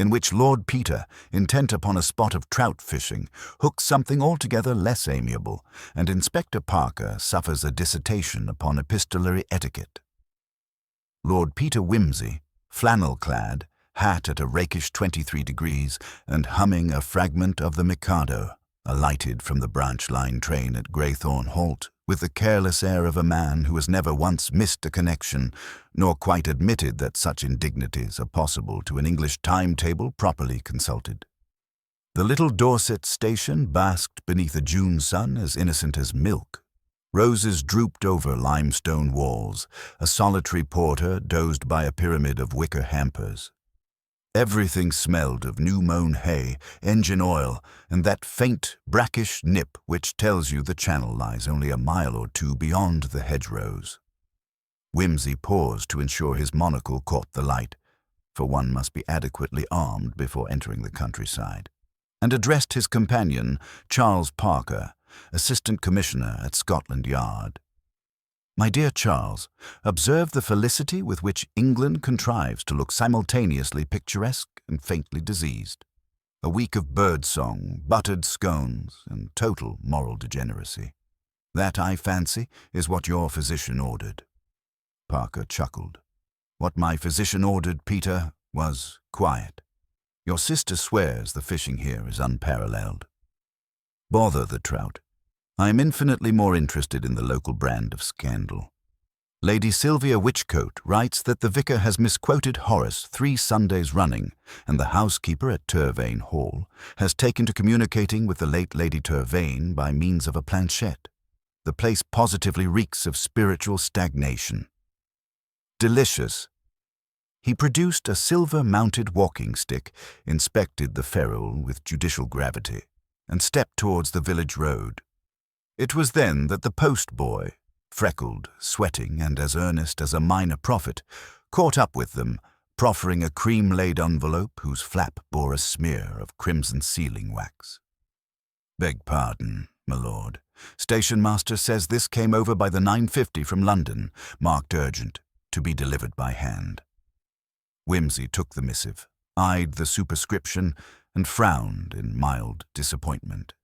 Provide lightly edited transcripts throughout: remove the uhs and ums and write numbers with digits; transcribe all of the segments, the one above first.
in which Lord Peter, intent upon a spot of trout fishing, hooks something altogether less amiable, and Inspector Parker suffers a dissertation upon epistolary etiquette. Lord Peter Wimsey, flannel-clad, hat at a rakish 23 degrees, and humming a fragment of the Mikado, alighted from the branch line train at Greythorn Halt with the careless air of a man who has never once missed a connection, nor quite admitted that such indignities are possible to an English timetable properly consulted. The little Dorset station basked beneath a June sun as innocent as milk. Roses drooped over limestone walls. A solitary porter dozed by a pyramid of wicker hampers. Everything smelled of new-mown hay, engine oil, and that faint, brackish nip which tells you the channel lies only a mile or two beyond the hedgerows. Wimsey paused to ensure his monocle caught the light, for one must be adequately armed before entering the countryside, and addressed his companion, Charles Parker, Assistant Commissioner at Scotland Yard. My dear Charles, observe the felicity with which England contrives to look simultaneously picturesque and faintly diseased. A week of bird-song, buttered scones, and total moral degeneracy. That, I fancy, is what your physician ordered. Parker chuckled. What my physician ordered, Peter, was quiet. Your sister swears the fishing here is unparalleled. Bother the trout. I am infinitely more interested in the local brand of scandal. Lady Sylvia Witchcote writes that the vicar has misquoted Horace 3 Sundays running, and the housekeeper at Turvane Hall has taken to communicating with the late Lady Turvane by means of a planchette. The place positively reeks of spiritual stagnation. Delicious. He produced a silver-mounted walking stick, inspected the ferrule with judicial gravity, and stepped towards the village road. It was then that the post-boy, freckled, sweating, and as earnest as a minor prophet, caught up with them, proffering a cream-laid envelope whose flap bore a smear of crimson sealing wax. Beg pardon, my lord. Station master says this came over by the 9:50 from London, marked urgent, to be delivered by hand. Wimsey took the missive, eyed the superscription, and frowned in mild disappointment.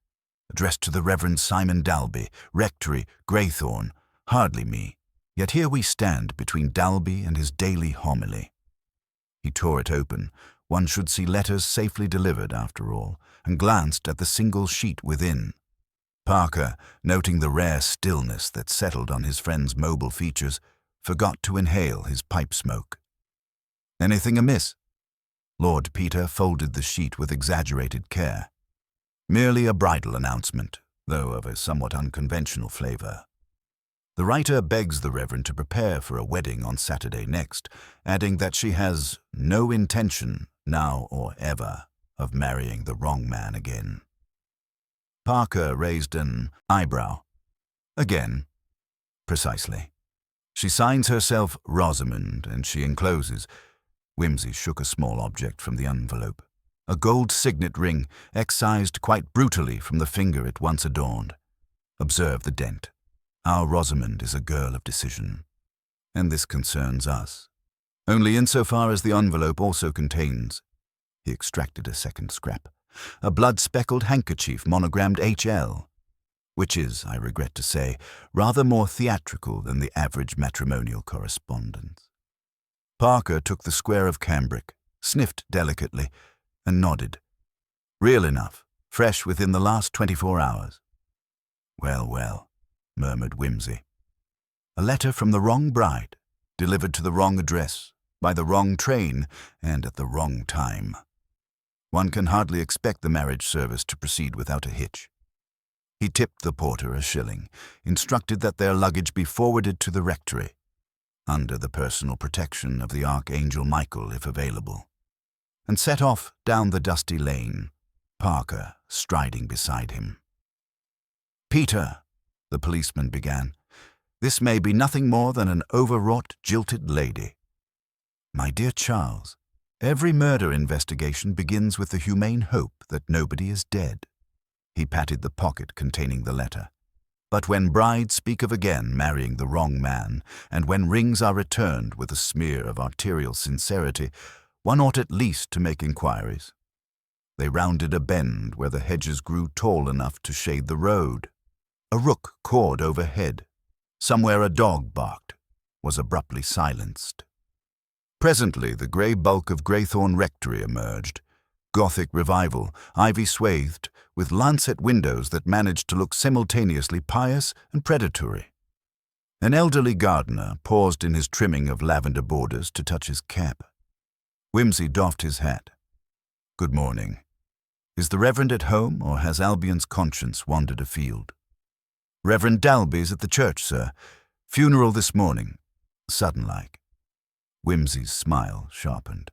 Addressed to the Reverend Simon Dalby, Rectory, Greythorn, hardly me, yet here we stand between Dalby and his daily homily. He tore it open. One should see letters safely delivered, after all, and glanced at the single sheet within. Parker, noting the rare stillness that settled on his friend's mobile features, forgot to inhale his pipe smoke. Anything amiss? Lord Peter folded the sheet with exaggerated care. Merely a bridal announcement, though of a somewhat unconventional flavor. The writer begs the Reverend to prepare for a wedding on Saturday next, adding that she has no intention, now or ever, of marrying the wrong man again. Parker raised an eyebrow. Again. Precisely. She signs herself Rosamond, and she encloses. Wimsey shook a small object from the envelope. A gold signet ring, excised quite brutally from the finger it once adorned. Observe the dent. Our Rosamond is a girl of decision. And this concerns us. Only insofar as the envelope also contains, he extracted a second scrap, a blood-speckled handkerchief monogrammed H.L., which is, I regret to say, rather more theatrical than the average matrimonial correspondence. Parker took the square of cambric, sniffed delicately, and nodded. Real enough, fresh within the last 24 hours. Well, well, murmured Wimsey. A letter from the wrong bride, delivered to the wrong address, by the wrong train, and at the wrong time. One can hardly expect the marriage service to proceed without a hitch. He tipped the porter a shilling, instructed that their luggage be forwarded to the rectory, under the personal protection of the Archangel Michael if available, and set off down the dusty lane, Parker striding beside him. "Peter," the policeman began, "this may be nothing more than an overwrought, jilted lady." "My dear Charles, every murder investigation begins with the humane hope that nobody is dead." He patted the pocket containing the letter. "But when brides speak of again marrying the wrong man, and when rings are returned with a smear of arterial sincerity, One ought at least to make inquiries. They rounded a bend where the hedges grew tall enough to shade the road. A rook cawed overhead. Somewhere a dog barked, was abruptly silenced. Presently the grey bulk of Greythorn Rectory emerged. Gothic revival, ivy-swathed, with lancet windows that managed to look simultaneously pious and predatory. An elderly gardener paused in his trimming of lavender borders to touch his cap. Whimsy doffed his hat. "Good morning. Is the Reverend at home, or has Albion's conscience wandered afield?" "Reverend Dalby's at the church, sir. Funeral this morning. Sudden-like." Whimsy's smile sharpened.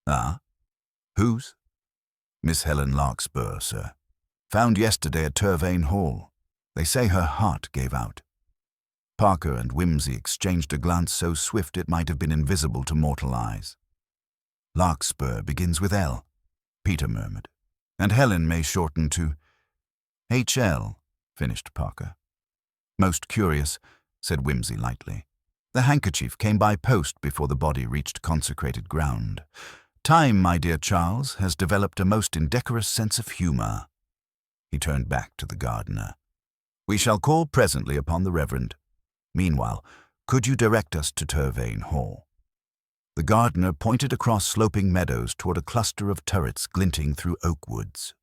"Ah? Whose?" "Miss Helen Larkspur, sir. Found yesterday at Turvane Hall. They say her heart gave out." Parker and Whimsy exchanged a glance so swift it might have been invisible to mortal eyes. "Larkspur begins with L," Peter murmured, "and Helen may shorten to H.L., finished Parker. "Most curious," said Whimsy lightly. "The handkerchief came by post before the body reached consecrated ground. Time, my dear Charles, has developed a most indecorous sense of humour." He turned back to the gardener. "We shall call presently upon the Reverend. Meanwhile, could you direct us to Turvane Hall?" The gardener pointed across sloping meadows toward a cluster of turrets glinting through oak woods.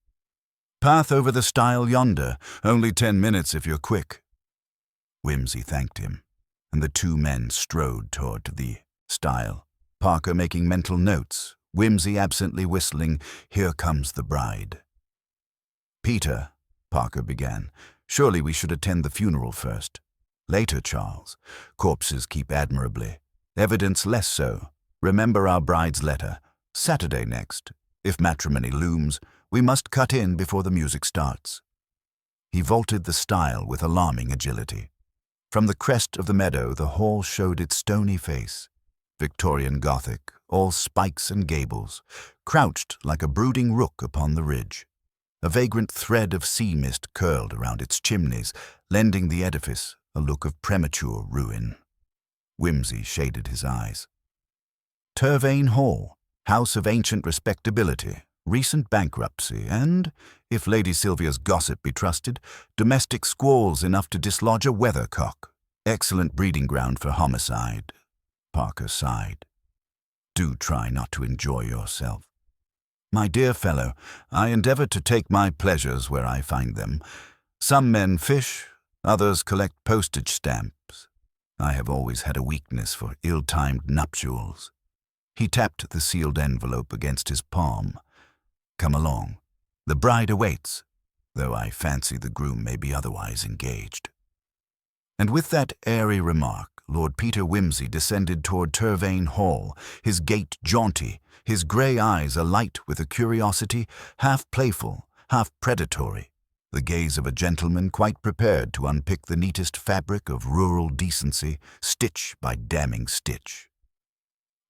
"Path over the stile yonder, only 10 minutes if you're quick." Whimsy thanked him, and the two men strode toward the stile, Parker making mental notes, Whimsy absently whistling, "Here Comes the Bride." "Peter," Parker began, "surely we should attend the funeral first. Later, Charles. Corpses keep admirably. Evidence less so. Remember our bride's letter. Saturday next. If matrimony looms, we must cut in before the music starts." He vaulted the stile with alarming agility. From the crest of the meadow the hall showed its stony face. Victorian Gothic, all spikes and gables, crouched like a brooding rook upon the ridge. A vagrant thread of sea mist curled around its chimneys, lending the edifice a look of premature ruin. Whimsy shaded his eyes. Turvane Hall, house of ancient respectability, recent bankruptcy, and, if Lady Sylvia's gossip be trusted, domestic squalls enough to dislodge a weathercock. Excellent breeding ground for homicide. Parker sighed. "Do try not to enjoy yourself." "My dear fellow, I endeavour to take my pleasures where I find them. Some men fish, others collect postage stamps. I have always had a weakness for ill-timed nuptials." He tapped the sealed envelope against his palm. "Come along. The bride awaits, though I fancy the groom may be otherwise engaged." And with that airy remark, Lord Peter Whimsy descended toward Turvane Hall, his gait jaunty, his grey eyes alight with a curiosity half playful, half predatory, the gaze of a gentleman quite prepared to unpick the neatest fabric of rural decency, stitch by damning stitch.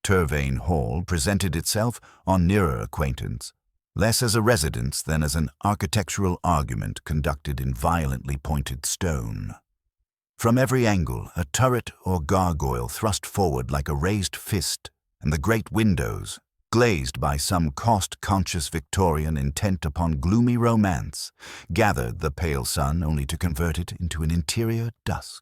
Turvane Hall presented itself, on nearer acquaintance, less as a residence than as an architectural argument conducted in violently pointed stone. From every angle, a turret or gargoyle thrust forward like a raised fist, and the great windows, glazed by some cost-conscious Victorian intent upon gloomy romance, gathered the pale sun only to convert it into an interior dusk.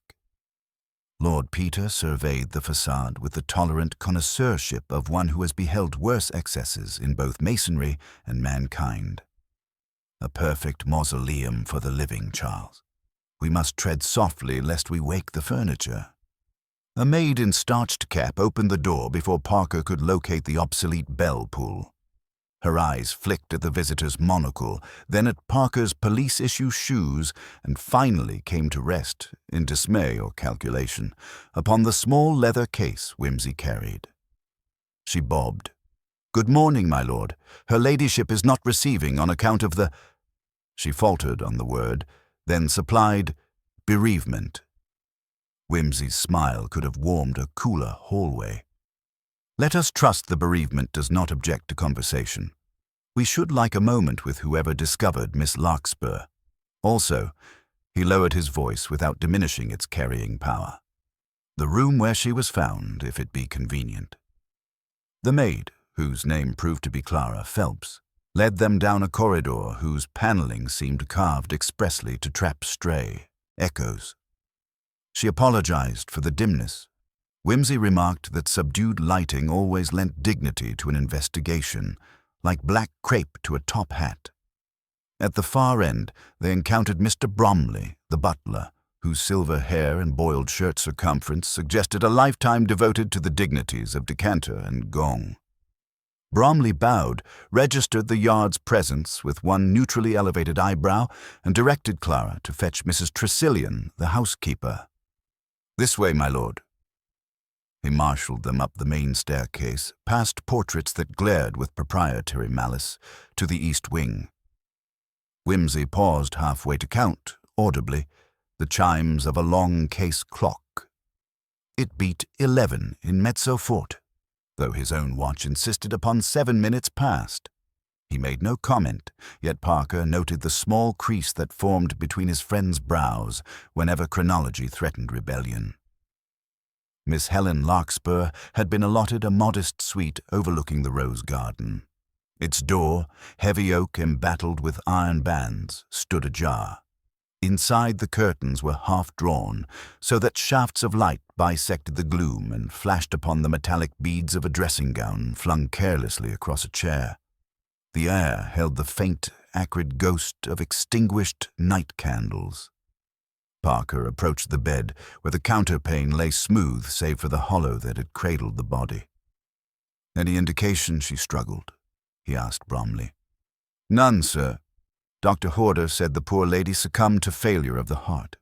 Lord Peter surveyed the facade with the tolerant connoisseurship of one who has beheld worse excesses in both masonry and mankind. "A perfect mausoleum for the living, Charles. We must tread softly lest we wake the furniture." A maid in starched cap opened the door before Parker could locate the obsolete bell pull. Her eyes flicked at the visitor's monocle, then at Parker's police-issue shoes, and finally came to rest, in dismay or calculation, upon the small leather case Whimsy carried. She bobbed. "Good morning, my lord. Her ladyship is not receiving on account of the—" She faltered on the word, then supplied bereavement. Whimsy's smile could have warmed a cooler hallway. "Let us trust the bereavement does not object to conversation. We should like a moment with whoever discovered Miss Larkspur. Also," he lowered his voice without diminishing its carrying power, "the room where she was found, if it be convenient." The maid, whose name proved to be Clara Phelps, led them down a corridor whose paneling seemed carved expressly to trap stray echoes. She apologized for the dimness. Whimsy remarked that subdued lighting always lent dignity to an investigation, like black crepe to a top hat. At the far end, they encountered Mr. Bromley, the butler, whose silver hair and boiled shirt circumference suggested a lifetime devoted to the dignities of decanter and gong. Bromley bowed, registered the yard's presence with one neutrally elevated eyebrow, and directed Clara to fetch Mrs. Tressilian, the housekeeper. "This way, my lord." He marshaled them up the main staircase, past portraits that glared with proprietary malice, to the east wing. Whimsy paused halfway to count, audibly, the chimes of a long case clock. It beat 11 in mezzo forte, though his own watch insisted upon 7 minutes past. He made no comment, yet Parker noted the small crease that formed between his friend's brows whenever chronology threatened rebellion. Miss Helen Larkspur had been allotted a modest suite overlooking the rose garden. Its door, heavy oak embattled with iron bands, stood ajar. Inside, the curtains were half-drawn, so that shafts of light bisected the gloom and flashed upon the metallic beads of a dressing-gown flung carelessly across a chair. The air held the faint, acrid ghost of extinguished night candles. Parker approached the bed, where the counterpane lay smooth save for the hollow that had cradled the body. "Any indication?" she struggled. He asked Bromley. "None, sir. Dr. Horder said the poor lady succumbed to failure of the heart."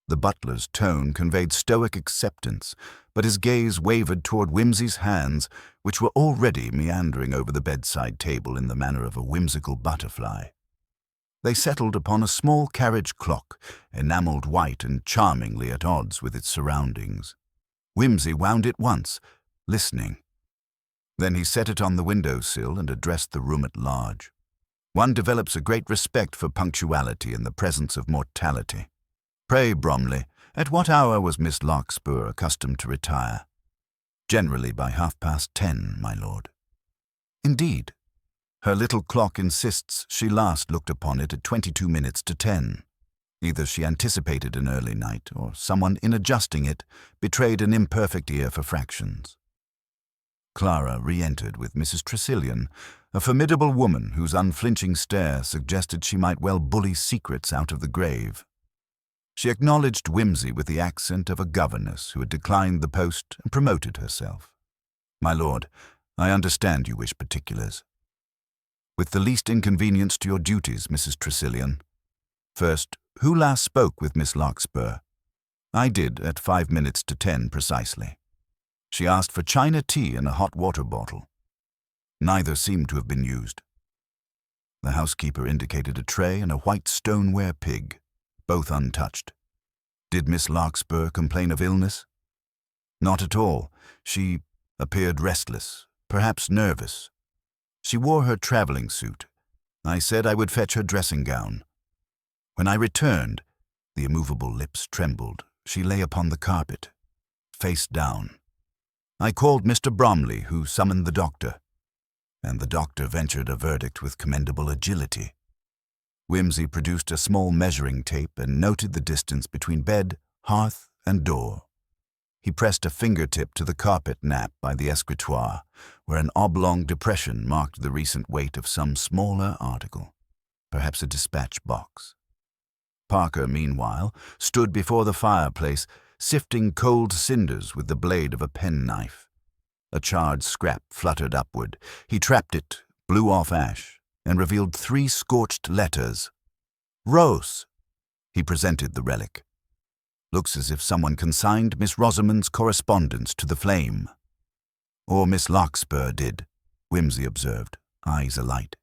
The butler's tone conveyed stoic acceptance, but his gaze wavered toward Whimsy's hands, which were already meandering over the bedside table in the manner of a whimsical butterfly. They settled upon a small carriage clock, enameled white and charmingly at odds with its surroundings. Whimsy wound it once, listening. Then he set it on the window-sill and addressed the room at large. One develops a great respect for punctuality in the presence of mortality. "Pray, Bromley, at what hour was Miss Larkspur accustomed to retire?" "Generally by 10:30, my lord." "Indeed. Her little clock insists she last looked upon it at 22 minutes to 10. Either she anticipated an early night, or someone, in adjusting it, betrayed an imperfect ear for fractions." Clara re-entered with Mrs. Tressilian, a formidable woman whose unflinching stare suggested she might well bully secrets out of the grave. She acknowledged Whimsy with the accent of a governess who had declined the post and promoted herself. "My lord, I understand you wish particulars." "With the least inconvenience to your duties, Mrs. Tressilian. First, who last spoke with Miss Larkspur?" "I did, at 5 minutes to 10 precisely. She asked for china tea and a hot water bottle. Neither seemed to have been used." The housekeeper indicated a tray and a white stoneware pig, both untouched. "Did Miss Larkspur complain of illness?" "Not at all. She appeared restless, perhaps nervous. She wore her traveling suit. I said I would fetch her dressing-gown. When I returned," the immovable lips trembled, "she lay upon the carpet, face down. I called Mr. Bromley, who summoned the doctor, and the doctor ventured a verdict with commendable agility." Whimsy produced a small measuring tape and noted the distance between bed, hearth, and door. He pressed a fingertip to the carpet nap by the escritoire, where an oblong depression marked the recent weight of some smaller article, perhaps a dispatch box. Parker, meanwhile, stood before the fireplace, sifting cold cinders with the blade of a penknife. A charred scrap fluttered upward. He trapped it, blew off ash, and revealed 3 scorched letters. "Rose." He presented the relic. "Looks as if someone consigned Miss Rosamond's correspondence to the flame." "Or Miss Larkspur did," Whimsy observed, eyes alight.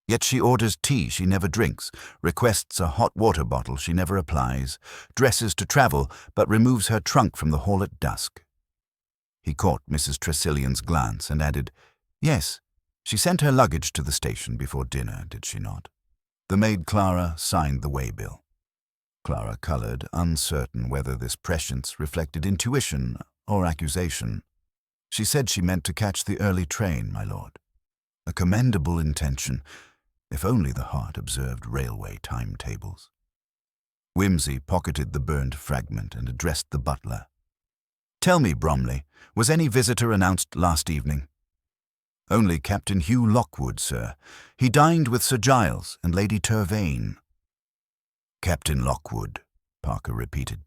"Yet she orders tea she never drinks, requests a hot water bottle she never applies, dresses to travel, but removes her trunk from the hall at dusk." He caught Mrs. Tressilian's glance and added, "Yes, she sent her luggage to the station before dinner, did she not?" The maid Clara signed the waybill. Clara colored, uncertain whether this prescience reflected intuition or accusation. She said she meant to catch the early train, my lord. A commendable intention, if only the heart observed railway timetables. Whimsy pocketed the burned fragment and addressed the butler. "Tell me, Bromley, was any visitor announced last evening?" "Only Captain Hugh Lockwood, sir. He dined with Sir Giles and Lady Tervain." "Captain Lockwood," Parker repeated.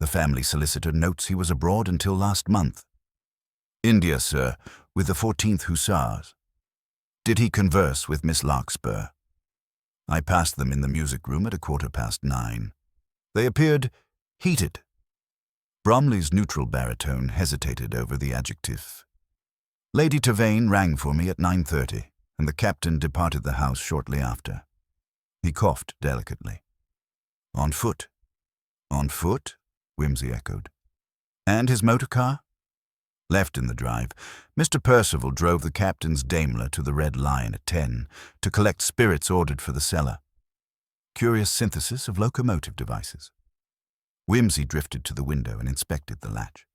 "The family solicitor notes he was abroad until last month." "India, sir, with the 14th Hussars." "Did he converse with Miss Larkspur?" "I passed them in the music-room at 9:15. They appeared heated." Bromley's neutral baritone hesitated over the adjective. "Lady Tervain rang for me at 9:30, and the captain departed the house shortly after." He coughed delicately. "On foot?" "On foot?" Whimsy echoed. "And his motor car?" "Left in the drive. Mr. Percival drove the captain's Daimler to the Red Lion at 10 to collect spirits ordered for the cellar." Curious synthesis of locomotive devices. Whimsy drifted to the window and inspected the latch.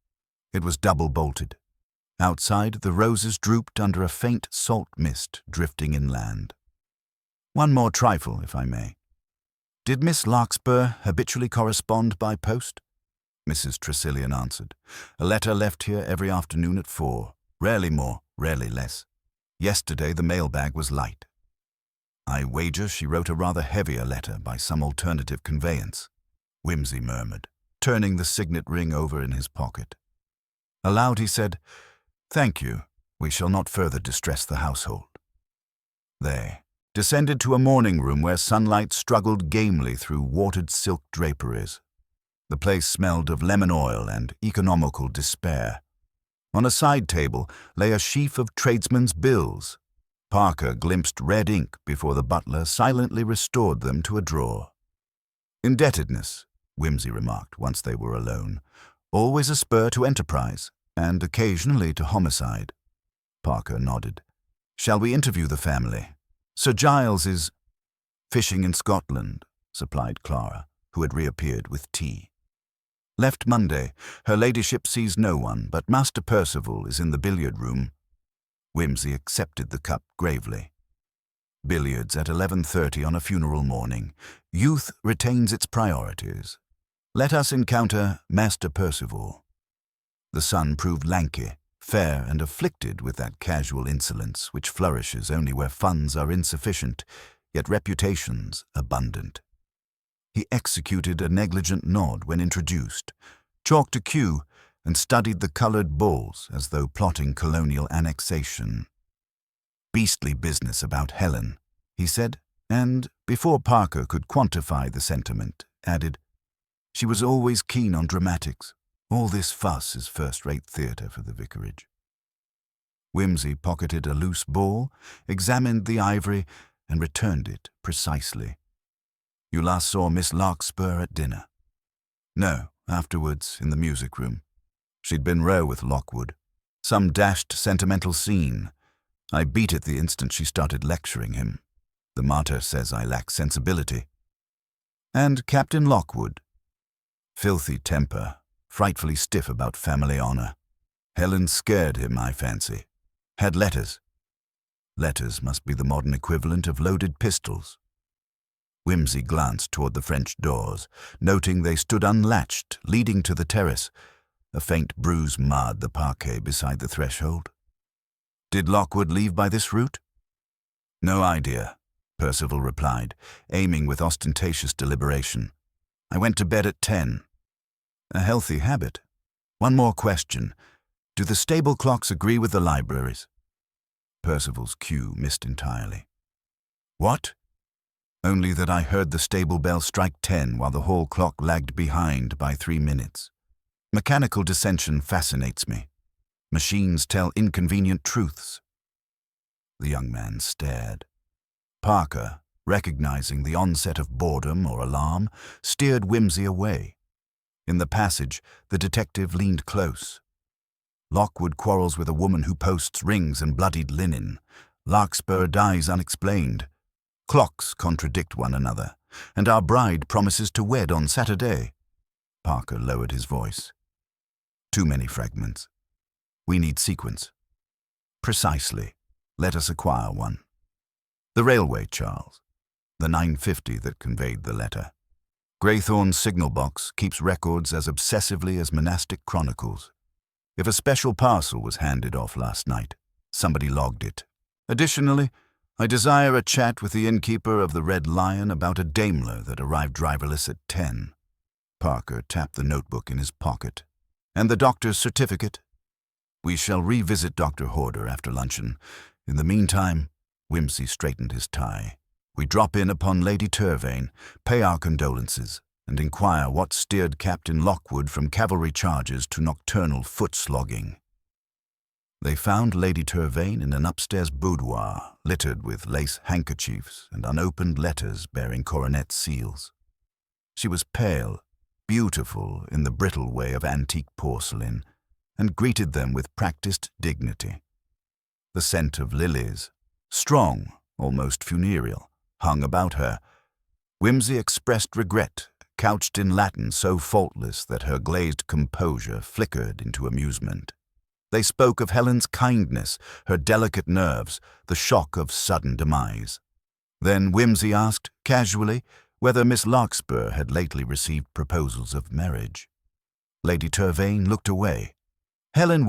It was double-bolted. Outside, the roses drooped under a faint salt mist drifting inland. "One more trifle, if I may. Did Miss Larkspur habitually correspond by post?" Mrs. Tressilian answered. "A letter left here every afternoon at 4. Rarely more, rarely less. Yesterday the mailbag was light. I wager she wrote a rather heavier letter by some alternative conveyance," Whimsy murmured, turning the signet ring over in his pocket. Aloud he said, "Thank you. We shall not further distress the household." They descended to a morning room where sunlight struggled gamely through watered silk draperies. The place smelled of lemon oil and economical despair. On a side table lay a sheaf of tradesmen's bills. Parker glimpsed red ink before the butler silently restored them to a drawer. "Indebtedness," Whimsy remarked once they were alone, "always a spur to enterprise, and occasionally to homicide." Parker nodded. "Shall we interview the family? Sir Giles is fishing in Scotland," supplied Clara, who had reappeared with tea. "Left Monday. Her ladyship sees no one, but Master Percival is in the billiard-room." Whimsy accepted the cup gravely. "Billiards at 11:30 on a funeral morning. Youth retains its priorities. Let us encounter Master Percival." The son proved lanky, fair, and afflicted with that casual insolence which flourishes only where funds are insufficient, yet reputations abundant. He executed a negligent nod when introduced, chalked a cue, and studied the coloured balls as though plotting colonial annexation. "Beastly business about Helen," he said, and, before Parker could quantify the sentiment, added, "She was always keen on dramatics. All this fuss is first-rate theatre for the vicarage." Whimsy pocketed a loose ball, examined the ivory, and returned it precisely. "You last saw Miss Larkspur at dinner?" "No, afterwards in the music-room. She'd been row with Lockwood. Some dashed sentimental scene. I beat it the instant she started lecturing him. The mater says I lack sensibility." "And Captain Lockwood?" "Filthy temper, frightfully stiff about family honour. Helen scared him, I fancy. Had letters. Letters must be the modern equivalent of loaded pistols." Whimsy glanced toward the French doors, noting they stood unlatched, leading to the terrace. A faint bruise marred the parquet beside the threshold. "Did Lockwood leave by this route?" "No idea," Percival replied, aiming with ostentatious deliberation. "I went to bed at 10. A healthy habit. One more question. Do the stable clocks agree with the libraries?" Percival's cue missed entirely. "What?" "Only that I heard the stable bell strike 10 while the hall clock lagged behind by 3 minutes. Mechanical dissension fascinates me. Machines tell inconvenient truths." The young man stared. Parker, recognizing the onset of boredom or alarm, steered Whimsy away. In the passage, the detective leaned close. "Lockwood quarrels with a woman who posts rings and bloodied linen. Larkspur dies unexplained. Clocks contradict one another, and our bride promises to wed on Saturday." Parker lowered his voice. "Too many fragments. We need sequence. Precisely. Let us acquire one. The railway, Charles. The 950 that conveyed the letter. Greythorn's signal box keeps records as obsessively as monastic chronicles. If a special parcel was handed off last night, somebody logged it. Additionally, I desire a chat with the innkeeper of the Red Lion about a Daimler that arrived driverless at 10. Parker tapped the notebook in his pocket. And the doctor's certificate? We shall revisit Dr. Horder after luncheon. In the meantime, Whimsy straightened his tie. We drop in upon Lady Turvane, pay our condolences, and inquire what steered Captain Lockwood from cavalry charges to nocturnal foot-slogging. They found Lady Turvane in an upstairs boudoir, littered with lace handkerchiefs and unopened letters bearing coronet seals. She was pale, beautiful in the brittle way of antique porcelain, and greeted them with practiced dignity. The scent of lilies, strong, almost funereal, hung about her. Whimsy expressed regret, couched in Latin so faultless that her glazed composure flickered into amusement. They spoke of Helen's kindness, her delicate nerves, the shock of sudden demise. Then Whimsy asked, casually, whether Miss Larkspur had lately received proposals of marriage. Lady Turvane looked away. Helen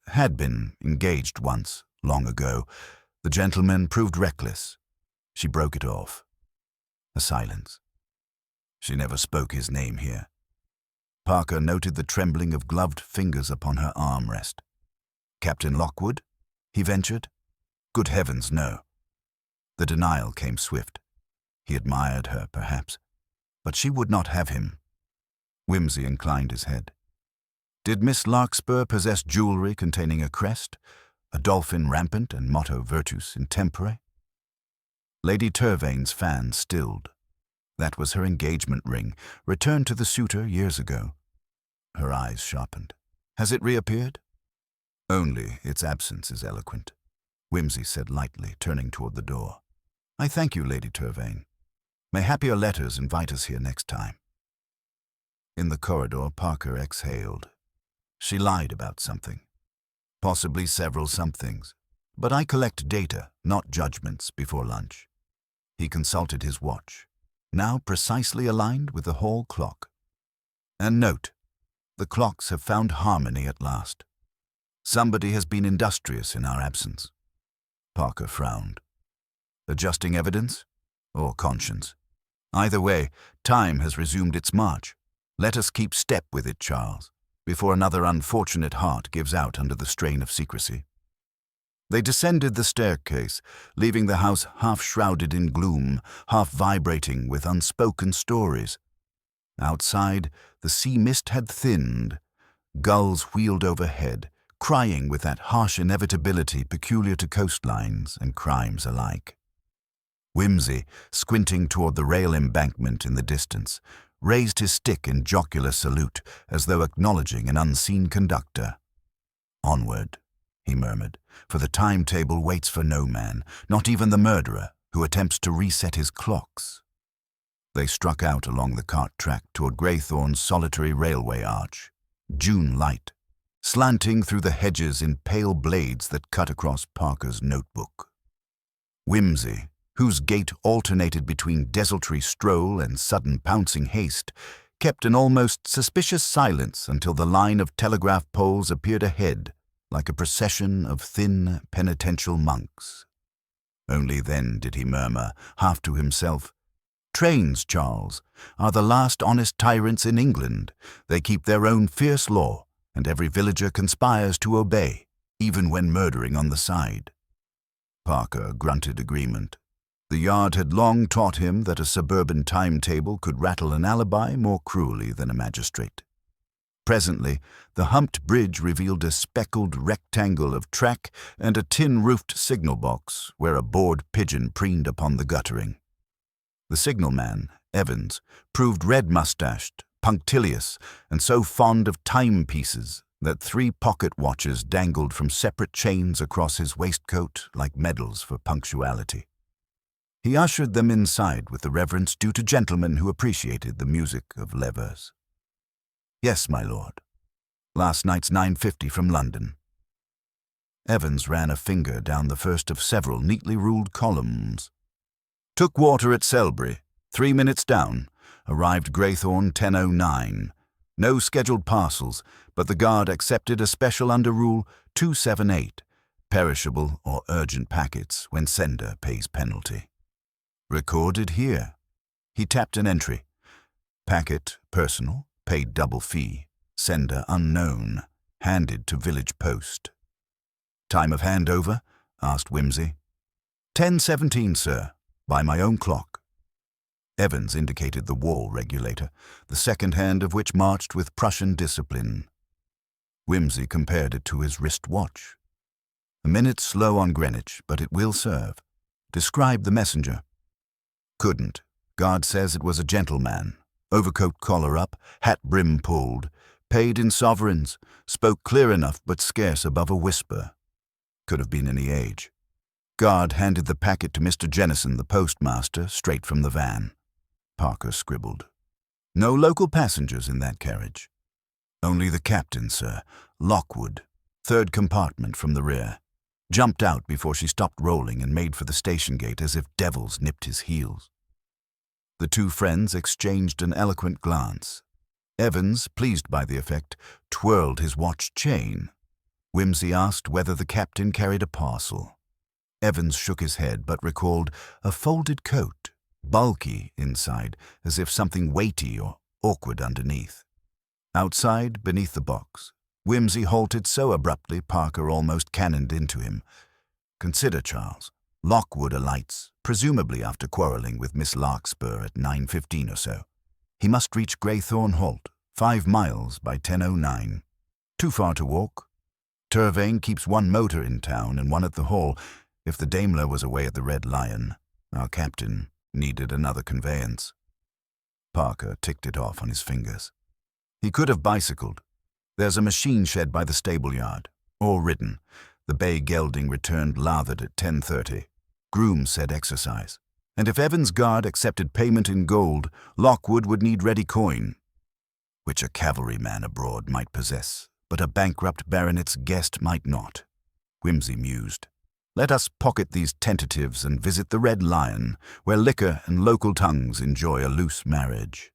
had been engaged once, long ago. The gentleman proved reckless. She broke it off. A silence. She never spoke his name here. Parker noted the trembling of gloved fingers upon her armrest. Captain Lockwood? He ventured. Good heavens, no. The denial came swift. He admired her, perhaps, but she would not have him. Whimsy inclined his head. Did Miss Larkspur possess jewelry containing a crest, a dolphin rampant and motto virtus in tempore? Lady Turvane's fan stilled. That was her engagement ring, returned to the suitor years ago. Her eyes sharpened. Has it reappeared? Only its absence is eloquent, Whimsy said lightly, turning toward the door. I thank you, Lady Turvane. May happier letters invite us here next time. In the corridor, Parker exhaled. She lied about something. Possibly several somethings. But I collect data, not judgments, before lunch. He consulted his watch, now precisely aligned with the hall clock. And note, the clocks have found harmony at last. Somebody has been industrious in our absence. Parker frowned. Adjusting evidence or conscience? Either way, time has resumed its march. Let us keep step with it, Charles, before another unfortunate heart gives out under the strain of secrecy. They descended the staircase, leaving the house half shrouded in gloom, half vibrating with unspoken stories. Outside, the sea mist had thinned. Gulls wheeled overhead, crying with that harsh inevitability peculiar to coastlines and crimes alike. Whimsy, squinting toward the rail embankment in the distance, raised his stick in jocular salute as though acknowledging an unseen conductor. Onward, he murmured, for the timetable waits for no man, not even the murderer who attempts to reset his clocks. They struck out along the cart track toward Greythorn's solitary railway arch, June light, slanting through the hedges in pale blades that cut across Parker's notebook. Whimsy, whose gait alternated between desultory stroll and sudden pouncing haste, kept an almost suspicious silence until the line of telegraph poles appeared ahead, like a procession of thin, penitential monks. Only then did he murmur, half to himself, Trains, Charles, are the last honest tyrants in England. They keep their own fierce law, and every villager conspires to obey, even when murdering on the side. Parker grunted agreement. The yard had long taught him that a suburban timetable could rattle an alibi more cruelly than a magistrate. Presently, the humped bridge revealed a speckled rectangle of track and a tin-roofed signal box where a bored pigeon preened upon the guttering. The signalman, Evans, proved red-mustached, punctilious, and so fond of timepieces that 3 pocket watches dangled from separate chains across his waistcoat like medals for punctuality. He ushered them inside with the reverence due to gentlemen who appreciated the music of levers. Yes, my lord. Last night's 9:50 from London. Evans ran a finger down the first of several neatly ruled columns. Took water at Selbury, 3 minutes down. Arrived Greythorne 10:09. No scheduled parcels, but the guard accepted a special under Rule 278, perishable or urgent packets when sender pays penalty. Recorded here. He tapped an entry. Packet personal, paid double fee, sender unknown, handed to village post. Time of handover? Asked Whimsy. 10:17, sir, by my own clock. Evans indicated the wall regulator, the second hand of which marched with Prussian discipline. Whimsy compared it to his wrist watch. A minute slow on Greenwich, but it will serve. Describe the messenger. Couldn't. Guard says it was a gentleman. Overcoat collar up, hat brim pulled. Paid in sovereigns. Spoke clear enough but scarce above a whisper. Could have been any age. Guard handed the packet to Mr. Jennison, the postmaster, straight from the van. Parker scribbled. No local passengers in that carriage. Only the captain, sir. Lockwood. 3rd compartment from the rear. Jumped out before she stopped rolling and made for the station gate as if devils nipped his heels. The two friends exchanged an eloquent glance. Evans, pleased by the effect, twirled his watch chain. Whimsy asked whether the captain carried a parcel. Evans shook his head but recalled a folded coat, bulky inside, as if something weighty or awkward underneath. Outside, beneath the box, Whimsy halted so abruptly Parker almost cannoned into him. Consider, Charles. Lockwood alights, presumably after quarrelling with Miss Larkspur at 9:15 or so. He must reach Greythorne Halt, 5 miles by 10:09. Too far to walk. Turvane keeps one motor in town and one at the hall. If the Daimler was away at the Red Lion, our captain needed another conveyance. Parker ticked it off on his fingers. He could have bicycled. There's a machine shed by the stable yard. Or ridden. The bay gelding returned lathered at 10:30. Groom said exercise. And if Evans' guard accepted payment in gold, Lockwood would need ready coin, which a cavalryman abroad might possess, but a bankrupt baronet's guest might not. Whimsy mused. Let us pocket these tentatives and visit the Red Lion, where liquor and local tongues enjoy a loose marriage.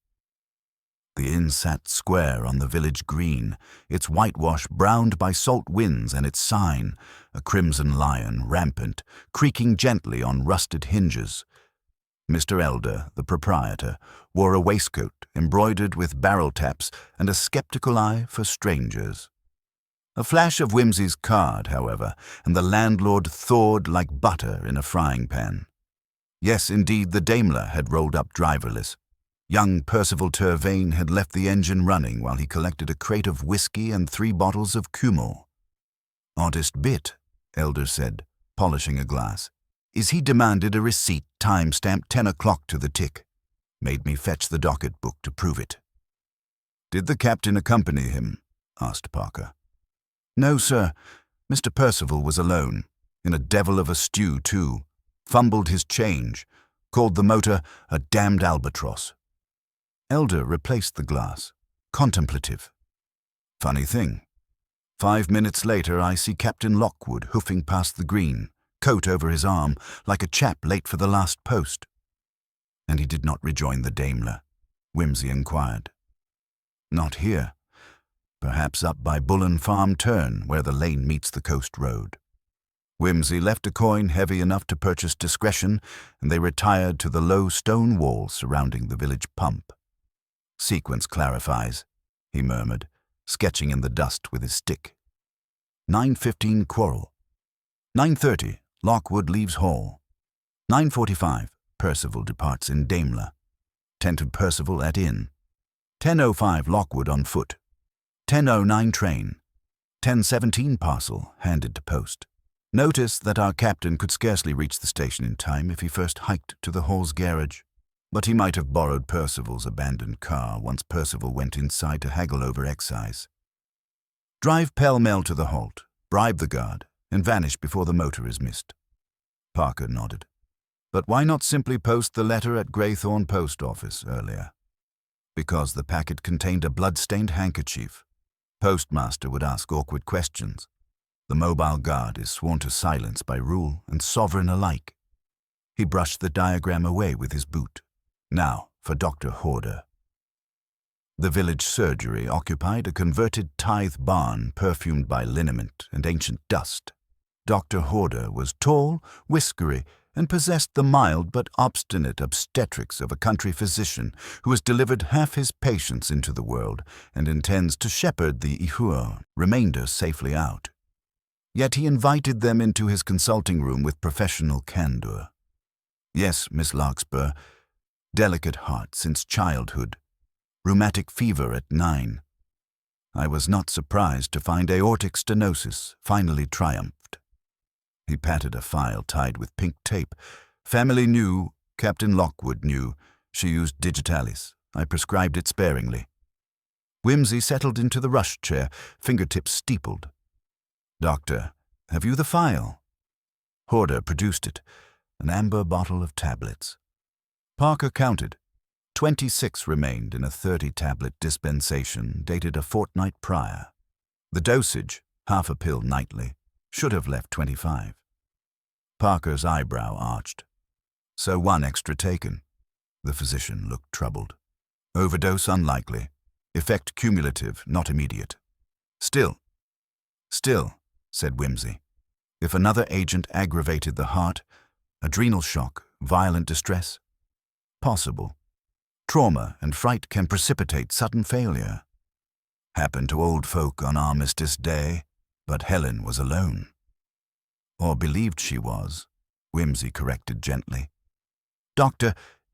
The inn sat square on the village green, its whitewash browned by salt winds and its sign, a crimson lion rampant, creaking gently on rusted hinges. Mr. Elder, the proprietor, wore a waistcoat embroidered with barrel taps and a skeptical eye for strangers. A flash of Whimsy's card, however, and the landlord thawed like butter in a frying pan. Yes, indeed, the Daimler had rolled up driverless. Young Percival Turvane had left the engine running while he collected a crate of whiskey and 3 bottles of Kümmel. Oddest bit, Elder said, polishing a glass, is he demanded a receipt time-stamped 10 o'clock to the tick. Made me fetch the docket book to prove it. Did the captain accompany him? Asked Parker. No, sir. Mr. Percival was alone, in a devil of a stew, too. Fumbled his change, called the motor a damned albatross. Elder replaced the glass, contemplative. Funny thing. 5 minutes later, I see Captain Lockwood hoofing past the green, coat over his arm, like a chap late for the last post. And he did not rejoin the Daimler, Whimsy inquired. Not here. Perhaps up by Bullen Farm Turn, where the lane meets the coast road. Whimsy left a coin heavy enough to purchase discretion, and they retired to the low stone wall surrounding the village pump. Sequence clarifies, he murmured, sketching in the dust with his stick. 9:15 quarrel. 9:30, Lockwood leaves hall. 9:45, Percival departs in Daimler. 10 to Percival at inn. 10:05, Lockwood on foot. 10:09 train. 10:17 parcel handed to post. Notice that our captain could scarcely reach the station in time if he first hiked to the hall's garage. But he might have borrowed Percival's abandoned car once Percival went inside to haggle over excise. Drive pell-mell to the halt, bribe the guard, and vanish before the motor is missed. Parker nodded. But why not simply post the letter at Greythorne Post Office earlier? Because the packet contained a blood-stained handkerchief. Postmaster would ask awkward questions. The mobile guard is sworn to silence by rule and sovereign alike. He brushed the diagram away with his boot. Now for Dr. Horder. The village surgery occupied a converted tithe barn perfumed by liniment and ancient dust. Dr. Horder was tall, whiskery, and possessed the mild but obstinate obstetrics of a country physician who has delivered half his patients into the world and intends to shepherd the ihur remainder safely out. Yet he invited them into his consulting room with professional candor. Yes, Miss Larkspur, delicate heart since childhood, rheumatic fever at 9. I was not surprised to find aortic stenosis finally triumphed. He patted a file tied with pink tape. Family knew, Captain Lockwood knew, she used digitalis. I prescribed it sparingly. Whimsy settled into the rush chair, fingertips steepled. Doctor, have you the file? Horder produced it, an amber bottle of tablets. Parker counted. 26 remained in a 30-tablet dispensation dated a fortnight prior. The dosage, half a pill nightly, should have left 25. Parker's eyebrow arched. So 1 extra taken. The physician looked troubled. Overdose unlikely. Effect cumulative, not immediate. Still, said Whimsy. If another agent aggravated the heart, adrenal shock, violent distress? Possible. Trauma and fright can precipitate sudden failure. Happened to old folk on Armistice Day, but Helen was alone. Or believed she was, Whimsy corrected gently. Doctor,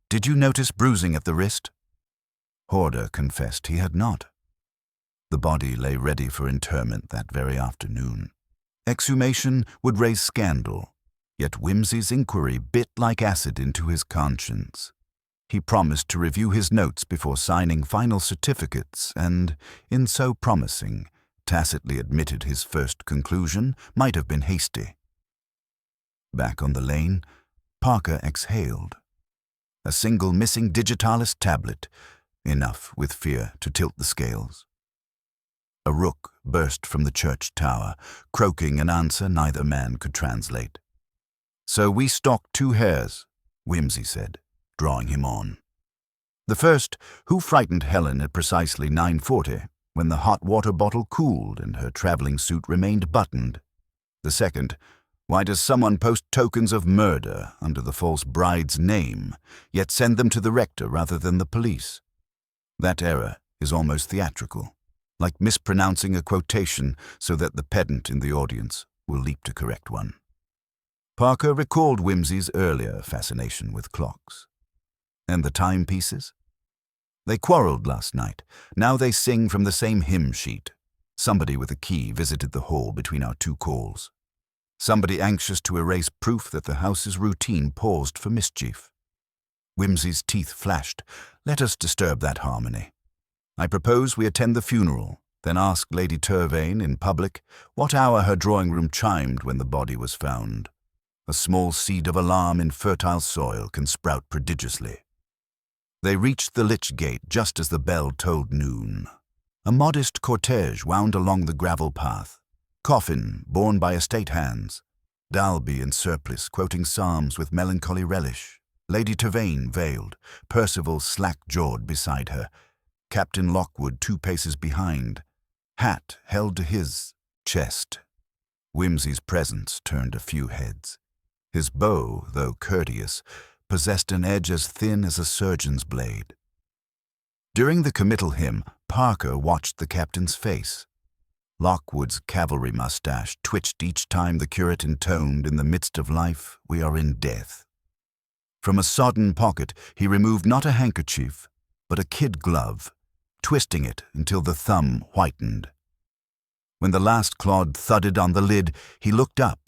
did you notice bruising at the wrist? Horder confessed he had not. The body lay ready for interment that very afternoon. Exhumation would raise scandal, yet Whimsy's inquiry bit like acid into his conscience. He promised to review his notes before signing final certificates and, in so promising, tacitly admitted his first conclusion might have been hasty. Back on the lane, Parker exhaled. A single missing digitalis tablet, enough with fear to tilt the scales. A rook burst from the church tower, croaking an answer neither man could translate. So we stalked 2 hares, Whimsy said, drawing him on. The first, who frightened Helen at precisely 9:40, when the hot water bottle cooled and her traveling suit remained buttoned. The second, why does someone post tokens of murder under the false bride's name, yet send them to the rector rather than the police? That error is almost theatrical, like mispronouncing a quotation so that the pedant in the audience will leap to correct one. Parker recalled Whimsy's earlier fascination with clocks. And the timepieces? They quarreled last night. Now they sing from the same hymn sheet. Somebody with a key visited the hall between our 2 calls. Somebody anxious to erase proof that the house's routine paused for mischief. Whimsy's teeth flashed. Let us disturb that harmony. I propose we attend the funeral, then ask Lady Turvane in public what hour her drawing-room chimed when the body was found. A small seed of alarm in fertile soil can sprout prodigiously. They reached the lich gate just as the bell tolled noon. A modest cortege wound along the gravel path. Coffin borne by estate hands. Dalby in surplice quoting psalms with melancholy relish. Lady Turvane veiled, Percival slack-jawed beside her. Captain Lockwood 2 paces behind. Hat held to his chest. Whimsy's presence turned a few heads. His bow, though courteous, possessed an edge as thin as a surgeon's blade. During the committal hymn, Parker watched the captain's face. Lockwood's cavalry mustache twitched each time the curate intoned, "In the midst of life, we are in death." From a sodden pocket, he removed not a handkerchief, but a kid glove, twisting it until the thumb whitened. When the last clod thudded on the lid, he looked up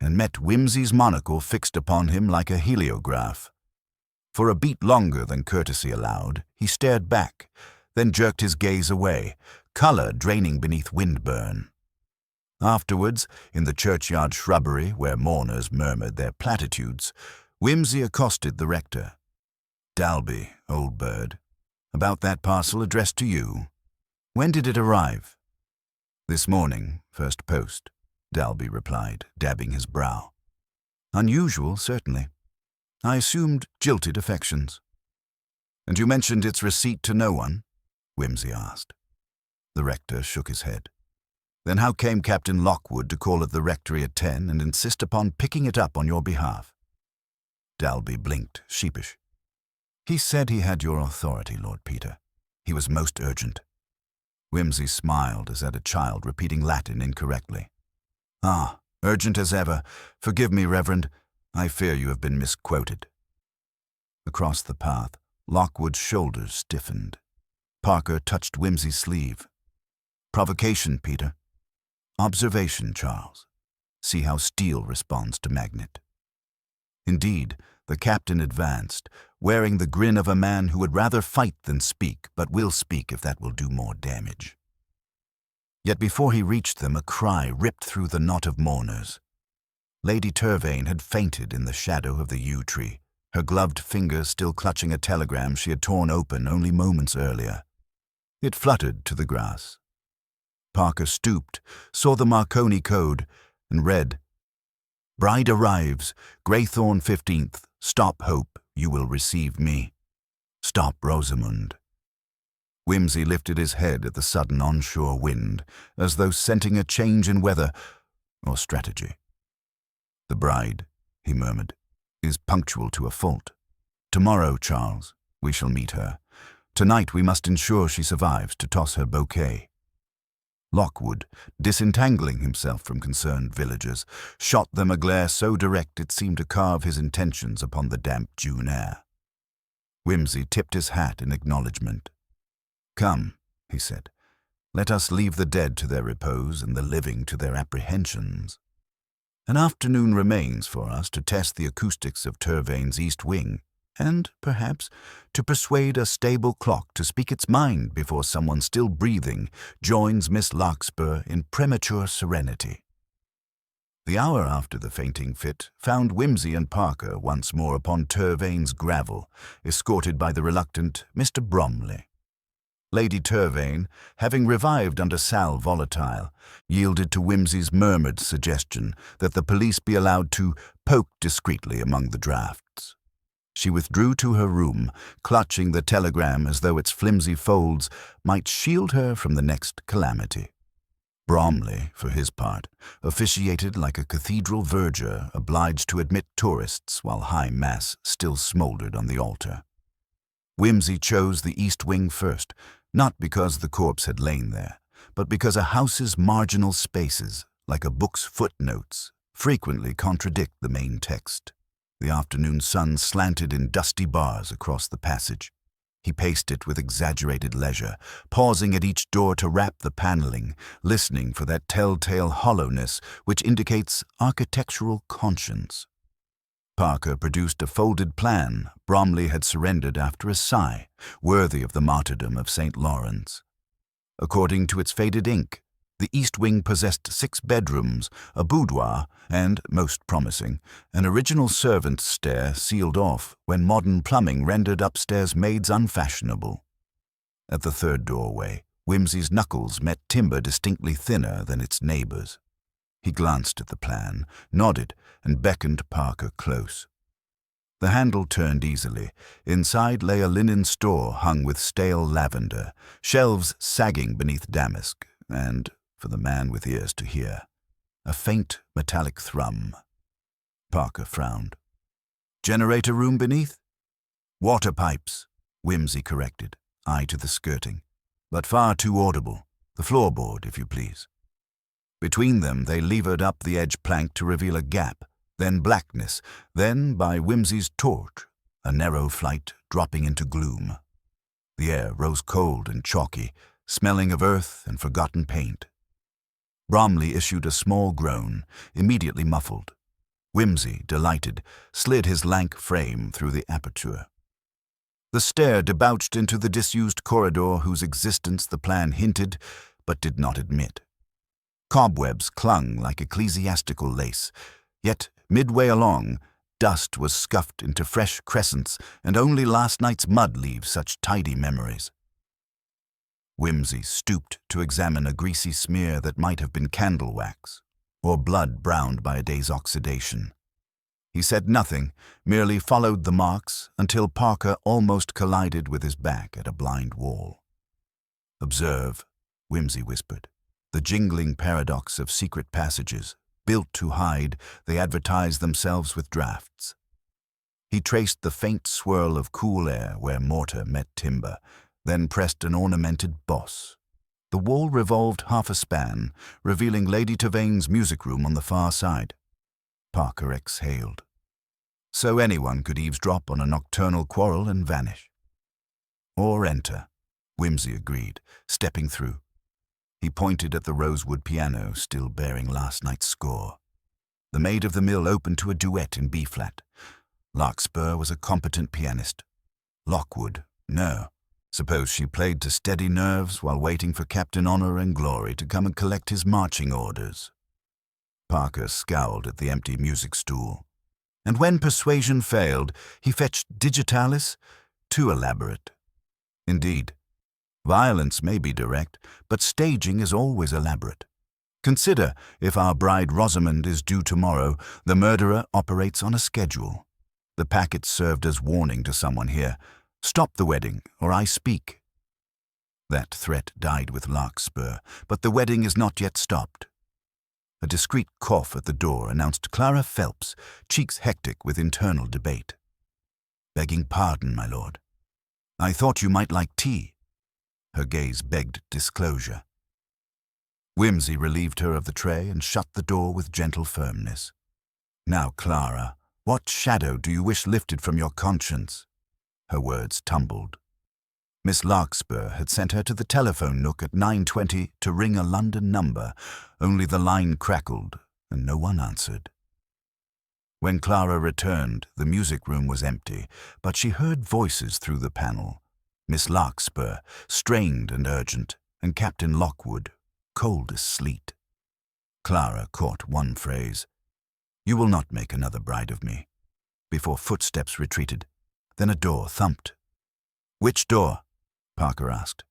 and met Whimsy's monocle fixed upon him like a heliograph. For a beat longer than courtesy allowed, he stared back, then jerked his gaze away, color draining beneath windburn. Afterwards, in the churchyard shrubbery where mourners murmured their platitudes, Whimsy accosted the rector. "Dalby, old bird, about that parcel addressed to you. When did it arrive?" "This morning, first post." Dalby replied, dabbing his brow. Unusual, certainly. I assumed jilted affections. And you mentioned its receipt to no one? Wimsey asked. The rector shook his head. Then how came Captain Lockwood to call at the rectory at 10 and insist upon picking it up on your behalf? Dalby blinked, sheepish. He said he had your authority, Lord Peter. He was most urgent. Wimsey smiled as at a child repeating Latin incorrectly. Ah, urgent as ever. Forgive me, Reverend. I fear you have been misquoted. Across the path, Lockwood's shoulders stiffened. Parker touched Wimsey's sleeve. Provocation, Peter. Observation, Charles. See how steel responds to magnet. Indeed, the captain advanced, wearing the grin of a man who would rather fight than speak, but will speak if that will do more damage. Yet before he reached them, a cry ripped through the knot of mourners. Lady Turvane had fainted in the shadow of the yew tree, her gloved fingers still clutching a telegram she had torn open only moments earlier. It fluttered to the grass. Parker stooped, saw the Marconi code, and read, Bride arrives, Greythorn 15th, stop hope, you will receive me. Stop Rosamund. Wimsey lifted his head at the sudden onshore wind, as though scenting a change in weather or strategy. The bride, he murmured, is punctual to a fault. Tomorrow, Charles, we shall meet her. Tonight we must ensure she survives to toss her bouquet. Lockwood, disentangling himself from concerned villagers, shot them a glare so direct it seemed to carve his intentions upon the damp June air. Wimsey tipped his hat in acknowledgment. Come, he said, let us leave the dead to their repose and the living to their apprehensions. An afternoon remains for us to test the acoustics of Turvane's east wing, and, perhaps, to persuade a stable clock to speak its mind before someone still breathing joins Miss Larkspur in premature serenity. The hour after the fainting fit found Wimsey and Parker once more upon Turvane's gravel, escorted by the reluctant Mr. Bromley. Lady Turvane, having revived under sal volatile, yielded to Wimsey's murmured suggestion that the police be allowed to poke discreetly among the drafts. She withdrew to her room, clutching the telegram as though its flimsy folds might shield her from the next calamity. Bromley, for his part, officiated like a cathedral verger obliged to admit tourists while high mass still smouldered on the altar. Wimsey chose the east wing first, not because the corpse had lain there, but because a house's marginal spaces, like a book's footnotes, frequently contradict the main text. The afternoon sun slanted in dusty bars across the passage. He paced it with exaggerated leisure, pausing at each door to rap the paneling, listening for that telltale hollowness which indicates architectural conscience. Parker produced a folded plan Bromley had surrendered after a sigh, worthy of the martyrdom of St. Lawrence. According to its faded ink, the east wing possessed 6 bedrooms, a boudoir, and, most promising, an original servant's stair sealed off when modern plumbing rendered upstairs maids unfashionable. At the 3rd doorway, Wimsey's knuckles met timber distinctly thinner than its neighbors. He glanced at the plan, nodded, and beckoned Parker close. The handle turned easily. Inside lay a linen store hung with stale lavender, shelves sagging beneath damask, and, for the man with ears to hear, a faint metallic thrum. Parker frowned. Generator room beneath? Water pipes, Wimsey corrected, eye to the skirting, but far too audible. The floorboard, if you please. Between them they levered up the edge plank to reveal a gap, then blackness, then, by Wimsey's torch, a narrow flight dropping into gloom. The air rose cold and chalky, smelling of earth and forgotten paint. Bromley issued a small groan, immediately muffled. Wimsey, delighted, slid his lank frame through the aperture. The stair debouched into the disused corridor whose existence the plan hinted, but did not admit. Cobwebs clung like ecclesiastical lace, yet midway along, dust was scuffed into fresh crescents, and only last night's mud leaves such tidy memories. Wimsey stooped to examine a greasy smear that might have been candle wax. or blood browned by a day's oxidation. He said nothing, merely followed the marks until Parker almost collided with his back at a blind wall. "Observe," Whimsy whispered, "the jingling paradox of secret passages. Built to hide, they advertise themselves with drafts." He traced the faint swirl of cool air where mortar met timber, then pressed an ornamented boss. The wall revolved half a span, revealing Lady Tavaine's music room on the far side. Parker exhaled. So anyone could eavesdrop on a nocturnal quarrel and vanish. "Or enter," Whimsy agreed, stepping through. He pointed at the rosewood piano still bearing last night's score. The Maid of the Mill opened to a duet in B-flat. Larkspur was a competent pianist. Lockwood, no. Suppose she played to steady nerves while waiting for Captain Honor and Glory to come and collect his marching orders. Parker scowled at the empty music stool. And when persuasion failed, he fetched digitalis, too elaborate. Indeed, violence may be direct, but staging is always elaborate. Consider, if our bride Rosamond is due tomorrow, the murderer operates on a schedule. The packet served as warning to someone here. "Stop the wedding, or I speak." That threat died with Larkspur, but the wedding is not yet stopped. A discreet cough at the door announced Clara Phelps, cheeks hectic with internal debate. "Begging pardon, my lord. I thought you might like tea." Her gaze begged disclosure. Whimsy relieved her of the tray and shut the door with gentle firmness. "Now, Clara, what shadow do you wish lifted from your conscience?" Her words tumbled. Miss Larkspur had sent her to the telephone nook at 9:20 to ring a London number, only the line crackled and no one answered. When Clara returned, the music room was empty, but she heard voices through the panel. Miss Larkspur, strained and urgent, and Captain Lockwood, cold as sleet. Clara caught one phrase, "You will not make another bride of me," before footsteps retreated. Then a door thumped. "Which door?" Parker asked.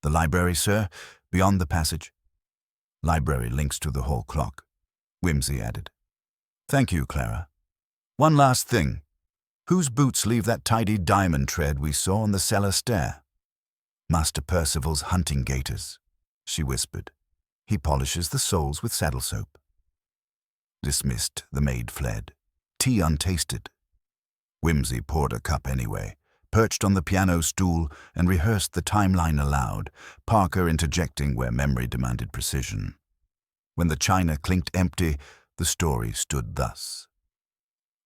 "The library, sir, beyond the passage." "Library links to the hall clock," Whimsy added. "Thank you, Clara. One last thing. Whose boots leave that tidy diamond tread we saw on the cellar stair?" "Master Percival's hunting gaiters," she whispered. "He polishes the soles with saddle soap." Dismissed, the maid fled. Tea untasted. Whimsy poured a cup anyway, perched on the piano stool, and rehearsed the timeline aloud, Parker interjecting where memory demanded precision. When the china clinked empty, the story stood thus.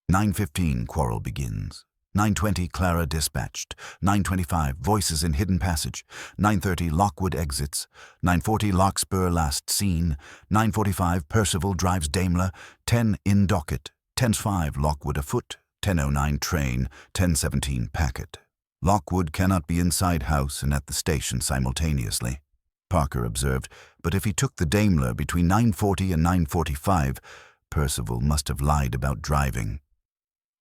9:15 quarrel begins. 9:20 Clara dispatched. 9:25 voices in hidden passage. 9:30 Lockwood exits. 9:40 Larkspur last seen. 9:45 Percival drives Daimler. 10 in docket. 10:05 Lockwood afoot. 10:09 train. 10:17 packet. Lockwood cannot be inside house and at the station simultaneously, Parker observed, but if he took the Daimler between 9:40 and 9:45, Percival must have lied about driving.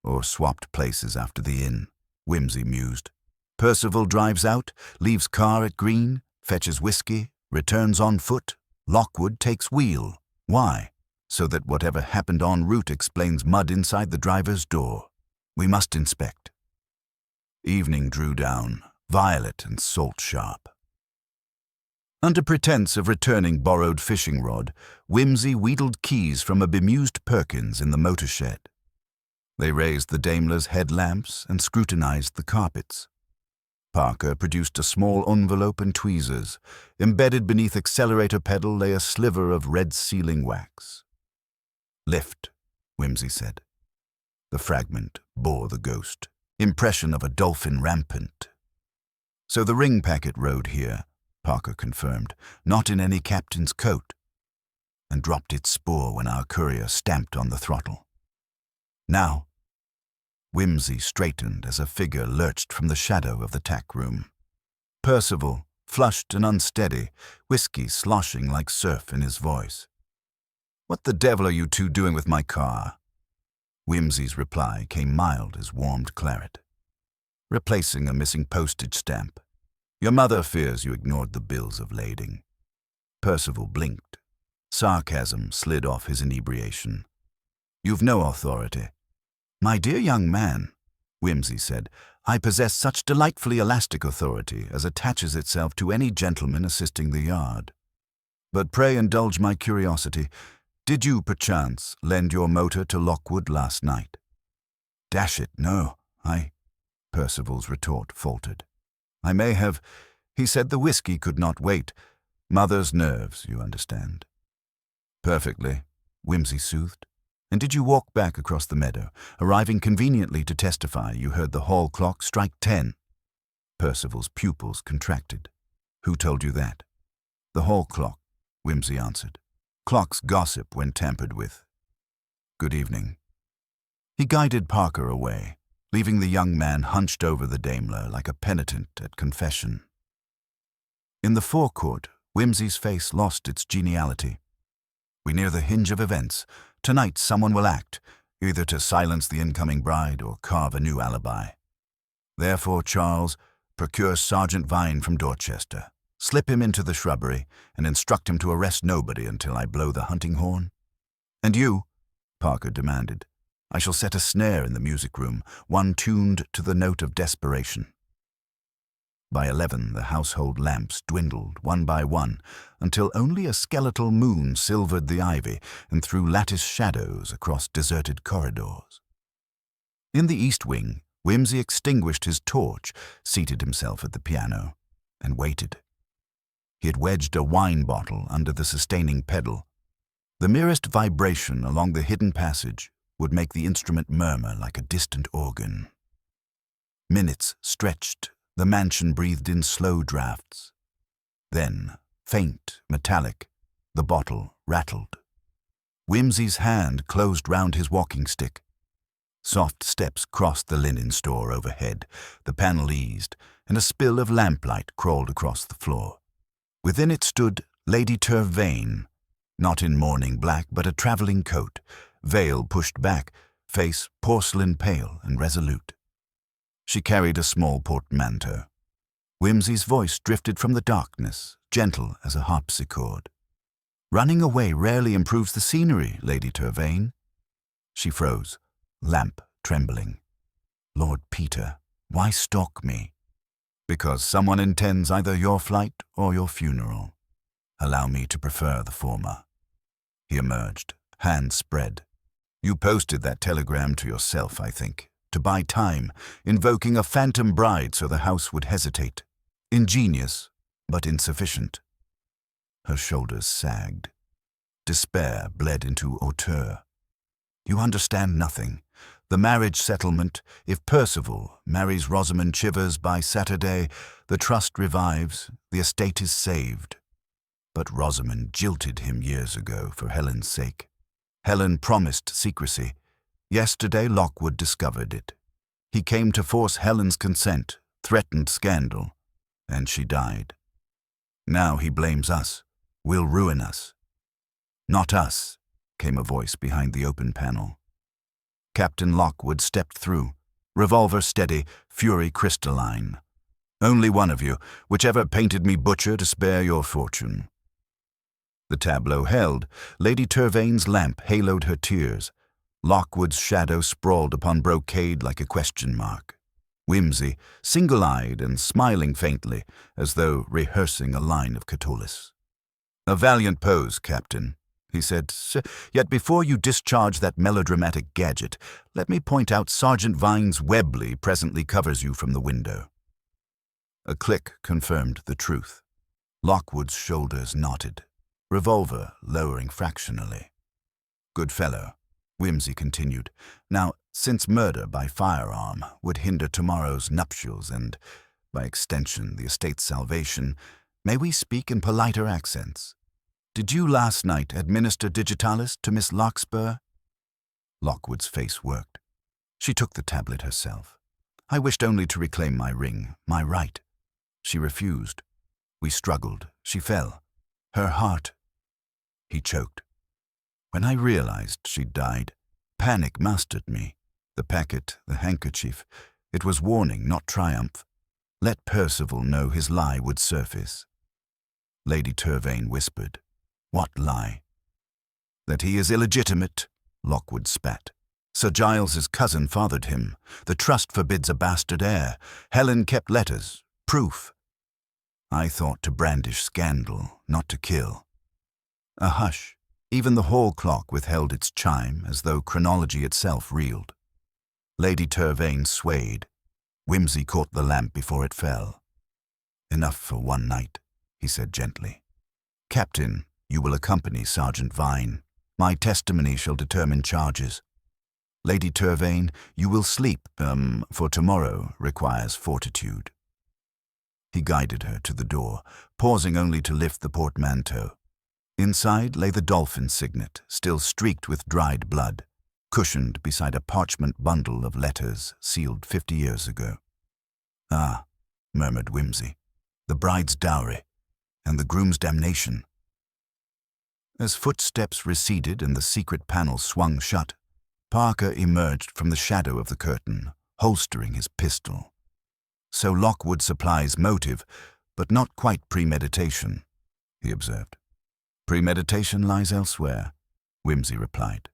Or swapped places after the inn, Whimsy mused. Percival drives out, leaves car at green, fetches whiskey, returns on foot. Lockwood takes wheel. Why? So that whatever happened en route explains mud inside the driver's door. We must inspect. Evening drew down, violet and salt-sharp. Under pretense of returning borrowed fishing rod, Whimsy wheedled keys from a bemused Perkins in the motor shed. They raised the Daimler's headlamps and scrutinized the carpets. Parker produced a small envelope and tweezers. Embedded beneath accelerator pedal lay a sliver of red sealing wax. "Lift," Whimsy said. The fragment bore the ghost. Impression of a dolphin rampant. "So the ring packet rode here," Parker confirmed, "not in any captain's coat," and dropped its spoor when our courier stamped on the throttle. "Now." Whimsy straightened as a figure lurched from the shadow of the tack room. Percival, flushed and unsteady, whiskey sloshing like surf in his voice. "What the devil are you two doing with my car?" Whimsy's reply came mild as warmed claret. "Replacing a missing postage stamp. Your mother fears you ignored the bills of lading." Percival blinked. Sarcasm slid off his inebriation. "You've no authority." "My dear young man," Whimsy said, "I possess such delightfully elastic authority as attaches itself to any gentleman assisting the yard. But pray indulge my curiosity. Did you, perchance, lend your motor to Lockwood last night?" "Dash it, no, Percival's retort faltered. "I may have. He said the whiskey could not wait. Mother's nerves, you understand." "Perfectly," Whimsy soothed. "And did you walk back across the meadow, arriving conveniently to testify you heard the hall clock strike 10? Percival's pupils contracted. "Who told you that?" "The hall clock," Whimsy answered. "Clocks gossip when tampered with. Good evening." He guided Parker away, leaving the young man hunched over the Daimler like a penitent at confession. In the forecourt, Whimsy's face lost its geniality. "We near the hinge of events. Tonight someone will act, either to silence the incoming bride or carve a new alibi. Therefore, Charles, procure Sergeant Vine from Dorchester. Slip him into the shrubbery and instruct him to arrest nobody until I blow the hunting horn." "And you?" Parker demanded. "I shall set a snare in the music room, one tuned to the note of desperation." By 11, the household lamps dwindled one by one, until only a skeletal moon silvered the ivy and threw lattice shadows across deserted corridors. In the east wing, Whimsy extinguished his torch, seated himself at the piano, and waited. He had wedged a wine bottle under the sustaining pedal. The merest vibration along the hidden passage would make the instrument murmur like a distant organ. Minutes stretched. The mansion breathed in slow draughts. Then, faint, metallic, the bottle rattled. Whimsy's hand closed round his walking stick. Soft steps crossed the linen store overhead, the panel eased, and a spill of lamplight crawled across the floor. Within it stood Lady Tervain, not in mourning black but a travelling coat, veil pushed back, face porcelain pale and resolute. She carried a small portmanteau. Whimsy's voice drifted from the darkness, gentle as a harpsichord. "Running away rarely improves the scenery, Lady Tervain." She froze, lamp trembling. "Lord Peter, why stalk me?" "Because someone intends either your flight or your funeral. Allow me to prefer the former." He emerged, hands spread. "You posted that telegram to yourself, I think, to buy time, invoking a phantom bride so the house would hesitate. Ingenious, but insufficient." Her shoulders sagged. Despair bled into hauteur. "You understand nothing. The marriage settlement, if Percival marries Rosamond Chivers by Saturday, the trust revives, the estate is saved. But Rosamond jilted him years ago for Helen's sake. Helen promised secrecy. Yesterday Lockwood discovered it. He came to force Helen's consent, threatened scandal, and she died. Now he blames us, will ruin us." "Not us," came a voice behind the open panel. Captain Lockwood stepped through, revolver steady, fury crystalline. "Only one of you, whichever painted me butcher to spare your fortune." The tableau held. Lady Tervain's lamp haloed her tears. Lockwood's shadow sprawled upon brocade like a question mark. Whimsy, single-eyed and smiling faintly, as though rehearsing a line of Catullus. "A valiant pose, Captain," he said. "Yet before you discharge that melodramatic gadget, let me point out Sergeant Vine's Webley presently covers you from the window." A click confirmed the truth. Lockwood's shoulders knotted, revolver lowering fractionally. "Good fellow," Whimsy continued. "Now, since murder by firearm would hinder tomorrow's nuptials and, by extension, the estate's salvation, may we speak in politer accents? Did you last night administer digitalis to Miss Larkspur?" Lockwood's face worked. She took the tablet herself. "I wished only to reclaim my ring, my right." She refused. We struggled. She fell. Her heart... He choked. When I realized she'd died, panic mastered me. The packet, the handkerchief. It was warning, not triumph. Let Percival know his lie would surface. Lady Tervain whispered. "What lie?" That he is illegitimate, Lockwood spat. Sir Giles's cousin fathered him. The trust forbids a bastard heir. Helen kept letters, proof. I thought to brandish scandal, not to kill. A hush. Even the hall clock withheld its chime, as though chronology itself reeled. Lady Tervain swayed. Whimsy caught the lamp before it fell. Enough for one night, he said gently. Captain, you will accompany Sergeant Vine. My testimony shall determine charges. Lady Tervain, you will sleep, for tomorrow requires fortitude. He guided her to the door, pausing only to lift the portmanteau. Inside lay the dolphin signet, still streaked with dried blood, cushioned beside a parchment bundle of letters sealed 50 years ago. Ah, murmured Whimsy, the bride's dowry, and the groom's damnation. As footsteps receded and the secret panel swung shut, Parker emerged from the shadow of the curtain, holstering his pistol. So Lockwood supplies motive, but not quite premeditation, he observed. Premeditation lies elsewhere, Whimsy replied.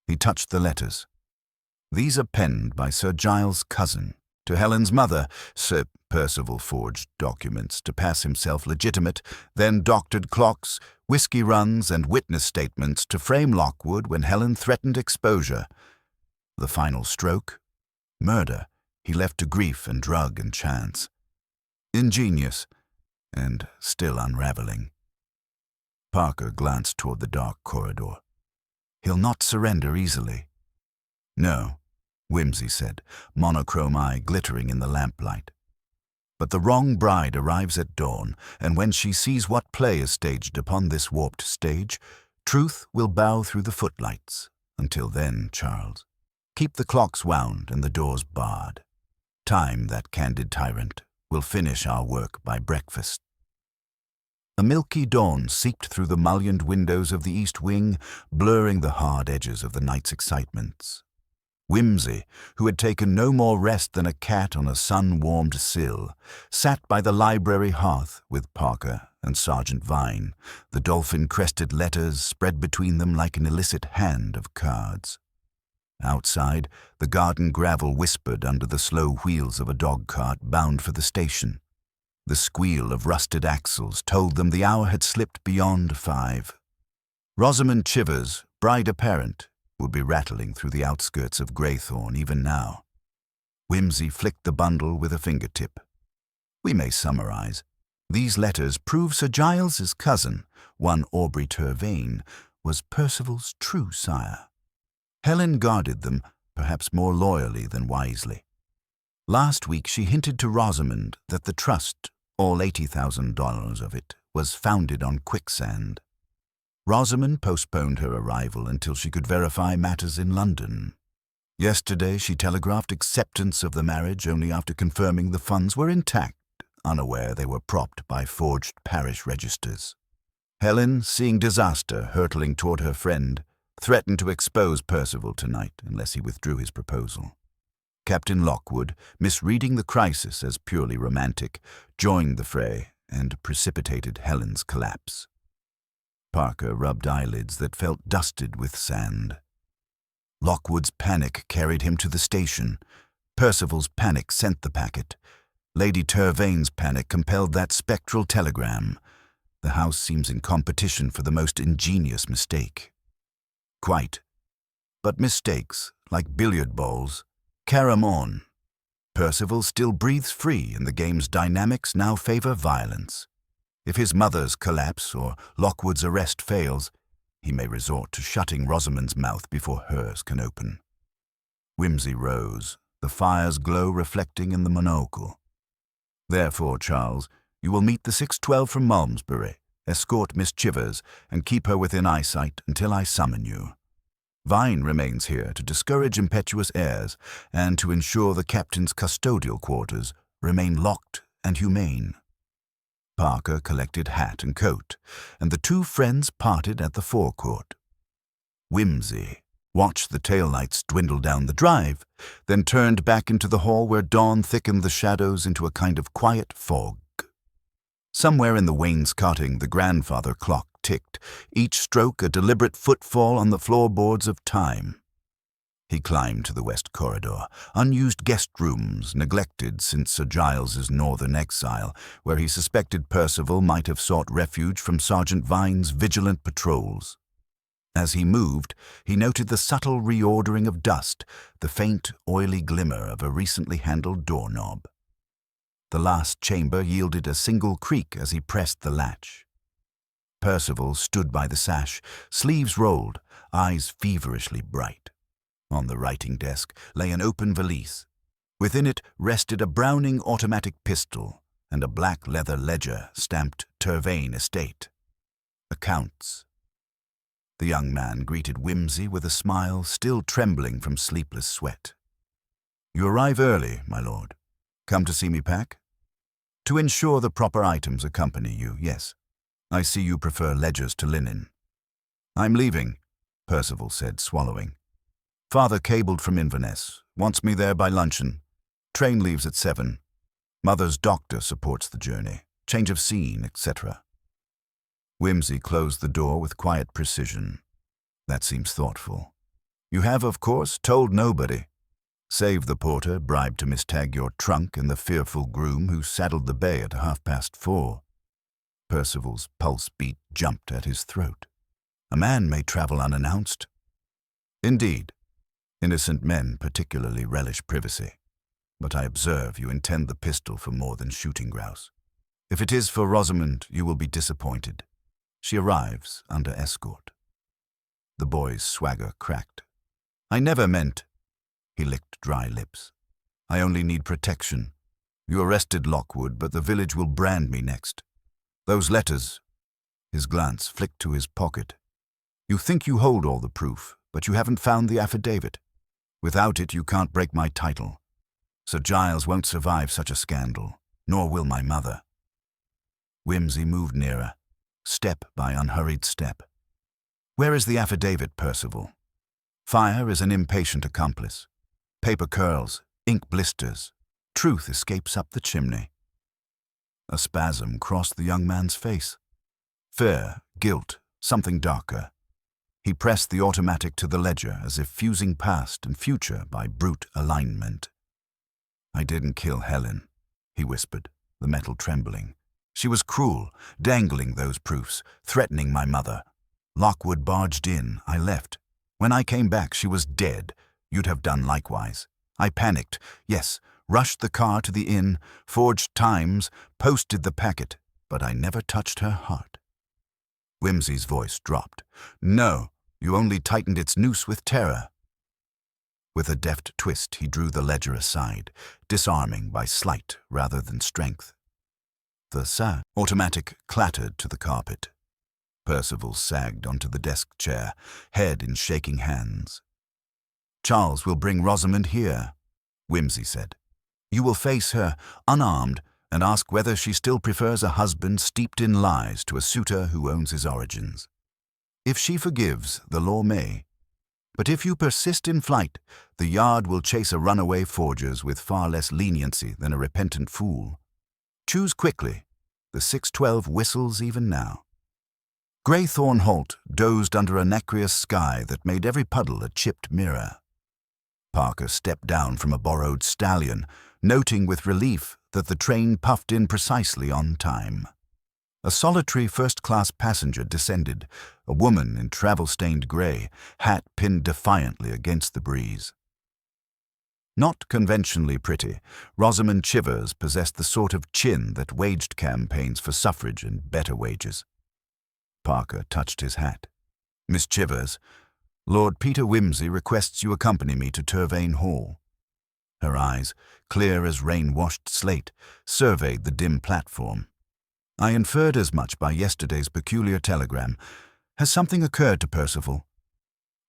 He touched the letters. These are penned by Sir Giles' cousin. To Helen's mother, Sir Percival forged documents to pass himself legitimate, then doctored clocks, whiskey runs, and witness statements to frame Lockwood when Helen threatened exposure. The final stroke? Murder he left to grief and drug and chance. Ingenious, and still unraveling. Parker glanced toward the dark corridor. He'll not surrender easily. No, Whimsy said, monochrome eye glittering in the lamplight. But the wrong bride arrives at dawn, and when she sees what play is staged upon this warped stage, truth will bow through the footlights. Until then, Charles, keep the clocks wound and the doors barred. Time, that candid tyrant, will finish our work by breakfast. A milky dawn seeped through the mullioned windows of the east wing, blurring the hard edges of the night's excitements. Whimsy, who had taken no more rest than a cat on a sun-warmed sill, sat by the library hearth with Parker and Sergeant Vine, the dolphin-crested letters spread between them like an illicit hand of cards. Outside, the garden gravel whispered under the slow wheels of a dog-cart bound for the station. The squeal of rusted axles told them the hour had slipped beyond 5. Rosamond Chivers, bride apparent, would be rattling through the outskirts of Greythorn even now. Whimsy flicked the bundle with a fingertip. We may summarize. These letters prove Sir Giles's cousin, one Aubrey Tervain, was Percival's true sire. Helen guarded them, perhaps more loyally than wisely. Last week she hinted to Rosamond that the trust, all $80,000 of it, was founded on quicksand. Rosamond postponed her arrival until she could verify matters in London. Yesterday she telegraphed acceptance of the marriage only after confirming the funds were intact, unaware they were propped by forged parish registers. Helen, seeing disaster hurtling toward her friend, threatened to expose Percival tonight unless he withdrew his proposal. Captain Lockwood, misreading the crisis as purely romantic, joined the fray and precipitated Helen's collapse. Parker rubbed eyelids that felt dusted with sand. Lockwood's panic carried him to the station. Percival's panic sent the packet. Lady Tervain's panic compelled that spectral telegram. The house seems in competition for the most ingenious mistake. Quite. But mistakes, like billiard balls, carom on. Percival still breathes free, and the game's dynamics now favor violence. If his mother's collapse or Lockwood's arrest fails, he may resort to shutting Rosamond's mouth before hers can open. Whimsy rose, the fire's glow reflecting in the monocle. Therefore, Charles, you will meet the 6:12 from Malmesbury, escort Miss Chivers, and keep her within eyesight until I summon you. Vine remains here to discourage impetuous heirs and to ensure the captain's custodial quarters remain locked and humane. Parker collected hat and coat, and the two friends parted at the forecourt. Whimsy watched the taillights dwindle down the drive, then turned back into the hall where dawn thickened the shadows into a kind of quiet fog. Somewhere in the wainscoting the grandfather clock ticked, each stroke a deliberate footfall on the floorboards of time. He climbed to the west corridor, unused guest rooms neglected since Sir Giles's northern exile, where he suspected Percival might have sought refuge from Sergeant Vine's vigilant patrols. As he moved, he noted the subtle reordering of dust, the faint, oily glimmer of a recently handled doorknob. The last chamber yielded a single creak as he pressed the latch. Percival stood by the sash, sleeves rolled, eyes feverishly bright. On the writing desk lay an open valise. Within it rested a Browning automatic pistol and a black leather ledger stamped Tervain Estate. Accounts. The young man greeted Whimsy with a smile still trembling from sleepless sweat. "You arrive early, my lord. Come to see me pack?" "To ensure the proper items accompany you, yes. I see you prefer ledgers to linen." "I'm leaving," Percival said, swallowing. "Father cabled from Inverness. Wants me there by luncheon. Train leaves at 7. Mother's doctor supports the journey. Change of scene, etc." Whimsy closed the door with quiet precision. "That seems thoughtful. You have, of course, told nobody. Save the porter bribed to mistag your trunk and the fearful groom who saddled the bay at 4:30. Percival's pulse beat jumped at his throat. A man may travel unannounced. Indeed. Innocent men particularly relish privacy. But I observe you intend the pistol for more than shooting grouse. If it is for Rosamond, you will be disappointed. She arrives under escort." The boy's swagger cracked. "I never meant—" He licked dry lips. "I only need protection. You arrested Lockwood, but the village will brand me next. Those letters—" His glance flicked to his pocket. "You think you hold all the proof, but you haven't found the affidavit. Without it, you can't break my title. Sir Giles won't survive such a scandal, nor will my mother." Whimsy moved nearer, step by unhurried step. "Where is the affidavit, Percival? Fire is an impatient accomplice. Paper curls, ink blisters. Truth escapes up the chimney." A spasm crossed the young man's face. Fear, guilt, something darker. He pressed the automatic to the ledger as if fusing past and future by brute alignment. "I didn't kill Helen," he whispered, the metal trembling. "She was cruel, dangling those proofs, threatening my mother. Lockwood barged in, I left. When I came back, she was dead. You'd have done likewise. I panicked, yes, rushed the car to the inn, forged times, posted the packet, but I never touched her heart." Whimsy's voice dropped. "No, you only tightened its noose with terror." With a deft twist, he drew the ledger aside, disarming by sleight rather than strength. The automatic clattered to the carpet. Percival sagged onto the desk chair, head in shaking hands. "Charles will bring Rosamond here," Whimsy said. "You will face her, unarmed, and ask whether she still prefers a husband steeped in lies to a suitor who owns his origins. If she forgives, the law may. But if you persist in flight, the yard will chase a runaway forgers with far less leniency than a repentant fool. Choose quickly. The 6:12 whistles even now." Greythorn Holt dozed under a nacreous sky that made every puddle a chipped mirror. Parker stepped down from a borrowed stallion, noting with relief that the train puffed in precisely on time. A solitary first-class passenger descended, a woman in travel-stained grey, hat pinned defiantly against the breeze. Not conventionally pretty, Rosamond Chivers possessed the sort of chin that waged campaigns for suffrage and better wages. Parker touched his hat. "Miss Chivers, Lord Peter Whimsy requests you accompany me to Tervain Hall." Her eyes, clear as rain-washed slate, surveyed the dim platform. "I inferred as much by yesterday's peculiar telegram. Has something occurred to Percival?"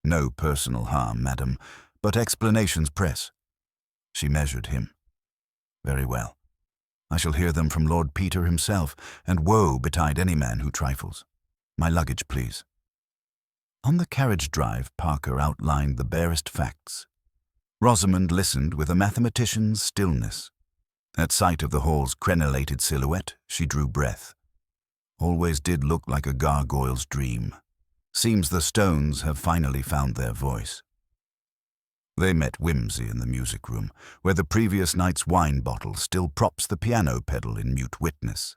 "No personal harm, madam, but explanations press." She measured him. "Very well. I shall hear them from Lord Peter himself, and woe betide any man who trifles. My luggage, please." On the carriage drive, Parker outlined the barest facts. Rosamond listened with a mathematician's stillness. At sight of the hall's crenellated silhouette, she drew breath. Always did look like a gargoyle's dream. Seems the stones have finally found their voice. They met Whimsy in the music room, where the previous night's wine bottle still props the piano pedal in mute witness.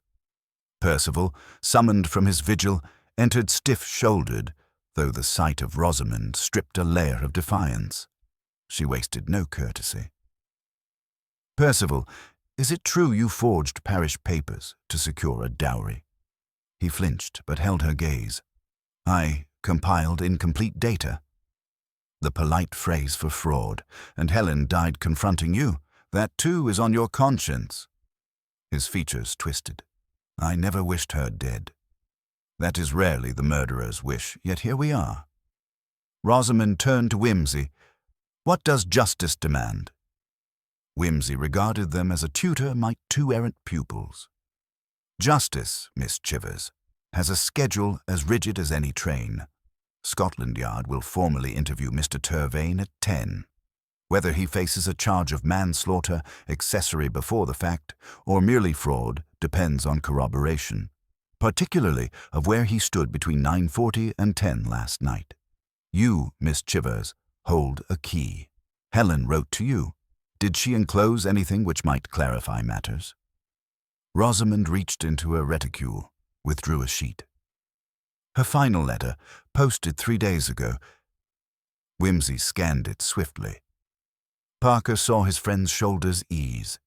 Percival, summoned from his vigil, entered stiff-shouldered, though the sight of Rosamond stripped a layer of defiance. She wasted no courtesy. "Percival, is it true you forged parish papers to secure a dowry?" He flinched, but held her gaze. "I compiled incomplete data." "The polite phrase for fraud, and Helen died confronting you. That too is on your conscience." His features twisted. "I never wished her dead. That is rarely the murderer's wish, yet here we are." Rosamond turned to Whimsy. "What does justice demand?" Whimsy regarded them as a tutor might two errant pupils. "Justice, Miss Chivers, has a schedule as rigid as any train. Scotland Yard will formally interview Mr. Turvane at 10. Whether he faces a charge of manslaughter, accessory before the fact, or merely fraud depends on corroboration, particularly of where he stood between 9:40 and 10 last night. You, Miss Chivers, hold a key. Helen wrote to you. Did she enclose anything which might clarify matters?" Rosamond reached into a reticule, withdrew a sheet. "Her final letter, posted 3 days ago." Whimsy scanned it swiftly. Parker saw his friend's shoulders ease.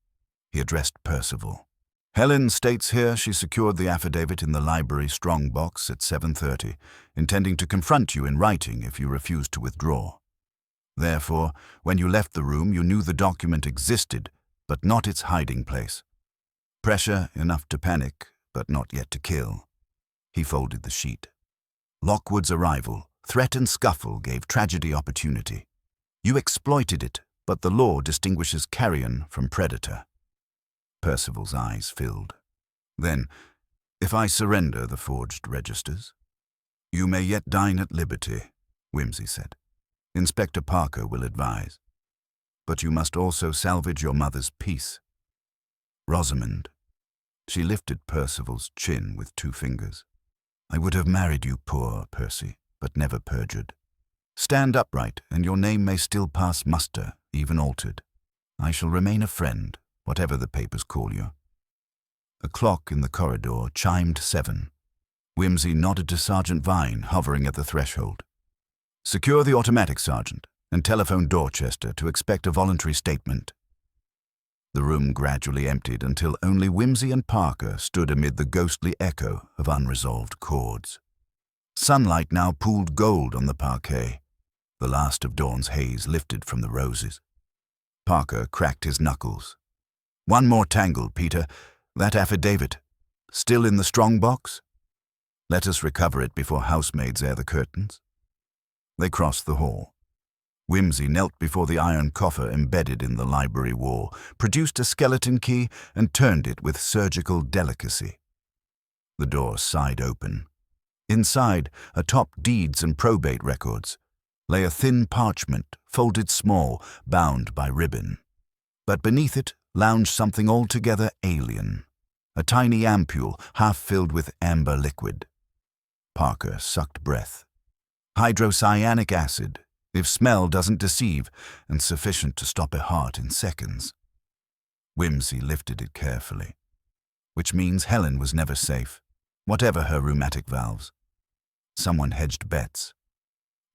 He addressed Percival. "Helen states here she secured the affidavit in the library strongbox at 7:30, intending to confront you in writing if you refused to withdraw. Therefore, when you left the room, you knew the document existed, but not its hiding place. Pressure enough to panic, but not yet to kill." He folded the sheet. "Lockwood's arrival, threat and scuffle gave tragedy opportunity. You exploited it, but the law distinguishes carrion from predator." Percival's eyes filled. "Then, if I surrender the forged registers?" "You may yet dine at liberty," Whimsy said. "Inspector Parker will advise. But you must also salvage your mother's peace. Rosamond." She lifted Percival's chin with 2 fingers. "I would have married you poor, Percy, but never perjured. Stand upright, and your name may still pass muster, even altered. I shall remain a friend, whatever the papers call you." A clock in the corridor chimed 7. Whimsy nodded to Sergeant Vine, hovering at the threshold. "Secure the automatic, Sergeant, and telephone Dorchester to expect a voluntary statement." The room gradually emptied until only Whimsy and Parker stood amid the ghostly echo of unresolved chords. Sunlight now pooled gold on the parquet. The last of dawn's haze lifted from the roses. Parker cracked his knuckles. "One more tangle, Peter. That affidavit. Still in the strongbox? Let us recover it before housemaids air the curtains." They crossed the hall. Whimsy knelt before the iron coffer embedded in the library wall, produced a skeleton key, and turned it with surgical delicacy. The door sighed open. Inside, atop deeds and probate records, lay a thin parchment, folded small, bound by ribbon. But beneath it lounged something altogether alien, a tiny ampule half filled with amber liquid. Parker sucked breath. Hydrocyanic acid, if smell doesn't deceive, and sufficient to stop a heart in seconds. Whimsy lifted it carefully, which means Helen was never safe, whatever her rheumatic valves. Someone hedged bets.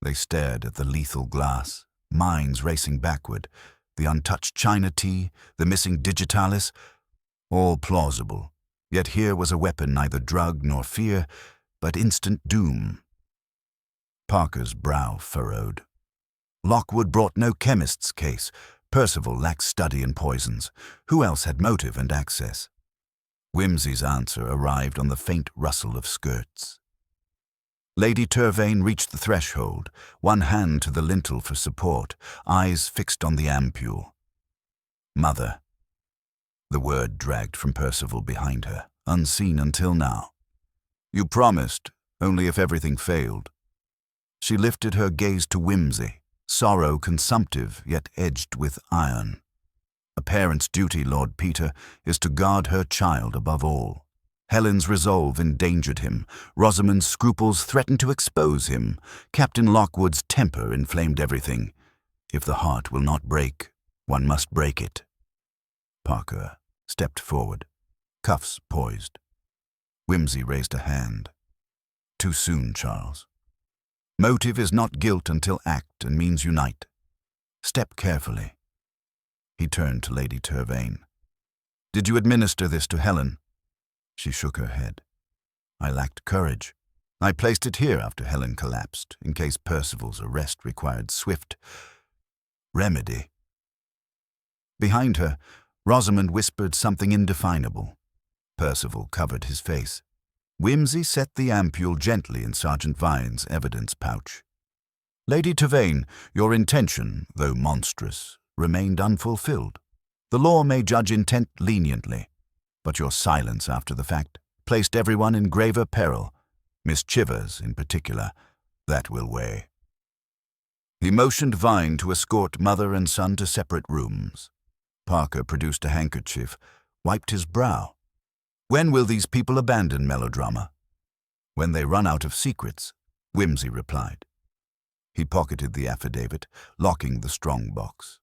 They stared at the lethal glass, minds racing backward, the untouched china tea, the missing digitalis, all plausible. Yet here was a weapon neither drug nor fear, but instant doom. Parker's brow furrowed. Lockwood brought no chemist's case. Percival lacked study in poisons. Who else had motive and access? Whimsy's answer arrived on the faint rustle of skirts. Lady Turvane reached the threshold, one hand to the lintel for support, eyes fixed on the ampule. "Mother." The word dragged from Percival behind her, unseen until now. "You promised, only if everything failed." She lifted her gaze to Whimsy, sorrow consumptive yet edged with iron. "A parent's duty, Lord Peter, is to guard her child above all. Helen's resolve endangered him. Rosamond's scruples threatened to expose him. Captain Lockwood's temper inflamed everything. If the heart will not break, one must break it. Parker stepped forward, cuffs poised. Whimsy raised a hand. Too soon, Charles. Motive is not guilt until act and means unite. Step carefully. He turned to Lady Tervain. Did you administer this to Helen? She shook her head. I lacked courage. I placed it here after Helen collapsed, in case Percival's arrest required swift remedy. Behind her, Rosamond whispered something indefinable. Percival covered his face. Whimsy set the ampule gently in Sergeant Vine's evidence pouch. Lady Tervain, your intention, though monstrous, remained unfulfilled. The law may judge intent leniently, but your silence after the fact placed everyone in graver peril, Miss Chivers in particular. That will weigh. He motioned Vine to escort mother and son to separate rooms. Parker produced a handkerchief, wiped his brow. When will these people abandon melodrama? When they run out of secrets, Whimsy replied. He pocketed the affidavit, locking the strong box.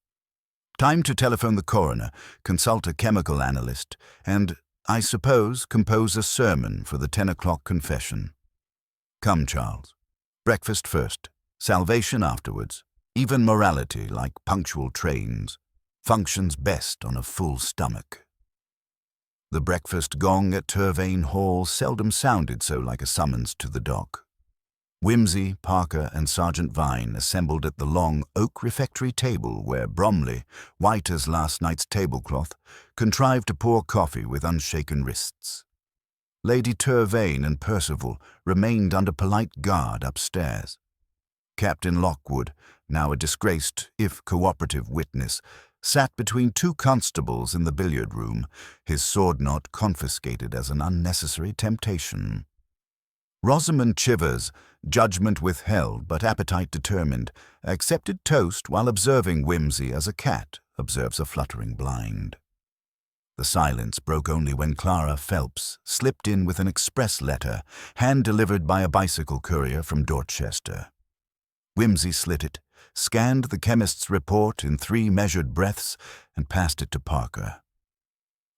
Time to telephone the coroner, consult a chemical analyst, and, I suppose, compose a sermon for the 10 o'clock confession. Come, Charles. Breakfast first, salvation afterwards. Even morality, like punctual trains, functions best on a full stomach. The breakfast gong at Tervain Hall seldom sounded so like a summons to the dock. Whimsy, Parker, and Sergeant Vine assembled at the long oak refectory table where Bromley, white as last night's tablecloth, contrived to pour coffee with unshaken wrists. Lady Tervain and Percival remained under polite guard upstairs. Captain Lockwood, now a disgraced, if cooperative witness, sat between two constables in the billiard room, his sword knot confiscated as an unnecessary temptation. Rosamond Chivers, judgment withheld but appetite determined, accepted toast while observing Whimsy as a cat observes a fluttering blind. The silence broke only when Clara Phelps slipped in with an express letter, hand-delivered by a bicycle courier from Dorchester. Whimsy slit it, scanned the chemist's report in 3 measured breaths, and passed it to Parker.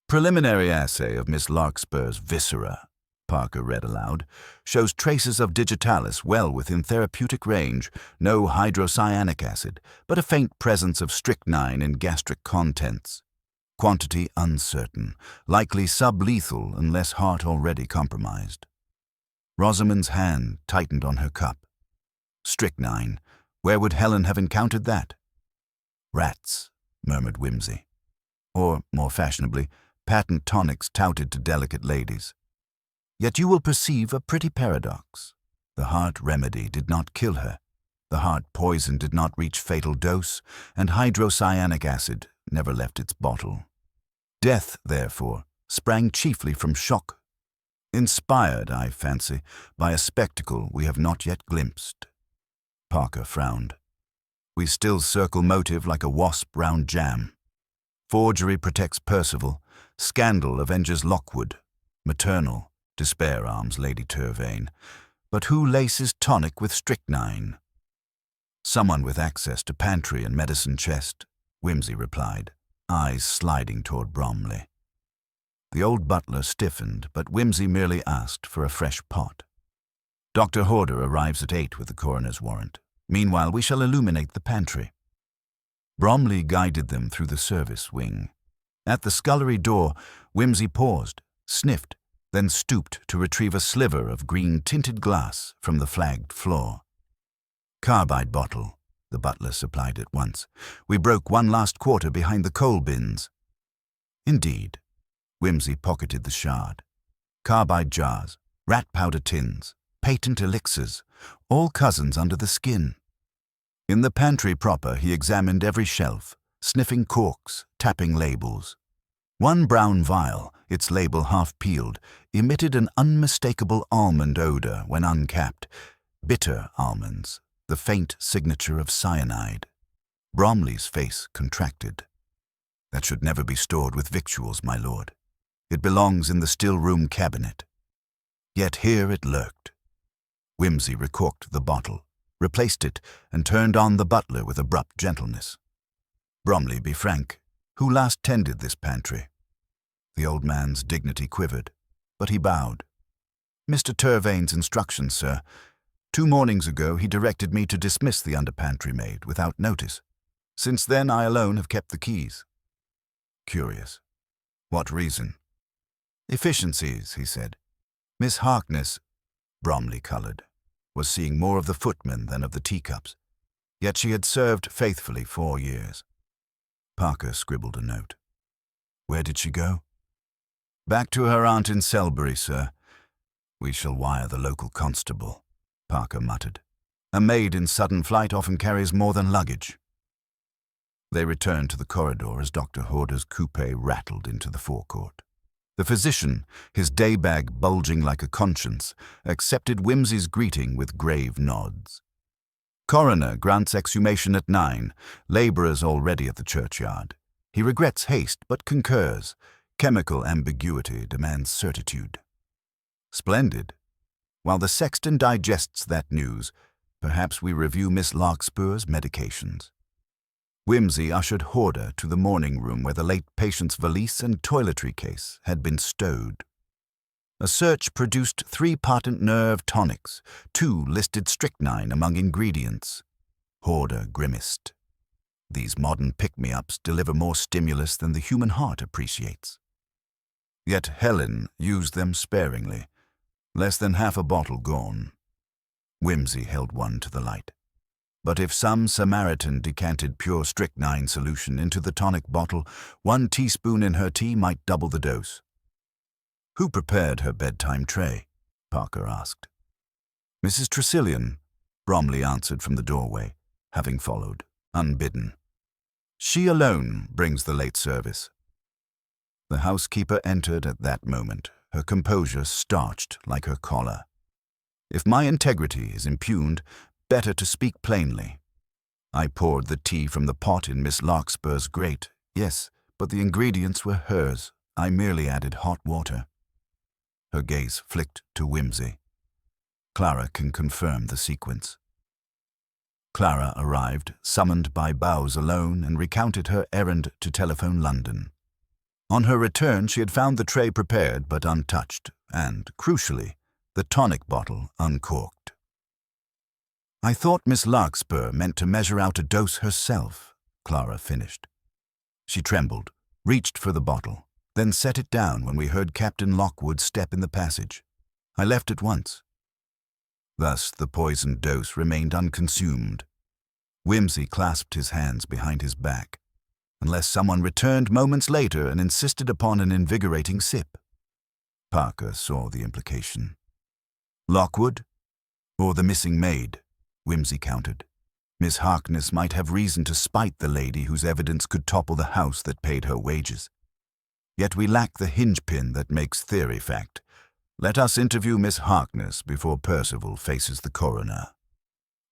Preliminary assay of Miss Larkspur's viscera, Parker read aloud, shows traces of digitalis well within therapeutic range, no hydrocyanic acid, but a faint presence of strychnine in gastric contents. Quantity uncertain, likely sublethal unless heart already compromised. Rosamond's hand tightened on her cup. Strychnine. Where would Helen have encountered that? Rats, murmured Whimsy. Or, more fashionably, patent tonics touted to delicate ladies. Yet you will perceive a pretty paradox. The heart remedy did not kill her. The heart poison did not reach fatal dose, and hydrocyanic acid never left its bottle. Death, therefore, sprang chiefly from shock. Inspired, I fancy, by a spectacle we have not yet glimpsed. Parker frowned. We still circle motive like a wasp round jam. Forgery protects Percival. Scandal avenges Lockwood. Maternal, despair arms Lady Tervain. But who laces tonic with strychnine? Someone with access to pantry and medicine chest, Whimsy replied, eyes sliding toward Bromley. The old butler stiffened, but Whimsy merely asked for a fresh pot. Dr. Horder arrives at 8 with the coroner's warrant. Meanwhile, we shall illuminate the pantry. Bromley guided them through the service wing. At the scullery door, Whimsy paused, sniffed, then stooped to retrieve a sliver of green-tinted glass from the flagged floor. Carbide bottle, the butler supplied at once. We broke one last quarter behind the coal bins. Indeed. Whimsy pocketed the shard. Carbide jars, rat powder tins, patent elixirs, all cousins under the skin. In the pantry proper he examined every shelf, sniffing corks, tapping labels. One brown vial, its label half peeled, emitted an unmistakable almond odor when uncapped. Bitter almonds, the faint signature of cyanide. Bromley's face contracted. That should never be stored with victuals, my lord. It belongs in the still-room cabinet. Yet here it lurked. Whimsy recorked the bottle, replaced it, and turned on the butler with abrupt gentleness. "Bromley, be frank. Who last tended this pantry?" The old man's dignity quivered, but he bowed. "Mr. Turvane's instructions, sir. 2 mornings ago he directed me to dismiss the under-pantry maid without notice. Since then I alone have kept the keys." Curious. What reason? "Efficiencies," he said. "Miss Harkness," Bromley coloured, "was seeing more of the footmen than of the teacups. Yet she had served faithfully 4 years. Parker scribbled a note. "Where did she go?" "Back to her aunt in Selbury, sir." "We shall wire the local constable," Parker muttered. "A maid in sudden flight often carries more than luggage." They returned to the corridor as Dr. Horder's coupe rattled into the forecourt. The physician, his day bag bulging like a conscience, accepted Whimsy's greeting with grave nods. "Coroner grants exhumation at 9, labourers already at the churchyard. He regrets haste, but concurs. Chemical ambiguity demands certitude." "Splendid. While the sexton digests that news, perhaps we review Miss Larkspur's medications." Whimsy ushered Horder to the morning room where the late patient's valise and toiletry case had been stowed. A search produced 3 patent nerve tonics, 2 listed strychnine among ingredients. Horder grimaced. These modern pick-me-ups deliver more stimulus than the human heart appreciates. Yet Helen used them sparingly. Less than half a bottle gone. Whimsy held one to the light. But if some Samaritan decanted pure strychnine solution into the tonic bottle, 1 teaspoon in her tea might double the dose. "Who prepared her bedtime tray?" Parker asked. "Mrs. Tressilian," Bromley answered from the doorway, having followed, unbidden. "She alone brings the late service." The housekeeper entered at that moment, her composure starched like her collar. "If my integrity is impugned, better to speak plainly. I poured the tea from the pot in Miss Larkspur's grate, yes, but the ingredients were hers. I merely added hot water." Her gaze flicked to Whimsy. "Clara can confirm the sequence." Clara arrived, summoned by Bowes alone, and recounted her errand to telephone London. On her return, she had found the tray prepared but untouched, and, crucially, the tonic bottle uncorked. "I thought Miss Larkspur meant to measure out a dose herself," Clara finished. She trembled, reached for the bottle, then set it down when we heard Captain Lockwood step in the passage. "I left at once." Thus the poisoned dose remained unconsumed. Whimsy clasped his hands behind his back, unless someone returned moments later and insisted upon an invigorating sip. Parker saw the implication. "Lockwood? Or the missing maid?" Whimsy countered. "Miss Harkness might have reason to spite the lady whose evidence could topple the house that paid her wages. Yet we lack the hinge-pin that makes theory fact. Let us interview Miss Harkness before Percival faces the coroner."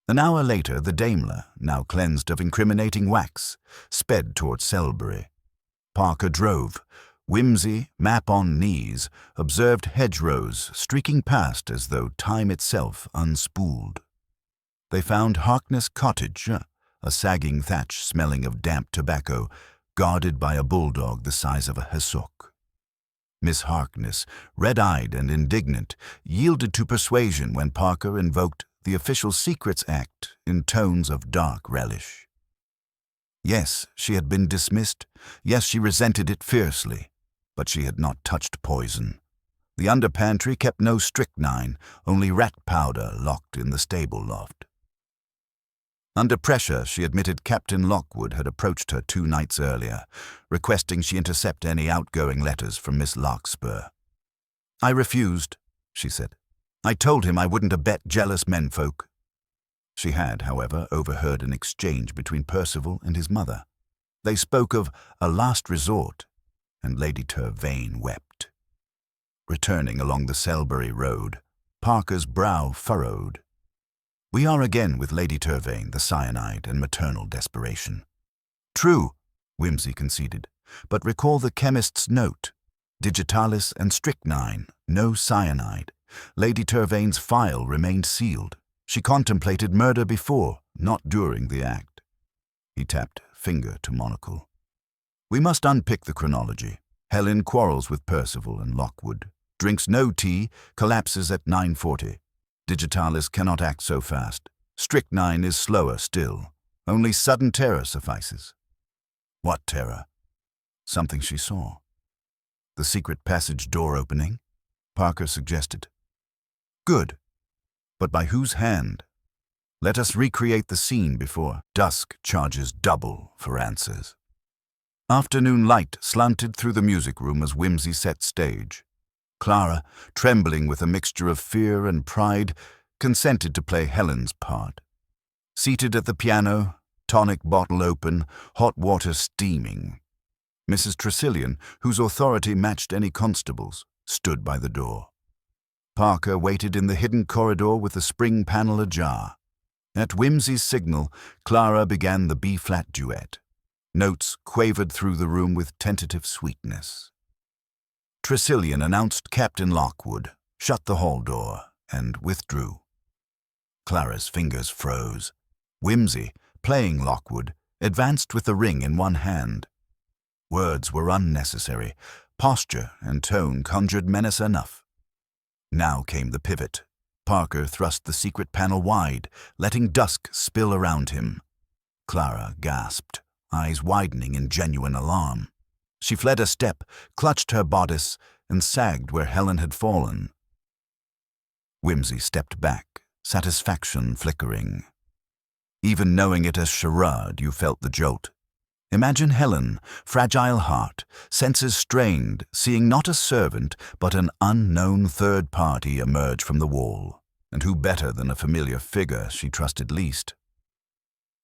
An hour later, the Daimler, now cleansed of incriminating wax, sped toward Selbury. Parker drove. Whimsy, map on knees, observed hedgerows streaking past as though time itself unspooled. They found Harkness Cottage, a sagging thatch smelling of damp tobacco, guarded by a bulldog the size of a hassock. Miss Harkness, red-eyed and indignant, yielded to persuasion when Parker invoked the Official Secrets Act in tones of dark relish. Yes, she had been dismissed. Yes, she resented it fiercely. But she had not touched poison. The under-pantry kept no strychnine, only rat powder locked in the stable loft. Under pressure, she admitted Captain Lockwood had approached her 2 nights earlier, requesting she intercept any outgoing letters from Miss Larkspur. "I refused," she said. "I told him I wouldn't abet jealous menfolk." She had, however, overheard an exchange between Percival and his mother. They spoke of a last resort, and Lady Turvane wept. Returning along the Selbury Road, Parker's brow furrowed. "We are again with Lady Turvane, the cyanide and maternal desperation." "True," Whimsy conceded, "but recall the chemist's note. Digitalis and strychnine, no cyanide. Lady Turvaine's file remained sealed. She contemplated murder before, not during the act. He tapped finger to monocle. We must unpick the chronology. Helen quarrels with Percival and Lockwood, drinks no tea, collapses at 9:40. Digitalis cannot act so fast. Strychnine is slower still. Only sudden terror suffices. What terror? Something she saw. The secret passage door opening? Parker suggested. Good. But by whose hand? Let us recreate the scene before dusk charges double for answers. Afternoon light slanted through the music room as Whimsy set stage. Clara, trembling with a mixture of fear and pride, consented to play Helen's part. Seated at the piano, tonic bottle open, hot water steaming. Mrs. Tressilian, whose authority matched any constable's, stood by the door. Parker waited in the hidden corridor with the spring panel ajar. At Whimsy's signal, Clara began the B-flat duet. Notes quavered through the room with tentative sweetness. Tressilian announced Captain Lockwood, shut the hall door, and withdrew. Clara's fingers froze. Whimsy, playing Lockwood, advanced with the ring in one hand. Words were unnecessary. Posture and tone conjured menace enough. Now came the pivot. Parker thrust the secret panel wide, letting dusk spill around him. Clara gasped, eyes widening in genuine alarm. She fled a step, clutched her bodice, and sagged where Helen had fallen. Whimsy stepped back, satisfaction flickering. Even knowing it as charade, you felt the jolt. Imagine Helen, fragile heart, senses strained, seeing not a servant, but an unknown third party emerge from the wall. And who better than a familiar figure she trusted least?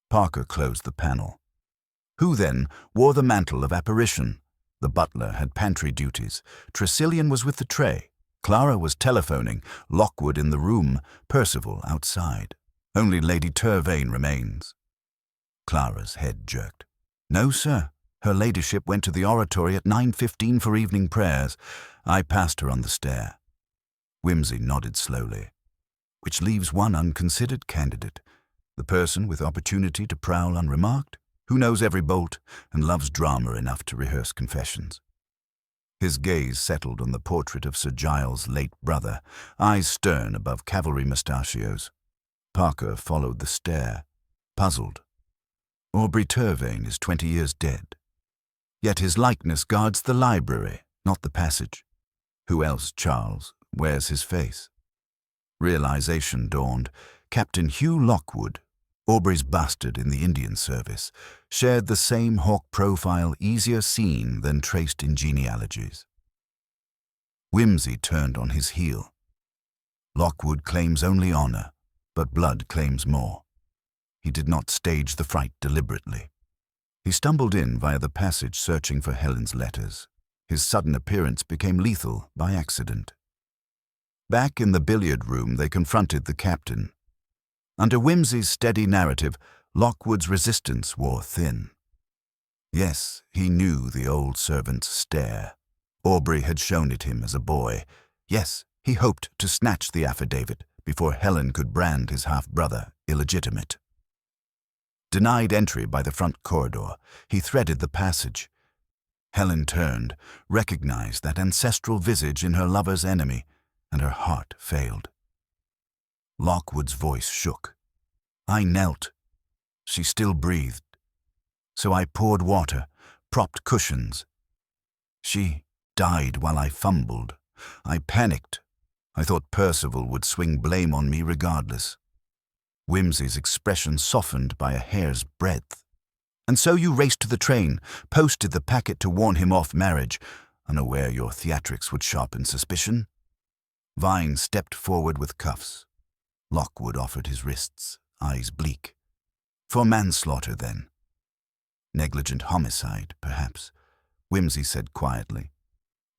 Parker closed the panel. Who then wore the mantle of apparition? The butler had pantry duties. Tressilian was with the tray. Clara was telephoning. Lockwood in the room. Percival outside. Only Lady Turvaine remains. Clara's head jerked. No, sir. Her ladyship went to the oratory at 9:15 for evening prayers. I passed her on the stair. Whimsy nodded slowly. Which leaves one unconsidered candidate. The person with opportunity to prowl unremarked, who knows every bolt and loves drama enough to rehearse confessions. His gaze settled on the portrait of Sir Giles' late brother, eyes stern above cavalry mustachios. Parker followed the stare, puzzled. Aubrey Turvaine is 20 years dead. Yet his likeness guards the library, not the passage. Who else, Charles, wears his face? Realization dawned. Captain Hugh Lockwood, Aubrey's bastard in the Indian service, shared the same hawk profile easier seen than traced in genealogies. Whimsy turned on his heel. Lockwood claims only honor, but blood claims more. He did not stage the fright deliberately. He stumbled in via the passage searching for Helen's letters. His sudden appearance became lethal by accident. Back in the billiard room, they confronted the captain. Under Whimsy's steady narrative, Lockwood's resistance wore thin. Yes, he knew the old servant's stare. Aubrey had shown it him as a boy. Yes, he hoped to snatch the affidavit before Helen could brand his half-brother illegitimate. Denied entry by the front corridor, he threaded the passage. Helen turned, recognized that ancestral visage in her lover's enemy, and her heart failed. Lockwood's voice shook. I knelt. She still breathed. So I poured water, propped cushions. She died while I fumbled. I panicked. I thought Percival would swing blame on me regardless. Whimsy's expression softened by a hair's breadth. And so you raced to the train, posted the packet to warn him off marriage, unaware your theatrics would sharpen suspicion? Vine stepped forward with cuffs. Lockwood offered his wrists, eyes bleak. For manslaughter, then. Negligent homicide, perhaps, Whimsy said quietly.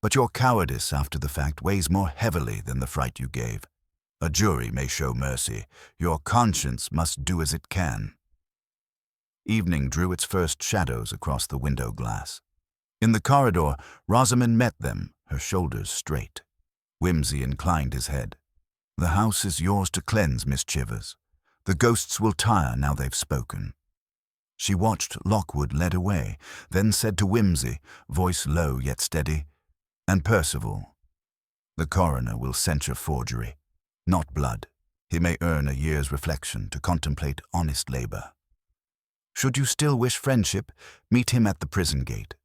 But your cowardice after the fact weighs more heavily than the fright you gave. A jury may show mercy. Your conscience must do as it can. Evening drew its first shadows across the window glass. In the corridor, Rosamond met them, her shoulders straight. Whimsy inclined his head. "The house is yours to cleanse, Miss Chivers. The ghosts will tire now they've spoken." She watched Lockwood led away, then said to Whimsy, voice low yet steady, "And Percival. The coroner will censure forgery, not blood. He may earn a year's reflection to contemplate honest labor. Should you still wish friendship, meet him at the prison gate."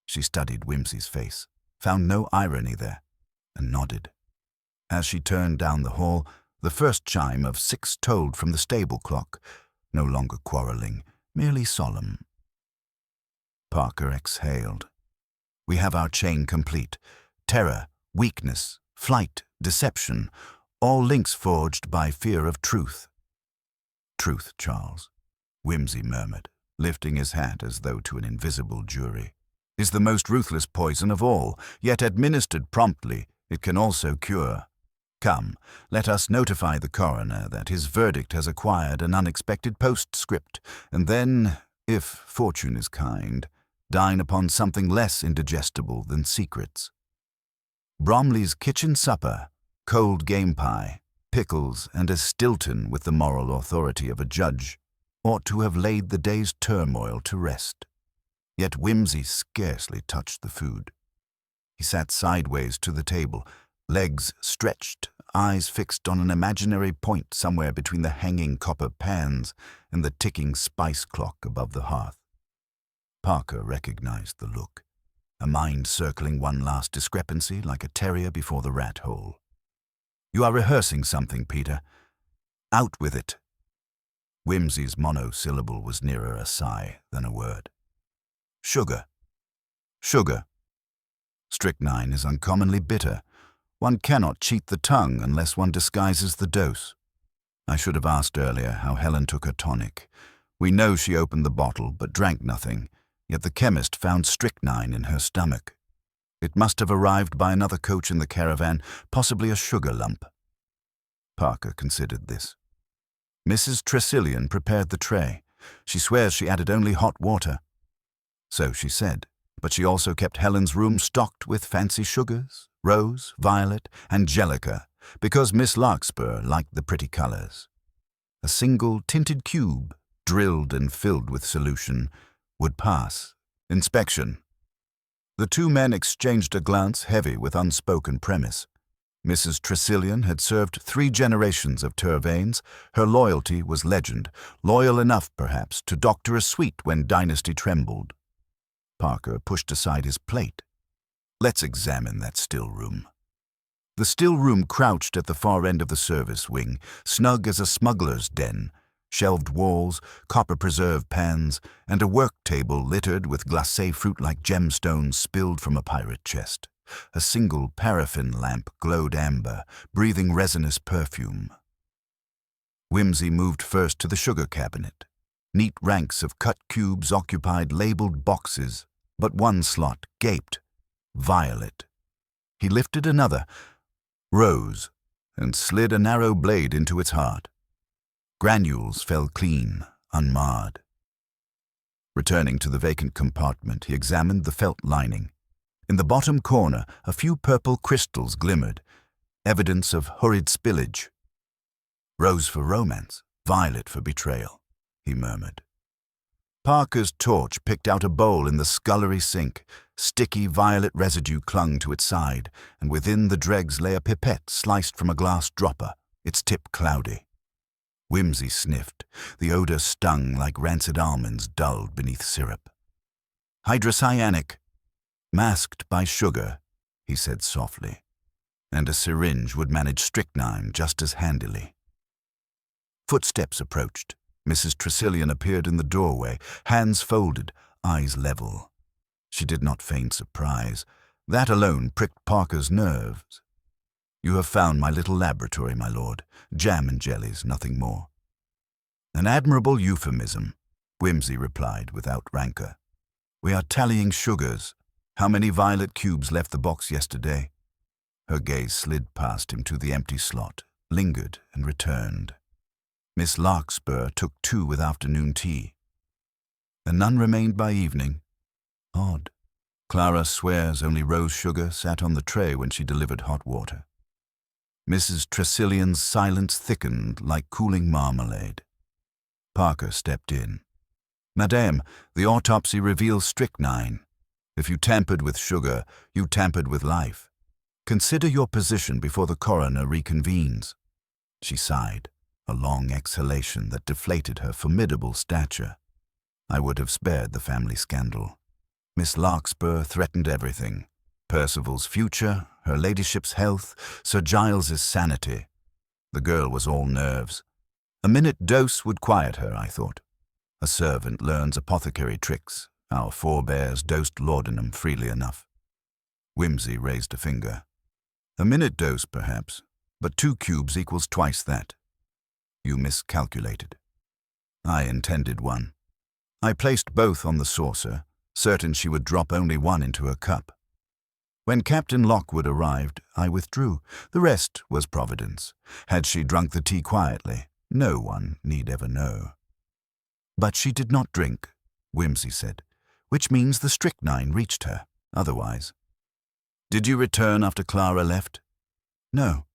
She studied Whimsy's face, found no irony there, and nodded. As she turned down the hall, the first chime of 6 tolled from the stable clock, no longer quarreling, merely solemn. Parker exhaled. "We have our chain complete. Terror, weakness, flight, deception, all links forged by fear of truth." "Truth, Charles," Whimsy murmured, lifting his hat as though to an invisible jury, "is the most ruthless poison of all, yet administered promptly, it can also cure. Come, let us notify the coroner that his verdict has acquired an unexpected postscript, and then, if fortune is kind, dine upon something less indigestible than secrets." Bromley's kitchen supper, cold game pie, pickles, and a Stilton with the moral authority of a judge, ought to have laid the day's turmoil to rest. Yet Whimsy scarcely touched the food. He sat sideways to the table, legs stretched, eyes fixed on an imaginary point somewhere between the hanging copper pans and the ticking spice clock above the hearth. Parker recognized the look, a mind circling one last discrepancy like a terrier before the rat hole. "You are rehearsing something, Peter. Out with it." Whimsy's monosyllable was nearer a sigh than a word. "Sugar. Sugar. Strychnine is uncommonly bitter. One cannot cheat the tongue unless one disguises the dose. I should have asked earlier how Helen took her tonic. We know she opened the bottle but drank nothing, yet the chemist found strychnine in her stomach. It must have arrived by another coach in the caravan, possibly a sugar lump." Parker considered this. "Mrs. Tressilian prepared the tray. She swears she added only hot water." "So she said, but she also kept Helen's room stocked with fancy sugars, rose, violet, angelica, because Miss Larkspur liked the pretty colors. A single tinted cube, drilled and filled with solution, would pass inspection." The two men exchanged a glance heavy with unspoken premise. Mrs. Tressilian had served 3 generations of Turvanes. Her loyalty was legend, loyal enough, perhaps, to doctor a sweet when dynasty trembled. Parker pushed aside his plate. "Let's examine that still room." The still room crouched at the far end of the service wing, snug as a smuggler's den, shelved walls, copper-preserved pans, and a work table littered with glacé fruit-like gemstones spilled from a pirate chest. A single paraffin lamp glowed amber, breathing resinous perfume. Whimsy moved first to the sugar cabinet. Neat ranks of cut cubes occupied labeled boxes, but one slot gaped. Violet. He lifted another, rose, and slid a narrow blade into its heart. Granules fell clean, unmarred. Returning to the vacant compartment, he examined the felt lining. In the bottom corner, a few purple crystals glimmered, evidence of hurried spillage. "Rose for romance, violet for betrayal," he murmured. Parker's torch picked out a bowl in the scullery sink. Sticky violet residue clung to its side, and within the dregs lay a pipette sliced from a glass dropper, its tip cloudy. Whimsy sniffed. The odor stung like rancid almonds dulled beneath syrup. "Hydrocyanic. Masked by sugar," he said softly, "and a syringe would manage strychnine just as handily." Footsteps approached. Mrs. Tressilian appeared in the doorway, hands folded, eyes level. She did not feign surprise. That alone pricked Parker's nerves. "You have found my little laboratory, my lord. Jam and jellies, nothing more." "An admirable euphemism," Whimsy replied without rancor. "We are tallying sugars. How many violet cubes left the box yesterday?" Her gaze slid past him to the empty slot, lingered, and returned. "Miss Larkspur took 2 with afternoon tea. And none remained by evening. Odd." Clara swears only rose sugar sat on the tray when she delivered hot water. Mrs. Tressilian's silence thickened like cooling marmalade. Parker stepped in. "Madame, the autopsy reveals strychnine. If you tampered with sugar, you tampered with life. Consider your position before the coroner reconvenes." She sighed, a long exhalation that deflated her formidable stature. I would have spared the family scandal. Miss Larkspur threatened everything. Percival's future, her ladyship's health, Sir Giles's sanity. The girl was all nerves. A minute dose would quiet her, I thought. A servant learns apothecary tricks. Our forebears dosed laudanum freely enough. Whimsy raised a finger. "A minute dose, perhaps, but 2 cubes equals twice that. You miscalculated." I intended 1. I placed both on the saucer, certain she would drop only 1 into her cup. When Captain Lockwood arrived, I withdrew. The rest was providence. Had she drunk the tea quietly, no one need ever know. "But she did not drink," Whimsy said, "which means the strychnine reached her, otherwise." "Did you return after Clara left?" "No.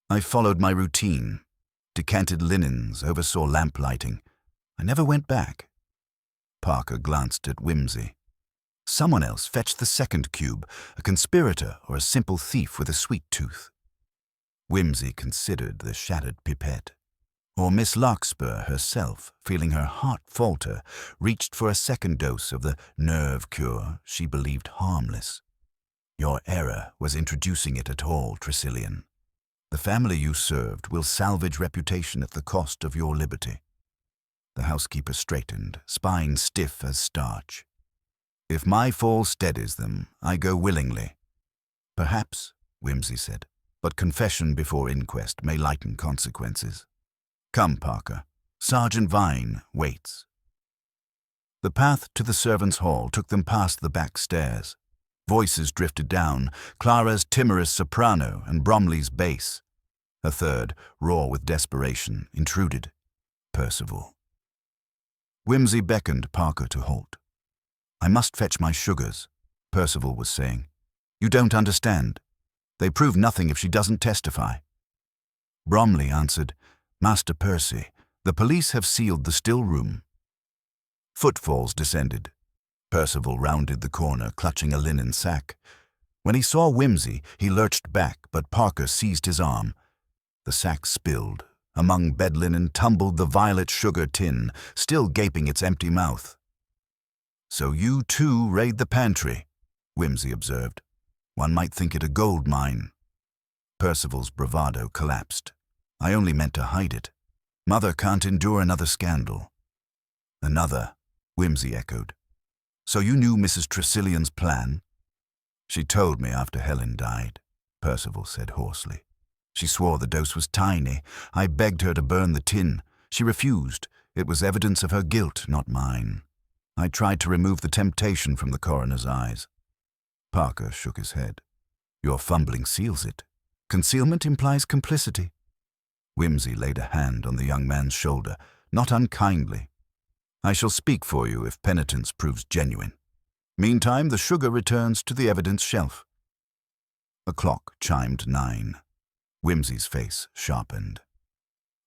I followed my routine, decanted linens, oversaw lamplighting. I never went back." Parker glanced at Whimsy. Someone else fetched the 2nd cube, a conspirator or a simple thief with a sweet tooth. Whimsy considered the shattered pipette. Or Miss Larkspur herself, feeling her heart falter, reached for a 2nd dose of the nerve cure she believed harmless. "Your error was introducing it at all, Tressilian. The family you served will salvage reputation at the cost of your liberty." The housekeeper straightened, spine stiff as starch. "If my fall steadies them, I go willingly." "Perhaps," Whimsy said, "but confession before inquest may lighten consequences. Come, Parker. Sergeant Vine waits." The path to the servants' hall took them past the back stairs. Voices drifted down, Clara's timorous soprano and Bromley's bass. A third, raw with desperation, intruded. Percival. Whimsy beckoned Parker to halt. "I must fetch my sugars," Percival was saying. "You don't understand. They prove nothing if she doesn't testify." Bromley answered, "Master Percy, the police have sealed the still room." Footfalls descended. Percival rounded the corner, clutching a linen sack. When he saw Whimsy, he lurched back, but Parker seized his arm. The sack spilled. Among bed linen tumbled the violet sugar tin, still gaping its empty mouth. "So you, too, raid the pantry," Whimsy observed. "One might think it a gold mine." Percival's bravado collapsed. "I only meant to hide it. Mother can't endure another scandal." "Another," Whimsy echoed. "So you knew Mrs. Tressilian's plan?" "She told me after Helen died," Percival said hoarsely. "She swore the dose was tiny. I begged her to burn the tin. She refused. It was evidence of her guilt, not mine. I tried to remove the temptation from the coroner's eyes." Parker shook his head. "Your fumbling seals it. Concealment implies complicity." Whimsy laid a hand on the young man's shoulder, not unkindly. "I shall speak for you if penitence proves genuine. Meantime, the sugar returns to the evidence shelf." A clock chimed 9. Whimsy's face sharpened.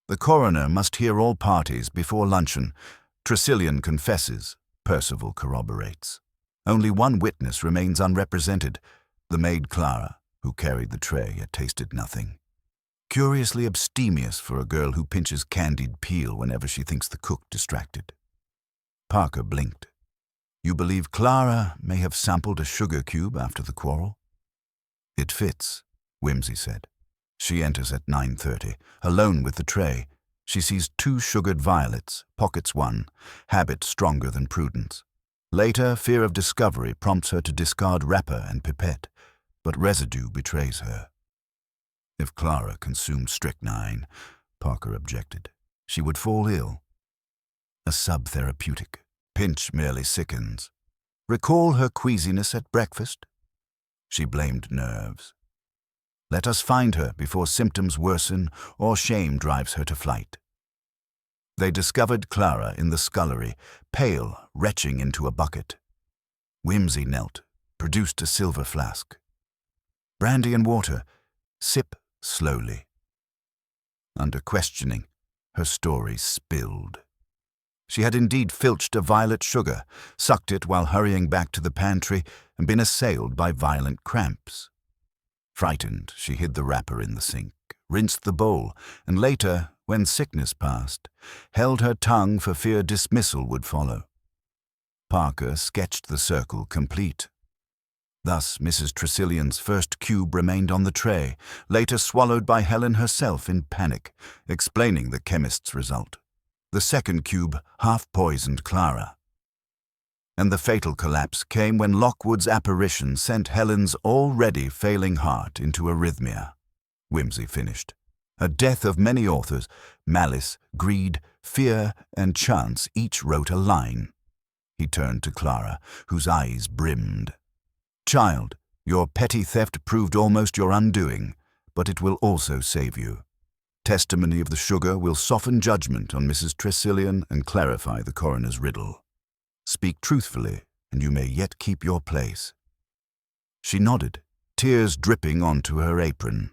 "The coroner must hear all parties before luncheon. Tressilian confesses," Percival corroborates. "Only one witness remains unrepresented, the maid Clara, who carried the tray yet tasted nothing. Curiously abstemious for a girl who pinches candied peel whenever she thinks the cook distracted." Parker blinked. "You believe Clara may have sampled a sugar cube after the quarrel?" "It fits," Whimsy said. "She enters at 9:30, alone with the tray. She sees 2 sugared violets, pockets 1, habit stronger than prudence. Later, fear of discovery prompts her to discard wrapper and pipette, but residue betrays her." "If Clara consumed strychnine," Parker objected, "she would fall ill." "A subtherapeutic. Pinch merely sickens. Recall her queasiness at breakfast?" "She blamed nerves." "Let us find her before symptoms worsen or shame drives her to flight." They discovered Clara in the scullery, pale, retching into a bucket. Whimsy knelt, produced a silver flask. "Brandy and water. Sip slowly." Under questioning, her story spilled. She had indeed filched a violet sugar, sucked it while hurrying back to the pantry, and been assailed by violent cramps. Frightened, she hid the wrapper in the sink, rinsed the bowl, and later, when sickness passed, held her tongue for fear dismissal would follow. Parker sketched the circle complete. Thus, Mrs. Tressilian's first cube remained on the tray, later swallowed by Helen herself in panic, explaining the chemist's result. The second cube half-poisoned Clara. And the fatal collapse came when Lockwood's apparition sent Helen's already failing heart into arrhythmia. Whimsy finished. A death of many authors, malice, greed, fear, and chance each wrote a line. He turned to Clara, whose eyes brimmed. "Child, your petty theft proved almost your undoing, but it will also save you. Testimony of the sugar will soften judgment on Mrs. Tressilian and clarify the coroner's riddle. Speak truthfully, and you may yet keep your place." She nodded, tears dripping onto her apron.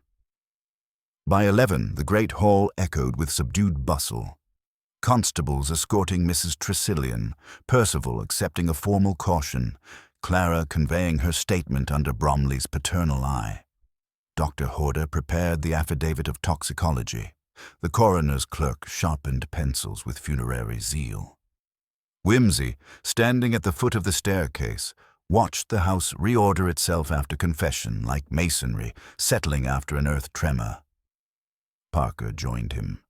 By 11, the great hall echoed with subdued bustle. Constables escorting Mrs. Tressilian, Percival accepting a formal caution, Clara conveying her statement under Bromley's paternal eye. Dr. Horder prepared the affidavit of toxicology. The coroner's clerk sharpened pencils with funerary zeal. Whimsy, standing at the foot of the staircase, watched the house reorder itself after confession, like masonry settling after an earth tremor. Parker joined him.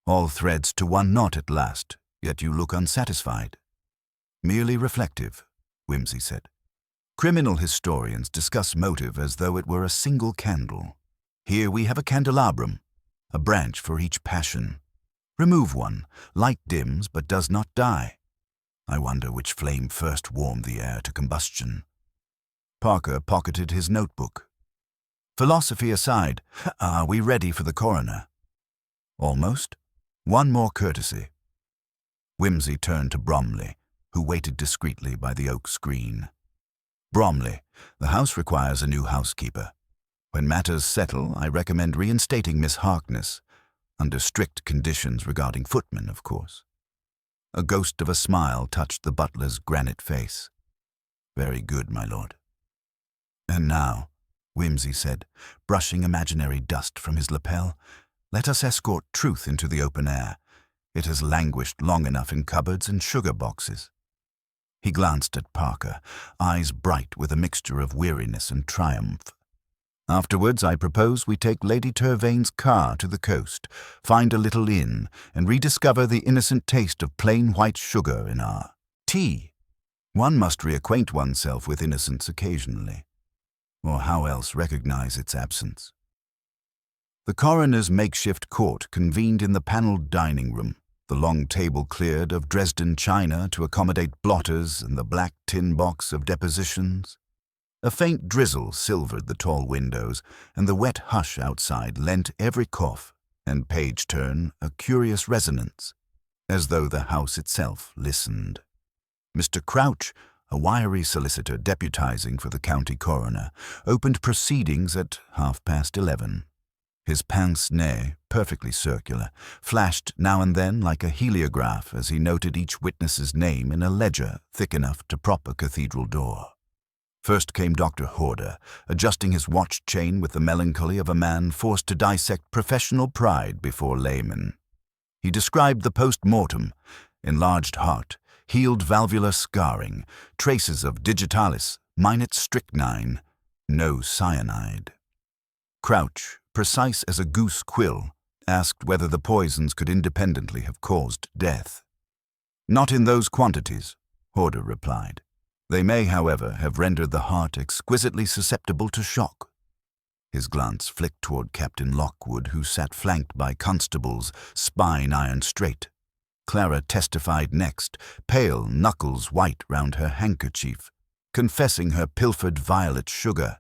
"All threads to one knot at last, yet you look unsatisfied." "Merely reflective," Whimsy said. "Criminal historians discuss motive as though it were a single candle. Here we have a candelabrum, a branch for each passion. Remove one, light dims but does not die. I wonder which flame first warmed the air to combustion." Parker pocketed his notebook. "Philosophy aside, are we ready for the coroner?" "Almost. One more courtesy." Whimsy turned to Bromley, who waited discreetly by the oak screen. "Bromley, the house requires a new housekeeper. When matters settle, I recommend reinstating Miss Harkness, under strict conditions regarding footmen, of course." A ghost of a smile touched the butler's granite face. "Very good, my lord." "And now," Whimsy said, brushing imaginary dust from his lapel, "let us escort truth into the open air. It has languished long enough in cupboards and sugar boxes." He glanced at Parker, eyes bright with a mixture of weariness and triumph. "Afterwards, I propose we take Lady Turvaine's car to the coast, find a little inn, and rediscover the innocent taste of plain white sugar in our tea. One must reacquaint oneself with innocence occasionally, or how else recognize its absence?" The coroner's makeshift court convened in the panelled dining room, the long table cleared of Dresden china to accommodate blotters and the black tin box of depositions. A faint drizzle silvered the tall windows, and the wet hush outside lent every cough and page turn a curious resonance, as though the house itself listened. Mr. Crouch, a wiry solicitor deputizing for the county coroner, opened proceedings at 11:30. His pince-nez, perfectly circular, flashed now and then like a heliograph as he noted each witness's name in a ledger thick enough to prop a cathedral door. First came Dr. Horder, adjusting his watch chain with the melancholy of a man forced to dissect professional pride before laymen. He described the post-mortem: enlarged heart, healed valvular scarring, traces of digitalis, minute strychnine, no cyanide. Crouch, precise as a goose quill, asked whether the poisons could independently have caused death. "Not in those quantities," Horder replied. "They may, however, have rendered the heart exquisitely susceptible to shock." His glance flicked toward Captain Lockwood, who sat flanked by constables, spine iron straight. Clara testified next, pale, knuckles white round her handkerchief, confessing her pilfered violet sugar.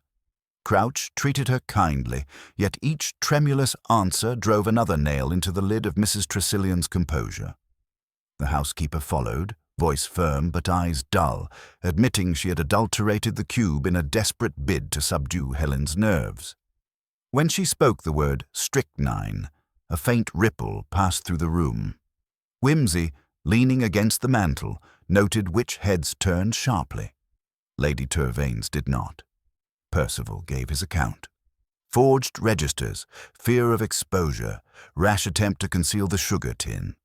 Crouch treated her kindly, yet each tremulous answer drove another nail into the lid of Mrs. Tressilian's composure. The housekeeper followed, voice firm but eyes dull, admitting she had adulterated the cube in a desperate bid to subdue Helen's nerves. When she spoke the word strychnine, a faint ripple passed through the room. Whimsy, leaning against the mantel, noted which heads turned sharply. Lady Turvane's did not. Percival gave his account. Forged registers, fear of exposure, rash attempt to conceal the sugar tin.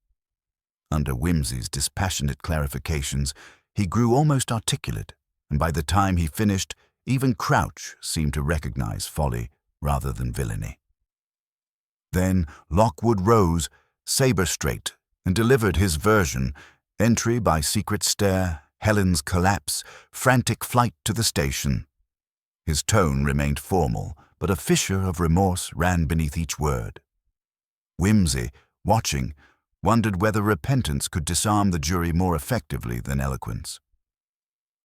Under Whimsy's dispassionate clarifications, he grew almost articulate, and by the time he finished, even Crouch seemed to recognize folly rather than villainy. Then Lockwood rose, saber-straight, and delivered his version: entry by secret stair, Helen's collapse, frantic flight to the station. His tone remained formal, but a fissure of remorse ran beneath each word. Whimsy, watching, wondered whether repentance could disarm the jury more effectively than eloquence.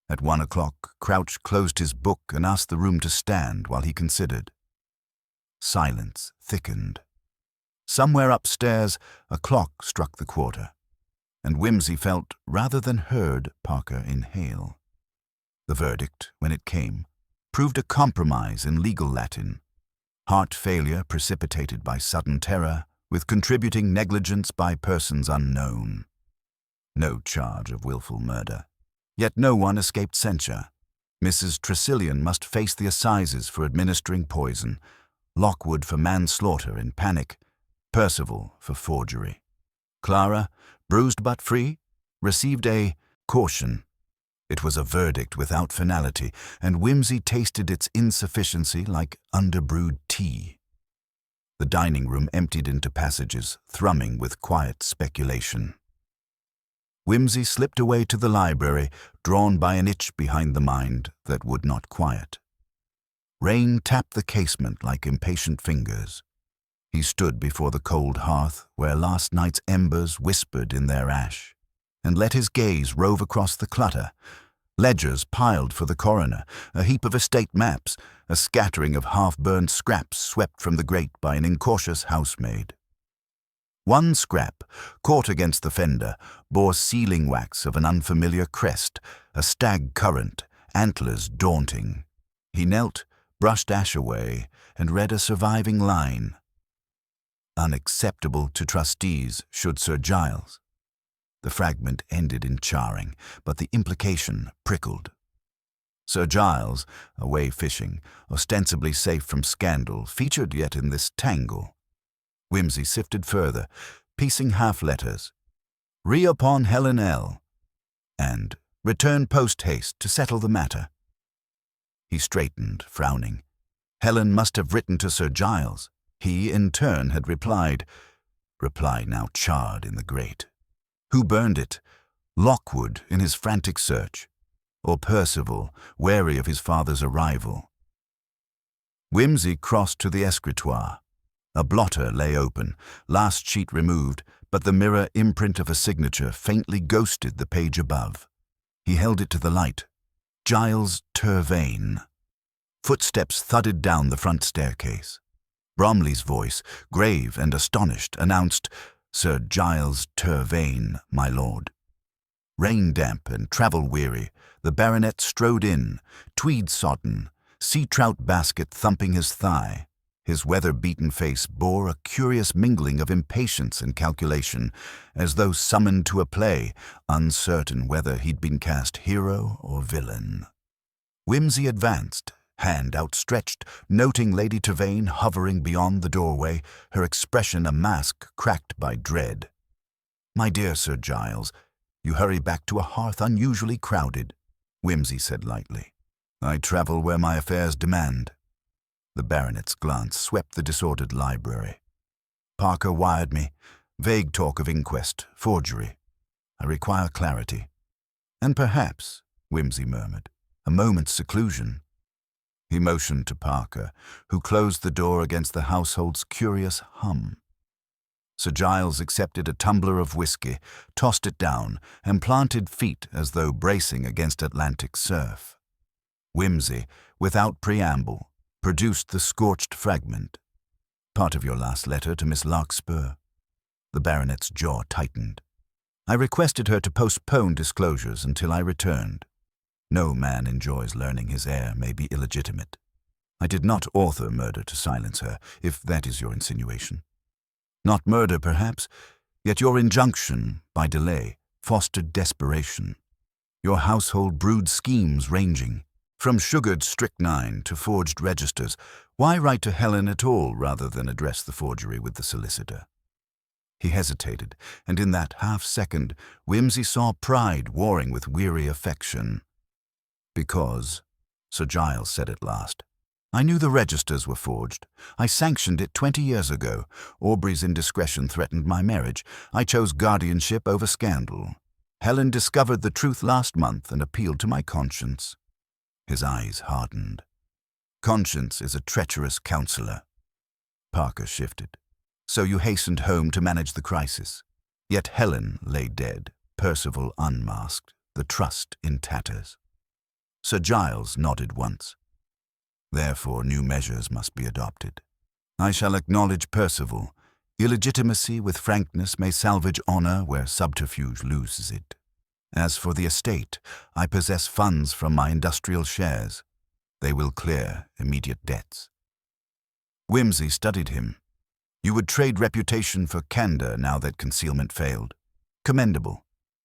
At 1 o'clock, Crouch closed his book and asked the room to stand while he considered. Silence thickened. Somewhere upstairs, a clock struck the quarter, and Whimsy felt, rather than heard, Parker inhale. The verdict, when it came, proved a compromise in legal Latin: heart failure precipitated by sudden terror, with contributing negligence by persons unknown. No charge of willful murder. Yet no one escaped censure. Mrs. Tressilian must face the assizes for administering poison, Lockwood for manslaughter in panic, Percival for forgery. Clara, bruised but free, received a caution. It was a verdict without finality, and Whimsy tasted its insufficiency like underbrewed tea. The dining room emptied into passages, thrumming with quiet speculation. Whimsy slipped away to the library, drawn by an itch behind the mind that would not quiet. Rain tapped the casement like impatient fingers. He stood before the cold hearth, where last night's embers whispered in their ash, and let his gaze rove across the clutter: ledgers piled for the coroner, a heap of estate maps, a scattering of half-burned scraps swept from the grate by an incautious housemaid. One scrap, caught against the fender, bore sealing wax of an unfamiliar crest, a stag currant, antlers daunting. He knelt, brushed ash away, and read a surviving line: "Unacceptable to trustees should Sir Giles." The fragment ended in charring, but the implication prickled. Sir Giles, away fishing, ostensibly safe from scandal, featured yet in this tangle. Whimsy sifted further, piecing half-letters: "Re upon Helen L." and "Return post-haste to settle the matter." He straightened, frowning. Helen must have written to Sir Giles. He, in turn, had replied. Reply now charred in the grate. Who burned it? Lockwood in his frantic search, or Percival, wary of his father's arrival? Whimsy crossed to the escritoire. A blotter lay open, last sheet removed, but the mirror imprint of a signature faintly ghosted the page above. He held it to the light. Giles Turvane. Footsteps thudded down the front staircase. Bromley's voice, grave and astonished, announced, "Sir Giles Turvane, my lord." Rain-damp and travel-weary, the baronet strode in, tweed-sodden, sea-trout basket thumping his thigh. His weather-beaten face bore a curious mingling of impatience and calculation, as though summoned to a play, uncertain whether he'd been cast hero or villain. Whimsy advanced, hand outstretched, noting Lady Turvane hovering beyond the doorway, her expression a mask cracked by dread. "My dear Sir Giles, you hurry back to a hearth unusually crowded," Whimsy said lightly. "I travel where my affairs demand." The baronet's glance swept the disordered library. "Parker wired me. Vague talk of inquest, forgery. I require clarity." "And perhaps," Whimsy murmured, "a moment's seclusion." He motioned to Parker, who closed the door against the household's curious hum. Sir Giles accepted a tumbler of whiskey, tossed it down, and planted feet as though bracing against Atlantic surf. Whimsy, without preamble, produced the scorched fragment. "Part of your last letter to Miss Larkspur." The baronet's jaw tightened. I requested her to postpone disclosures until I returned. No man enjoys learning his heir may be illegitimate. I did not author murder to silence her, if that is your insinuation. Not murder, perhaps, yet your injunction, by delay, fostered desperation. Your household brewed schemes ranging from sugared strychnine to forged registers. Why write to Helen at all rather than address the forgery with the solicitor? He hesitated, and in that half-second, Whimsy saw pride warring with weary affection. Because, Sir Giles said at last, I knew the registers were forged. I sanctioned it 20 years ago. Aubrey's indiscretion threatened my marriage. I chose guardianship over scandal. Helen discovered the truth last month and appealed to my conscience. His eyes hardened. Conscience is a treacherous counselor. Parker shifted. So you hastened home to manage the crisis. Yet Helen lay dead, Percival unmasked, the trust in tatters. Sir Giles nodded once. Therefore, new measures must be adopted. I shall acknowledge Percival. Illegitimacy with frankness may salvage honor where subterfuge loses it. As for the estate, I possess funds from my industrial shares. They will clear immediate debts. Whimsy studied him. You would trade reputation for candor now that concealment failed. Commendable.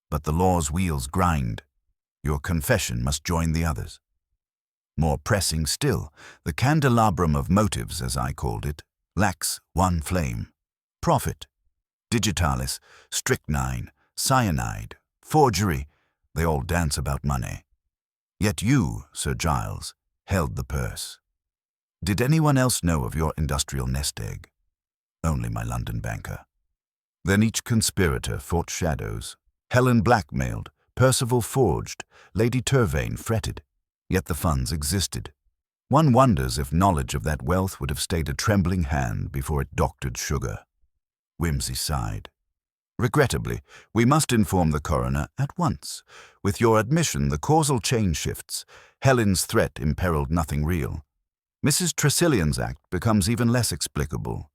But the law's wheels grind. Your confession must join the others. More pressing still, the candelabrum of motives, as I called it, lacks one flame. Profit, digitalis, strychnine, cyanide, forgery, they all dance about money. Yet you, Sir Giles, held the purse. Did anyone else know of your industrial nest egg? Only my London banker. Then each conspirator fought shadows. Helen blackmailed, Percival forged, Lady Turvane fretted. Yet the funds existed. One wonders if knowledge of that wealth would have stayed a trembling hand before it doctored sugar. Whimsy sighed. Regrettably, we must inform the coroner at once. With your admission, the causal chain shifts. Helen's threat imperiled nothing real. Mrs. Tressilian's act becomes even less explicable.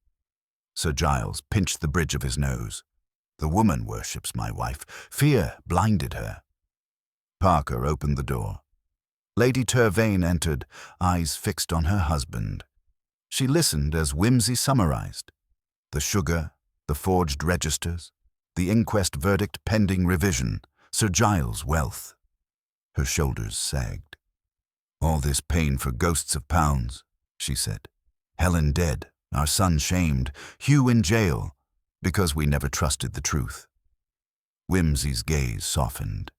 Sir Giles pinched the bridge of his nose. The woman worships my wife. Fear blinded her. Parker opened the door. Lady Turvane entered, eyes fixed on her husband. She listened as Whimsy summarized. The sugar, the forged registers, the inquest verdict pending revision, Sir Giles' wealth. Her shoulders sagged. All this pain for ghosts of pounds, she said. Helen dead, our son shamed, Hugh in jail, because we never trusted the truth. Whimsy's gaze softened.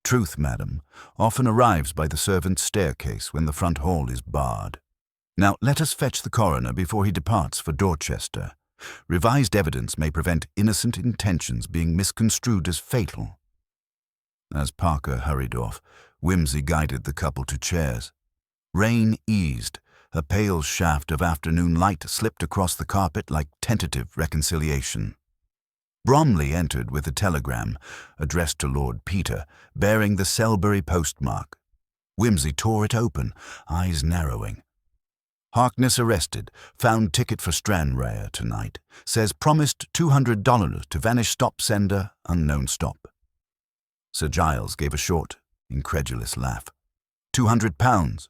Truth, madam, often arrives by the servants' staircase when the front hall is barred. Now let us fetch the coroner before he departs for Dorchester. Revised evidence may prevent innocent intentions being misconstrued as fatal. As Parker hurried off, Whimsy guided the couple to chairs. Rain eased. A pale shaft of afternoon light slipped across the carpet like tentative reconciliation. Bromley entered with a telegram, addressed to Lord Peter, bearing the Selbury postmark. Whimsy tore it open, eyes narrowing. Harkness arrested, found ticket for Stranraer tonight. Says promised $200 to vanish stop sender, unknown stop. Sir Giles gave a short, incredulous laugh. £200.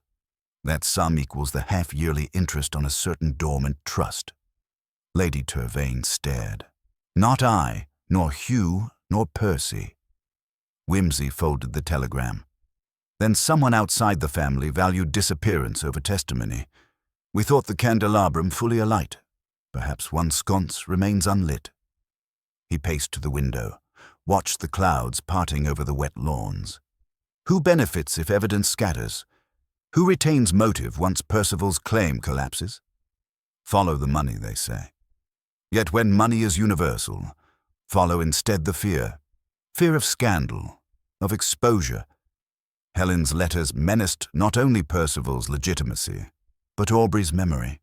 That sum equals the half-yearly interest on a certain dormant trust. Lady Turvane stared. Not I, nor Hugh, nor Percy. Whimsy folded the telegram. Then someone outside the family valued disappearance over testimony. We thought the candelabrum fully alight. Perhaps one sconce remains unlit. He paced to the window, watched the clouds parting over the wet lawns. Who benefits if evidence scatters? Who retains motive once Percival's claim collapses? Follow the money, they say. Yet when money is universal, follow instead the fear. Fear of scandal, of exposure. Helen's letters menaced not only Percival's legitimacy, but Aubrey's memory.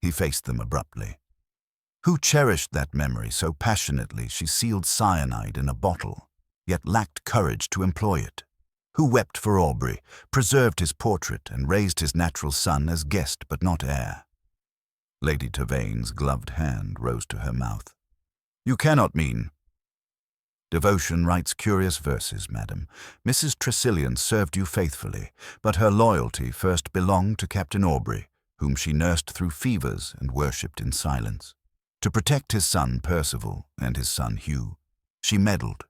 He faced them abruptly. Who cherished that memory so passionately she sealed cyanide in a bottle, yet lacked courage to employ it? Who wept for Aubrey, preserved his portrait, and raised his natural son as guest but not heir? Lady Turvane's gloved hand rose to her mouth. You cannot mean... Devotion writes curious verses, madam. Mrs. Tressilian served you faithfully, but her loyalty first belonged to Captain Aubrey, whom she nursed through fevers and worshipped in silence. To protect his son Percival and his son Hugh, she meddled.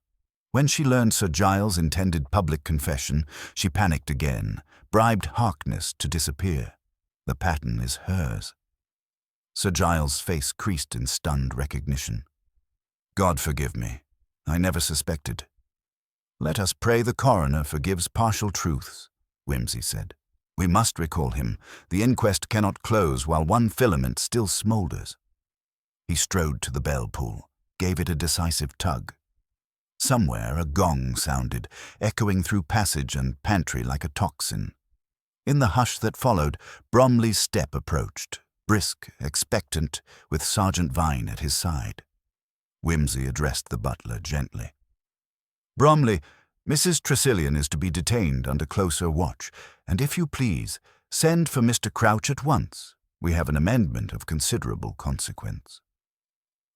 When she learned Sir Giles intended public confession, she panicked again, bribed Harkness to disappear. The pattern is hers. Sir Giles' face creased in stunned recognition. God forgive me. I never suspected. Let us pray the coroner forgives partial truths, Whimsy said. We must recall him. The inquest cannot close while one filament still smoulders. He strode to the bell pull, gave it a decisive tug. Somewhere a gong sounded, echoing through passage and pantry like a tocsin. In the hush that followed, Bromley's step approached, brisk, expectant, with Sergeant Vine at his side. Whimsy addressed the butler gently. Bromley, Mrs. Tressilian is to be detained under closer watch, and if you please, send for Mr. Crouch at once. We have an amendment of considerable consequence.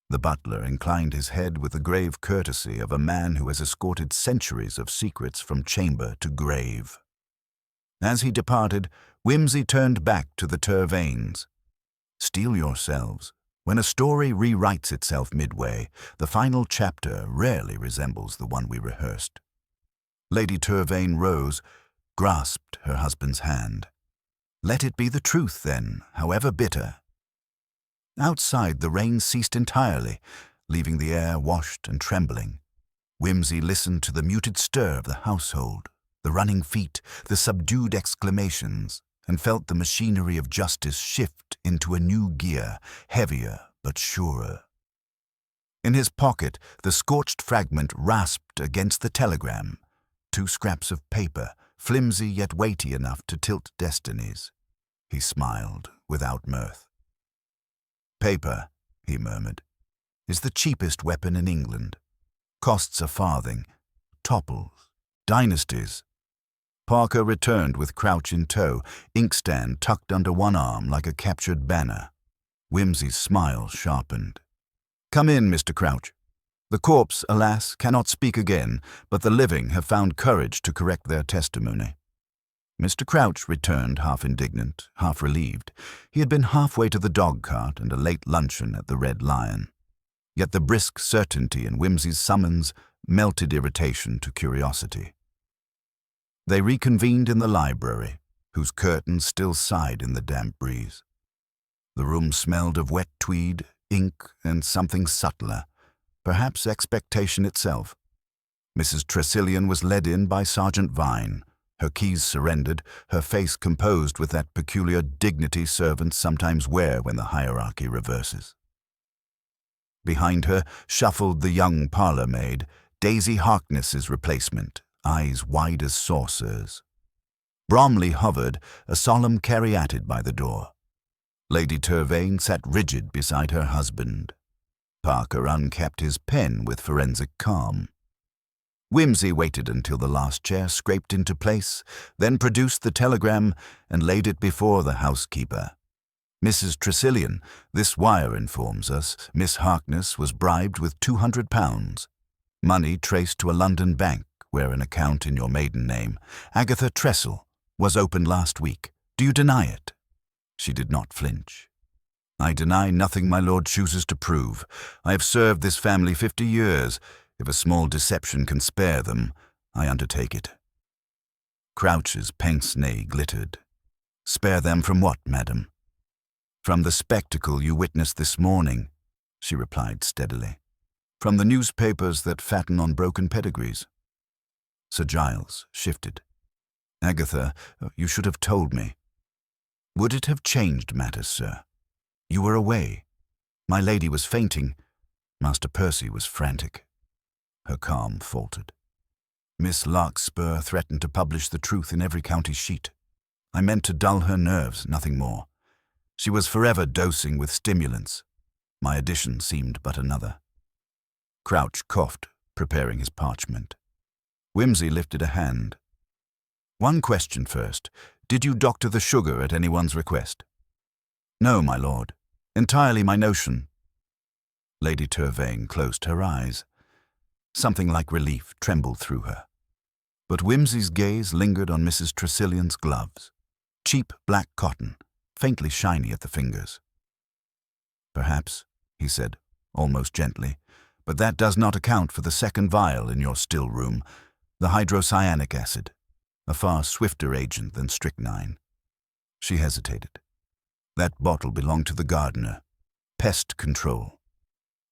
The butler inclined his head with the grave courtesy of a man who has escorted centuries of secrets from chamber to grave. As he departed, Whimsy turned back to the Turvanes. Steel yourselves. When a story rewrites itself midway, the final chapter rarely resembles the one we rehearsed. Lady Turvane rose, grasped her husband's hand. Let it be the truth, then, however bitter. Outside, the rain ceased entirely, leaving the air washed and trembling. Whimsy listened to the muted stir of the household, the running feet, the subdued exclamations, and felt the machinery of justice shift into a new gear, heavier but surer. In his pocket, the scorched fragment rasped against the telegram, 2 scraps of paper, flimsy yet weighty enough to tilt destinies. He smiled without mirth. Paper, he murmured, is the cheapest weapon in England. Costs a farthing, topples, dynasties. Parker returned with Crouch in tow, inkstand tucked under one arm like a captured banner. Whimsy's smile sharpened. Come in, Mr. Crouch. The corpse, alas, cannot speak again, but the living have found courage to correct their testimony. Mr. Crouch returned half indignant, half relieved. He had been halfway to the dog-cart and a late luncheon at the Red Lion. Yet the brisk certainty in Whimsy's summons melted irritation to curiosity. They reconvened in the library, whose curtains still sighed in the damp breeze. The room smelled of wet tweed, ink, and something subtler, perhaps expectation itself. Mrs. Tressilian was led in by Sergeant Vine, her keys surrendered, her face composed with that peculiar dignity servants sometimes wear when the hierarchy reverses. Behind her shuffled the young parlour-maid, Daisy Harkness's replacement, eyes wide as saucers. Bromley hovered, a solemn caryatid by the door. Lady Turvane sat rigid beside her husband. Parker uncapped his pen with forensic calm. Whimsy waited until the last chair scraped into place, then produced the telegram and laid it before the housekeeper. Mrs. Tressilian, this wire informs us, Miss Harkness was bribed with £200. Money traced to a London bank, where an account in your maiden name, Agatha Tressel, was opened last week. Do you deny it? She did not flinch. I deny nothing my lord chooses to prove. I have served this family 50 years. If a small deception can spare them, I undertake it. Crouch's pince-nez glittered. Spare them from what, madam? From the spectacle you witnessed this morning, she replied steadily. From the newspapers that fatten on broken pedigrees. Sir Giles shifted. Agatha, you should have told me. Would it have changed matters, sir? You were away. My lady was fainting. Master Percy was frantic. Her calm faltered. Miss Larkspur threatened to publish the truth in every county sheet. I meant to dull her nerves, nothing more. She was forever dosing with stimulants. My addition seemed but another. Crouch coughed, preparing his parchment. Whimsy lifted a hand. One question first. Did you doctor the sugar at anyone's request? No, my lord. Entirely my notion. Lady Turvane closed her eyes. Something like relief trembled through her. But Whimsy's gaze lingered on Mrs. Tressilian's gloves. Cheap black cotton, faintly shiny at the fingers. "Perhaps," he said, almost gently, "but that does not account for the second vial in your still room, the hydrocyanic acid, a far swifter agent than strychnine." She hesitated. "That bottle belonged to the gardener. Pest control."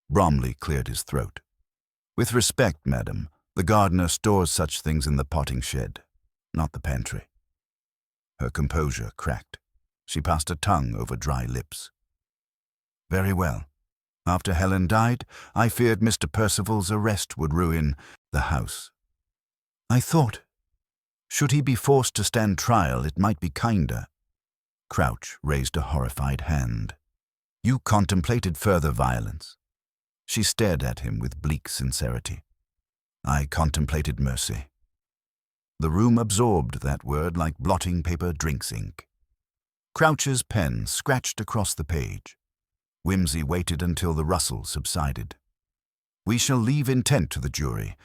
Bromley cleared his throat. "With respect, madam, the gardener stores such things in the potting shed, not the pantry." Her composure cracked. She passed a tongue over dry lips. "Very well. After Helen died, I feared Mr. Percival's arrest would ruin the house. I thought, should he be forced to stand trial, it might be kinder." Crouch raised a horrified hand. "You contemplated further violence." She stared at him with bleak sincerity. "I contemplated mercy." The room absorbed that word like blotting paper drinks ink. Crouch's pen scratched across the page. Whimsy waited until the rustle subsided. "We shall leave intent to the jury.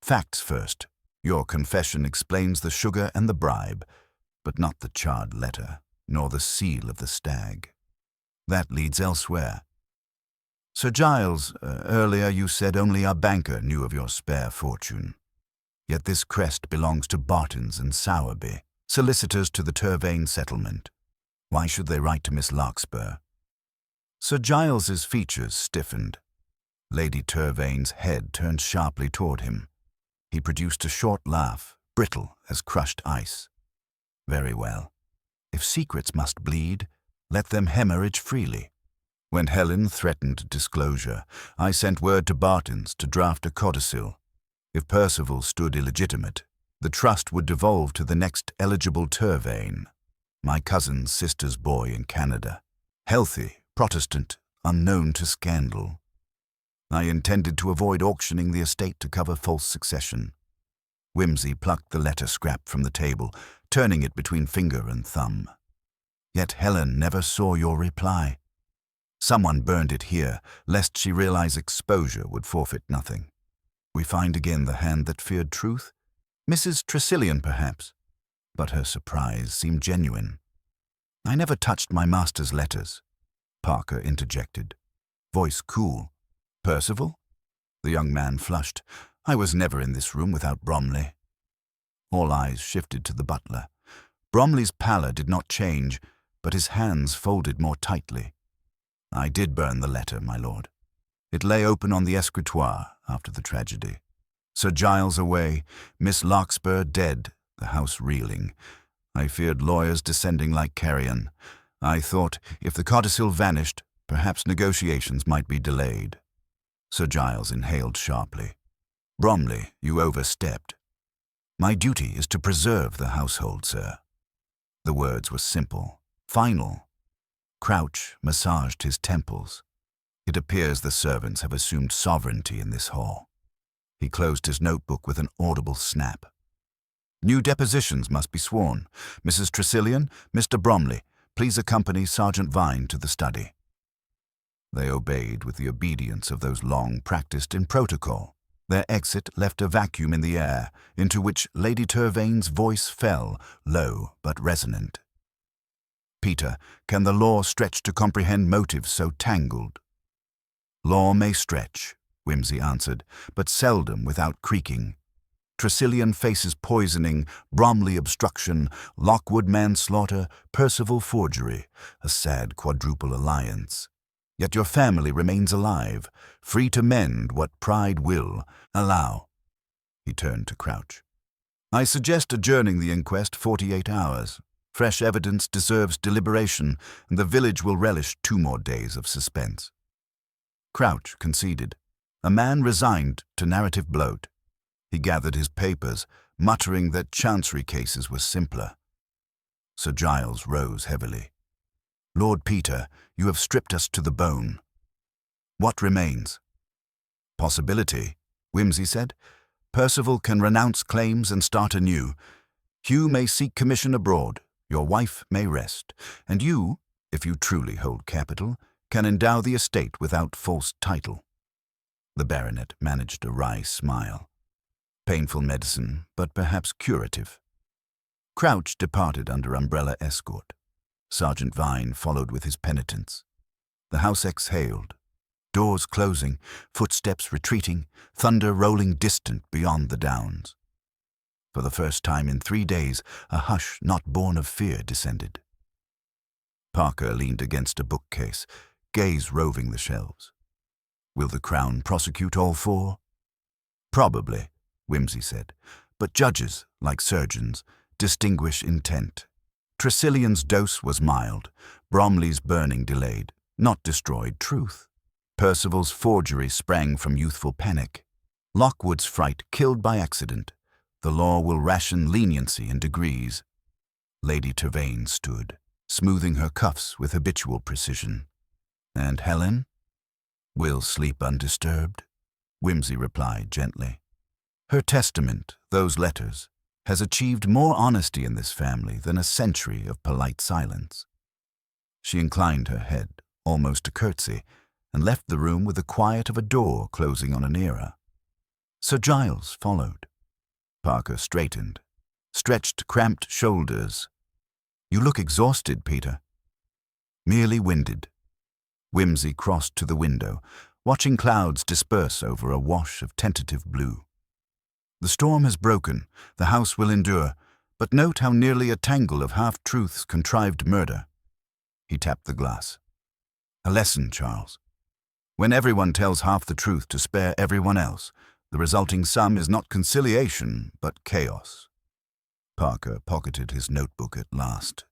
Facts first. Your confession explains the sugar and the bribe, but not the charred letter, nor the seal of the stag. That leads elsewhere. Sir Giles, earlier you said only a banker knew of your spare fortune. Yet this crest belongs to Bartons and Sowerby, solicitors to the Turvane settlement. Why should they write to Miss Larkspur?" Sir Giles's features stiffened. Lady Turvane's head turned sharply toward him. He produced a short laugh, brittle as crushed ice. "Very well. If secrets must bleed, let them hemorrhage freely. When Helen threatened disclosure, I sent word to Bartons to draft a codicil. If Percival stood illegitimate, the trust would devolve to the next eligible Turvane, my cousin's sister's boy in Canada. Healthy, Protestant, unknown to scandal. I intended to avoid auctioning the estate to cover false succession." Whimsy plucked the letter scrap from the table, turning it between finger and thumb. "Yet Helen never saw your reply. Someone burned it here, lest she realize exposure would forfeit nothing. We find again the hand that feared truth. Mrs. Tressilian, perhaps." But her surprise seemed genuine. "I never touched my master's letters," Parker interjected, voice cool. "Percival?" The young man flushed. "I was never in this room without Bromley." All eyes shifted to the butler. Bromley's pallor did not change, but his hands folded more tightly. "I did burn the letter, my lord. It lay open on the escritoire after the tragedy. Sir Giles away, Miss Larkspur dead, the house reeling. I feared lawyers descending like carrion. I thought, if the codicil vanished, perhaps negotiations might be delayed." Sir Giles inhaled sharply. "Bromley, you overstepped. My duty is to preserve the household, sir." The words were simple, final. Crouch massaged his temples. It appears the servants have assumed sovereignty in this hall. He closed his notebook with an audible snap. "New depositions must be sworn. Mrs. Tressilian, Mr. Bromley, please accompany Sergeant Vine to the study." They obeyed with the obedience of those long practiced in protocol. Their exit left a vacuum in the air, into which Lady Turvane's voice fell, low but resonant. "Peter, can the law stretch to comprehend motives so tangled?" "Law may stretch," Whimsy answered, "but seldom without creaking. Tressilian faces poisoning, Bromley obstruction, Lockwood manslaughter, Percival forgery, a sad quadruple alliance. Yet your family remains alive, free to mend what pride will allow." He turned to Crouch. "I suggest adjourning the inquest 48 hours. Fresh evidence deserves deliberation, and the village will relish 2 more days of suspense." Crouch conceded. A man resigned to narrative bloat. He gathered his papers, muttering that chancery cases were simpler. Sir Giles rose heavily. "Lord Peter, you have stripped us to the bone. What remains?" "Possibility," Whimsy said. "Percival can renounce claims and start anew. Hugh may seek commission abroad. Your wife may rest. And you, if you truly hold capital, can endow the estate without false title." The baronet managed a wry smile. Painful medicine, but perhaps curative. Crouch departed under umbrella escort. Sergeant Vine followed with his penitents. The house exhaled. Doors closing, footsteps retreating, thunder rolling distant beyond the downs. For the first time in 3 days, a hush not born of fear descended. Parker leaned against a bookcase, gaze roving the shelves. Will the Crown prosecute all 4? Probably, Whimsy said, but judges, like surgeons, distinguish intent. Tressilian's dose was mild, Bromley's burning delayed, not destroyed truth. Percival's forgery sprang from youthful panic. Lockwood's fright killed by accident. The law will ration leniency in degrees. Lady Trevane stood, smoothing her cuffs with habitual precision. And Helen? Will sleep undisturbed, Whimsy replied gently. Her testament, those letters, has achieved more honesty in this family than a century of polite silence. She inclined her head, almost a curtsy, and left the room with the quiet of a door closing on an era. Sir Giles followed. Parker straightened, stretched cramped shoulders. You look exhausted, Peter. Merely winded. Whimsy crossed to the window, watching clouds disperse over a wash of tentative blue. The storm has broken, the house will endure, but note how nearly a tangle of half-truths contrived murder. He tapped the glass. A lesson, Charles. When everyone tells half the truth to spare everyone else, the resulting sum is not conciliation, but chaos. Parker pocketed his notebook at last.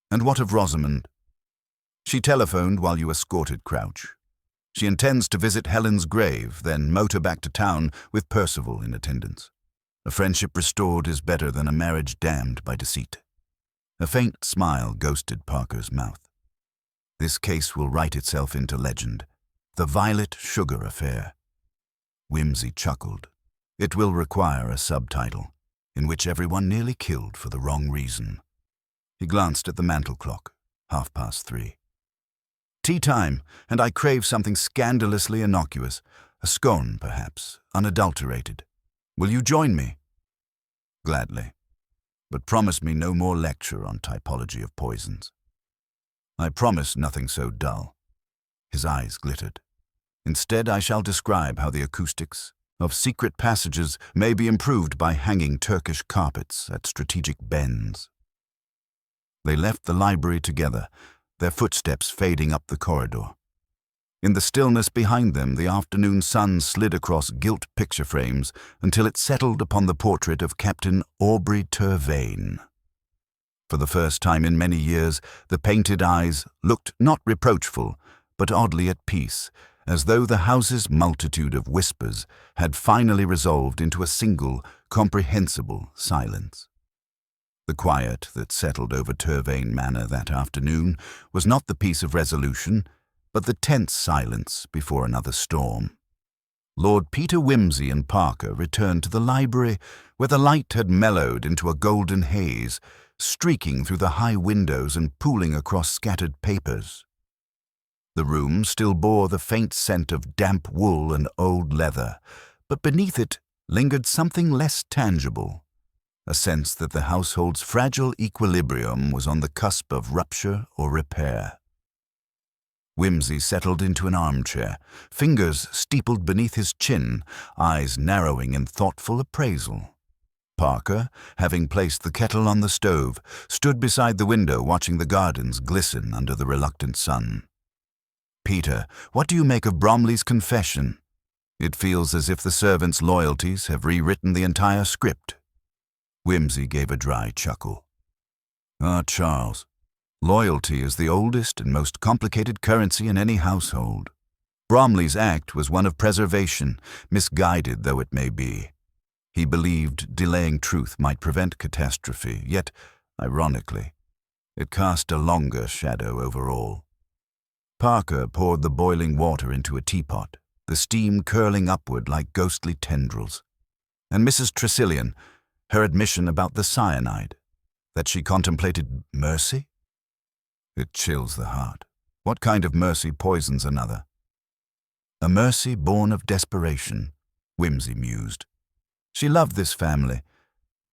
And what of Rosamond? She telephoned while you escorted Crouch. She intends to visit Helen's grave, then motor back to town with Percival in attendance. A friendship restored is better than a marriage damned by deceit. A faint smile ghosted Parker's mouth. This case will write itself into legend. The Violet Sugar Affair. Whimsy chuckled. It will require a subtitle, in which everyone nearly killed for the wrong reason. He glanced at the mantel clock, 3:30. Tea time, and I crave something scandalously innocuous. A scone, perhaps, unadulterated. Will you join me? Gladly. But promise me no more lecture on typology of poisons. I promise nothing so dull. His eyes glittered. Instead, I shall describe how the acoustics of secret passages may be improved by hanging Turkish carpets at strategic bends. They left the library together, their footsteps fading up the corridor. In the stillness behind them, the afternoon sun slid across gilt picture frames until it settled upon the portrait of Captain Aubrey Tervain. For the first time in many years, the painted eyes looked not reproachful, but oddly at peace, as though the house's multitude of whispers had finally resolved into a single, comprehensible silence. The quiet that settled over Tervain Manor that afternoon was not the peace of resolution, but the tense silence before another storm. Lord Peter Whimsy and Parker returned to the library, where the light had mellowed into a golden haze, streaking through the high windows and pooling across scattered papers. The room still bore the faint scent of damp wool and old leather, but beneath it lingered something less tangible, a sense that the household's fragile equilibrium was on the cusp of rupture or repair. Whimsy settled into an armchair, fingers steepled beneath his chin, eyes narrowing in thoughtful appraisal. Parker, having placed the kettle on the stove, stood beside the window watching the gardens glisten under the reluctant sun. Peter, what do you make of Bromley's confession? It feels as if the servants' loyalties have rewritten the entire script. Whimsy gave a dry chuckle. Ah, Charles, loyalty is the oldest and most complicated currency in any household. Bromley's act was one of preservation, misguided though it may be. He believed delaying truth might prevent catastrophe, yet, ironically, it cast a longer shadow over all. Parker poured the boiling water into a teapot, the steam curling upward like ghostly tendrils. And Mrs. Tressilian, her admission about the cyanide, that she contemplated mercy? It chills the heart. What kind of mercy poisons another? A mercy born of desperation, Whimsy mused. She loved this family,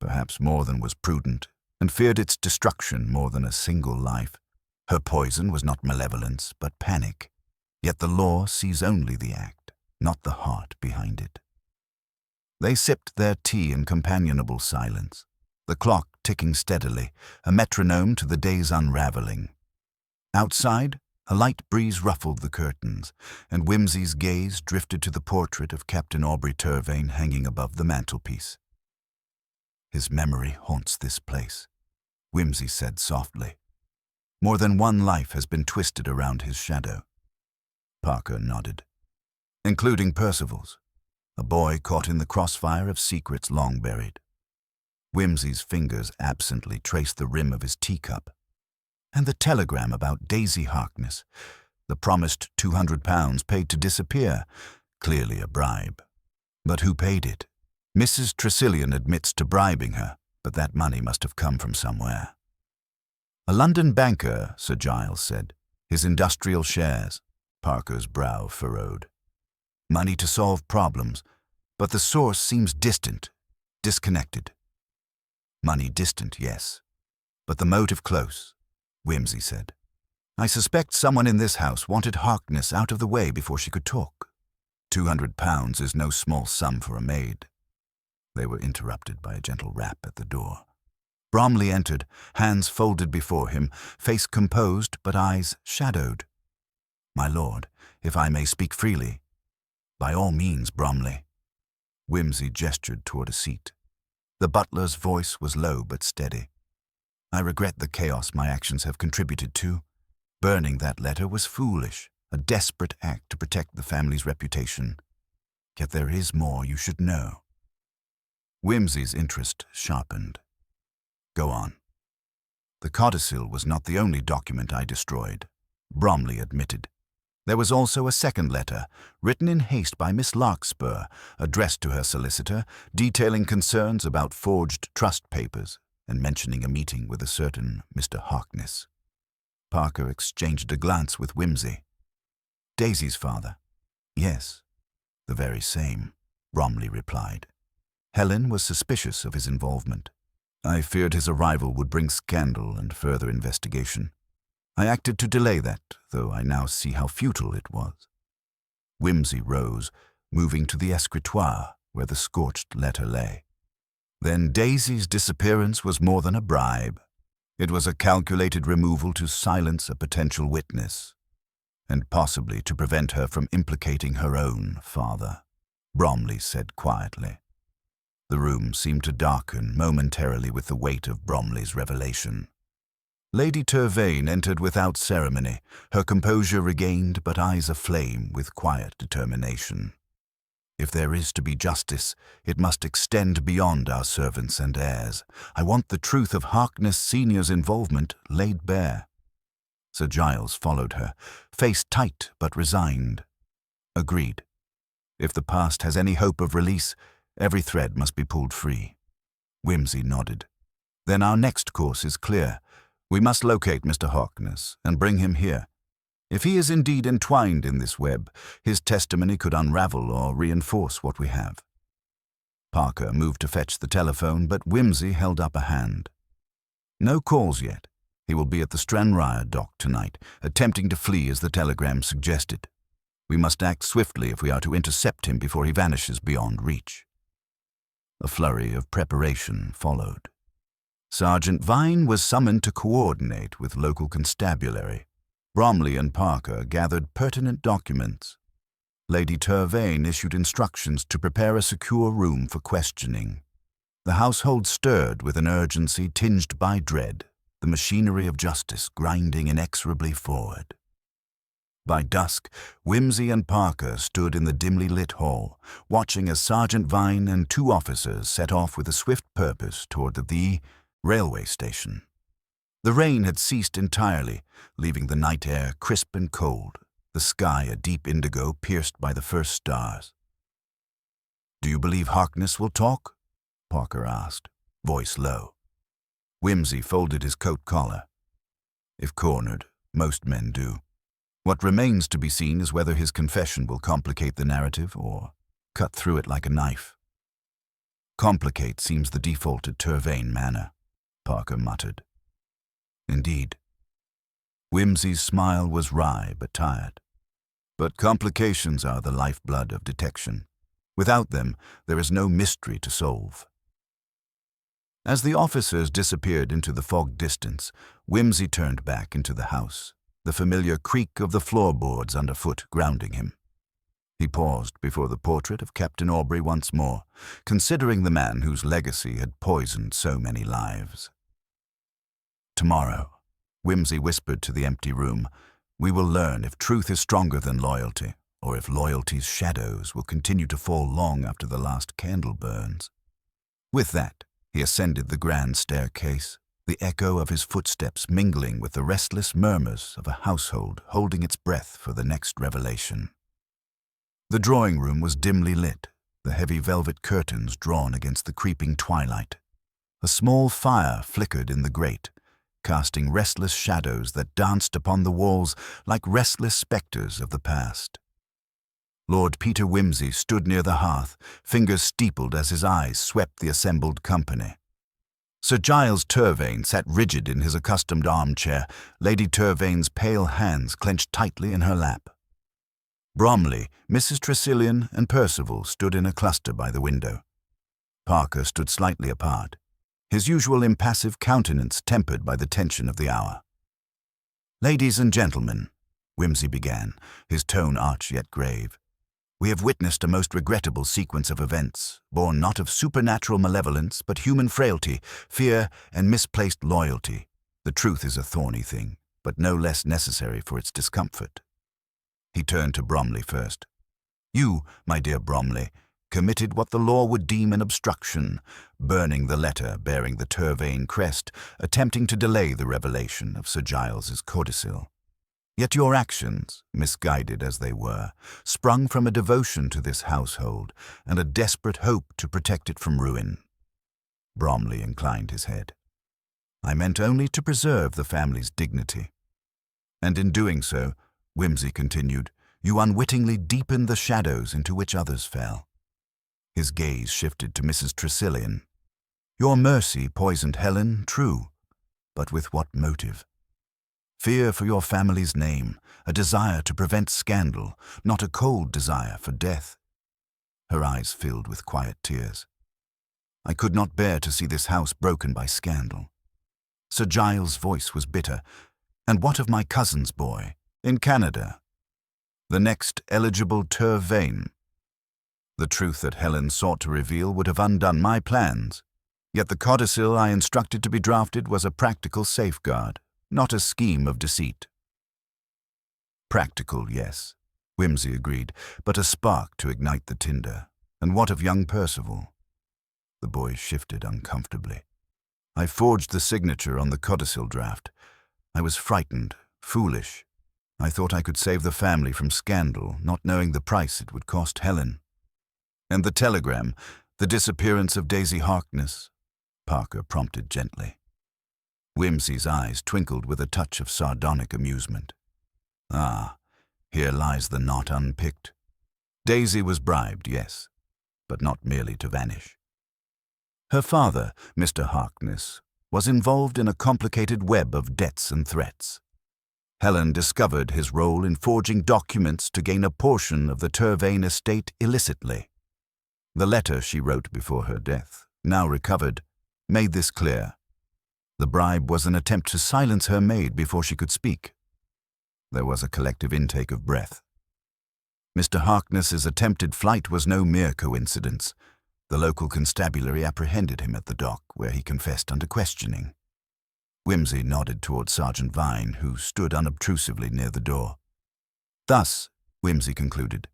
perhaps more than was prudent, and feared its destruction more than a single life. Her poison was not malevolence, but panic. Yet the law sees only the act, not the heart behind it. They sipped their tea in companionable silence, the clock ticking steadily, a metronome to the day's unraveling. Outside, a light breeze ruffled the curtains, and Whimsy's gaze drifted to the portrait of Captain Aubrey Turvane hanging above the mantelpiece. His memory haunts this place, Whimsy said softly. More than one life has been twisted around his shadow. Parker nodded. Including Percival's, a boy caught in the crossfire of secrets long buried. Whimsy's fingers absently traced the rim of his teacup. And the telegram about Daisy Harkness, the promised £200 paid to disappear, clearly a bribe. But who paid it? Mrs. Tressilian admits to bribing her, but that money must have come from somewhere. A London banker, Sir Giles said. His industrial shares. Parker's brow furrowed. Money to solve problems, but the source seems distant, disconnected. Money distant, yes, but the motive close, Whimsy said. I suspect someone in this house wanted Harkness out of the way before she could talk. £200 is no small sum for a maid. They were interrupted by a gentle rap at the door. Bromley entered, hands folded before him, face composed but eyes shadowed. My lord, if I may speak freely. By all means, Bromley. Whimsy gestured toward a seat. The butler's voice was low but steady. I regret the chaos my actions have contributed to. Burning that letter was foolish, a desperate act to protect the family's reputation. Yet there is more you should know. Whimsy's interest sharpened. Go on. The codicil was not the only document I destroyed, Bromley admitted. There was also a second letter, written in haste by Miss Larkspur, addressed to her solicitor, detailing concerns about forged trust papers and mentioning a meeting with a certain Mr. Harkness. Parker exchanged a glance with Whimsy. Daisy's father? Yes, the very same, Bromley replied. Helen was suspicious of his involvement. I feared his arrival would bring scandal and further investigation. I acted to delay that, though I now see how futile it was. Whimsy rose, moving to the escritoire where the scorched letter lay. Then Daisy's disappearance was more than a bribe. It was a calculated removal to silence a potential witness, and possibly to prevent her from implicating her own father, Bromley said quietly. The room seemed to darken momentarily with the weight of Bromley's revelation. Lady Turvane entered without ceremony, her composure regained but eyes aflame with quiet determination. If there is to be justice, it must extend beyond our servants and heirs. I want the truth of Harkness Senior's involvement laid bare. Sir Giles followed her, face tight but resigned. Agreed. If the past has any hope of release, every thread must be pulled free. Whimsy nodded. Then our next course is clear. We must locate Mr. Harkness and bring him here. If he is indeed entwined in this web, his testimony could unravel or reinforce what we have. Parker moved to fetch the telephone, but Whimsy held up a hand. No calls yet. He will be at the Stranraer dock tonight, attempting to flee as the telegram suggested. We must act swiftly if we are to intercept him before he vanishes beyond reach. A flurry of preparation followed. Sergeant Vine was summoned to coordinate with local constabulary. Bromley and Parker gathered pertinent documents. Lady Turvane issued instructions to prepare a secure room for questioning. The household stirred with an urgency tinged by dread, the machinery of justice grinding inexorably forward. By dusk, Whimsy and Parker stood in the dimly lit hall, watching as Sergeant Vine and two officers set off with a swift purpose toward the railway station. The rain had ceased entirely, leaving the night air crisp and cold, the sky a deep indigo pierced by the first stars. "Do you believe Harkness will talk?" Parker asked, voice low. Whimsy folded his coat collar. "If cornered, most men do. What remains to be seen is whether his confession will complicate the narrative or cut through it like a knife. Complicate seems the default at Turvane Manor, Parker muttered. Indeed. Whimsy's smile was wry but tired. But complications are the lifeblood of detection. Without them, there is no mystery to solve. As the officers disappeared into the fog distance, Whimsy turned back into the house, the familiar creak of the floorboards underfoot grounding him. He paused before the portrait of Captain Aubrey once more, considering the man whose legacy had poisoned so many lives. Tomorrow, Whimsy whispered to the empty room, we will learn if truth is stronger than loyalty, or if loyalty's shadows will continue to fall long after the last candle burns. With that, he ascended the grand staircase, the echo of his footsteps mingling with the restless murmurs of a household holding its breath for the next revelation. The drawing room was dimly lit, the heavy velvet curtains drawn against the creeping twilight. A small fire flickered in the grate, casting restless shadows that danced upon the walls like restless spectres of the past. Lord Peter Whimsy stood near the hearth, fingers steepled as his eyes swept the assembled company. Sir Giles Turvane sat rigid in his accustomed armchair, Lady Turvane's pale hands clenched tightly in her lap. Bromley, Mrs. Tressilian, and Percival stood in a cluster by the window. Parker stood slightly apart, his usual impassive countenance tempered by the tension of the hour. "Ladies and gentlemen," Whimsy began, his tone arch yet grave, "we have witnessed a most regrettable sequence of events, born not of supernatural malevolence, but human frailty, fear, and misplaced loyalty. The truth is a thorny thing, but no less necessary for its discomfort." He turned to Bromley first. "You, my dear Bromley, committed what the law would deem an obstruction, burning the letter bearing the Turvane crest, attempting to delay the revelation of Sir Giles's codicil. Yet your actions, misguided as they were, sprung from a devotion to this household and a desperate hope to protect it from ruin." Bromley inclined his head. "I meant only to preserve the family's dignity. And in doing so," Whimsy continued, "you unwittingly deepened the shadows into which others fell." His gaze shifted to Mrs. Tressilian. "Your mercy poisoned Helen, true, but with what motive? Fear for your family's name, a desire to prevent scandal, not a cold desire for death." Her eyes filled with quiet tears. "I could not bear to see this house broken by scandal." Sir Giles' voice was bitter. "And what of my cousin's boy, in Canada? The next eligible Turvane? The truth that Helen sought to reveal would have undone my plans. Yet the codicil I instructed to be drafted was a practical safeguard, not a scheme of deceit." "Practical, yes," Whimsy agreed, "but a spark to ignite the tinder. And what of young Percival?" The boy shifted uncomfortably. "I forged the signature on the codicil draft. I was frightened, foolish. I thought I could save the family from scandal, not knowing the price it would cost Helen." "And the telegram, the disappearance of Daisy Harkness?" Parker prompted gently. Whimsy's eyes twinkled with a touch of sardonic amusement. "Ah, here lies the knot unpicked. Daisy was bribed, yes, but not merely to vanish. Her father, Mr. Harkness, was involved in a complicated web of debts and threats. Helen discovered his role in forging documents to gain a portion of the Turvane estate illicitly. The letter she wrote before her death, now recovered, made this clear. The bribe was an attempt to silence her maid before she could speak." There was a collective intake of breath. Mr. Harkness's attempted flight was no mere coincidence. The local constabulary apprehended him at the dock, where he confessed under questioning. Whimsy nodded toward Sergeant Vine, who stood unobtrusively near the door. "Thus," Whimsy concluded,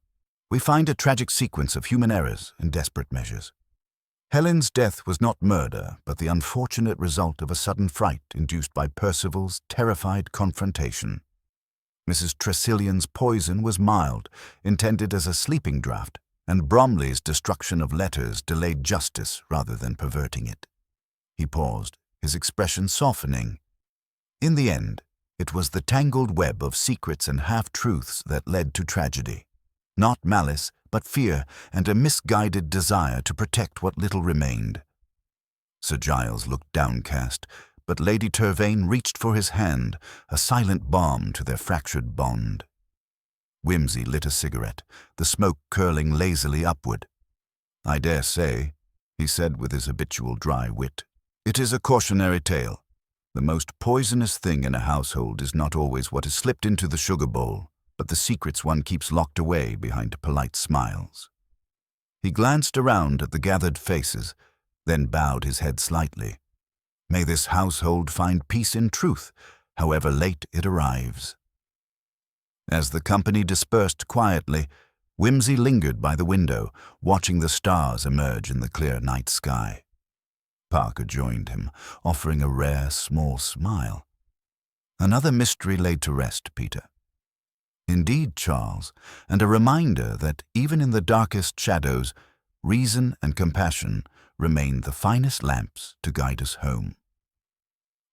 "we find a tragic sequence of human errors and desperate measures. Helen's death was not murder, but the unfortunate result of a sudden fright induced by Percival's terrified confrontation. Mrs. Tressilian's poison was mild, intended as a sleeping draught, and Bromley's destruction of letters delayed justice rather than perverting it." He paused, his expression softening. "In the end, It was the tangled web of secrets and half-truths that led to tragedy. Not malice, but fear and a misguided desire to protect what little remained. Sir Giles looked downcast, but Lady Tervain reached for his hand, a silent balm to their fractured bond. Whimsy lit a cigarette, the smoke curling lazily upward. "I dare say," he said with his habitual dry wit, "it is a cautionary tale. The most poisonous thing in a household is not always what is slipped into the sugar bowl, but the secrets one keeps locked away behind polite smiles." He glanced around at the gathered faces, then bowed his head slightly. "May this household find peace in truth, however late it arrives." As the company dispersed quietly, Whimsy lingered by the window, watching the stars emerge in the clear night sky. Parker joined him, offering a rare, small smile. "Another mystery laid to rest, Peter." "Indeed, Charles, and a reminder that even in the darkest shadows, reason and compassion remain the finest lamps to guide us home."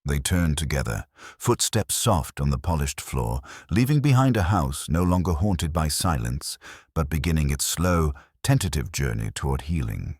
They turned together, footsteps soft on the polished floor, leaving behind a house no longer haunted by silence, but beginning its slow, tentative journey toward healing.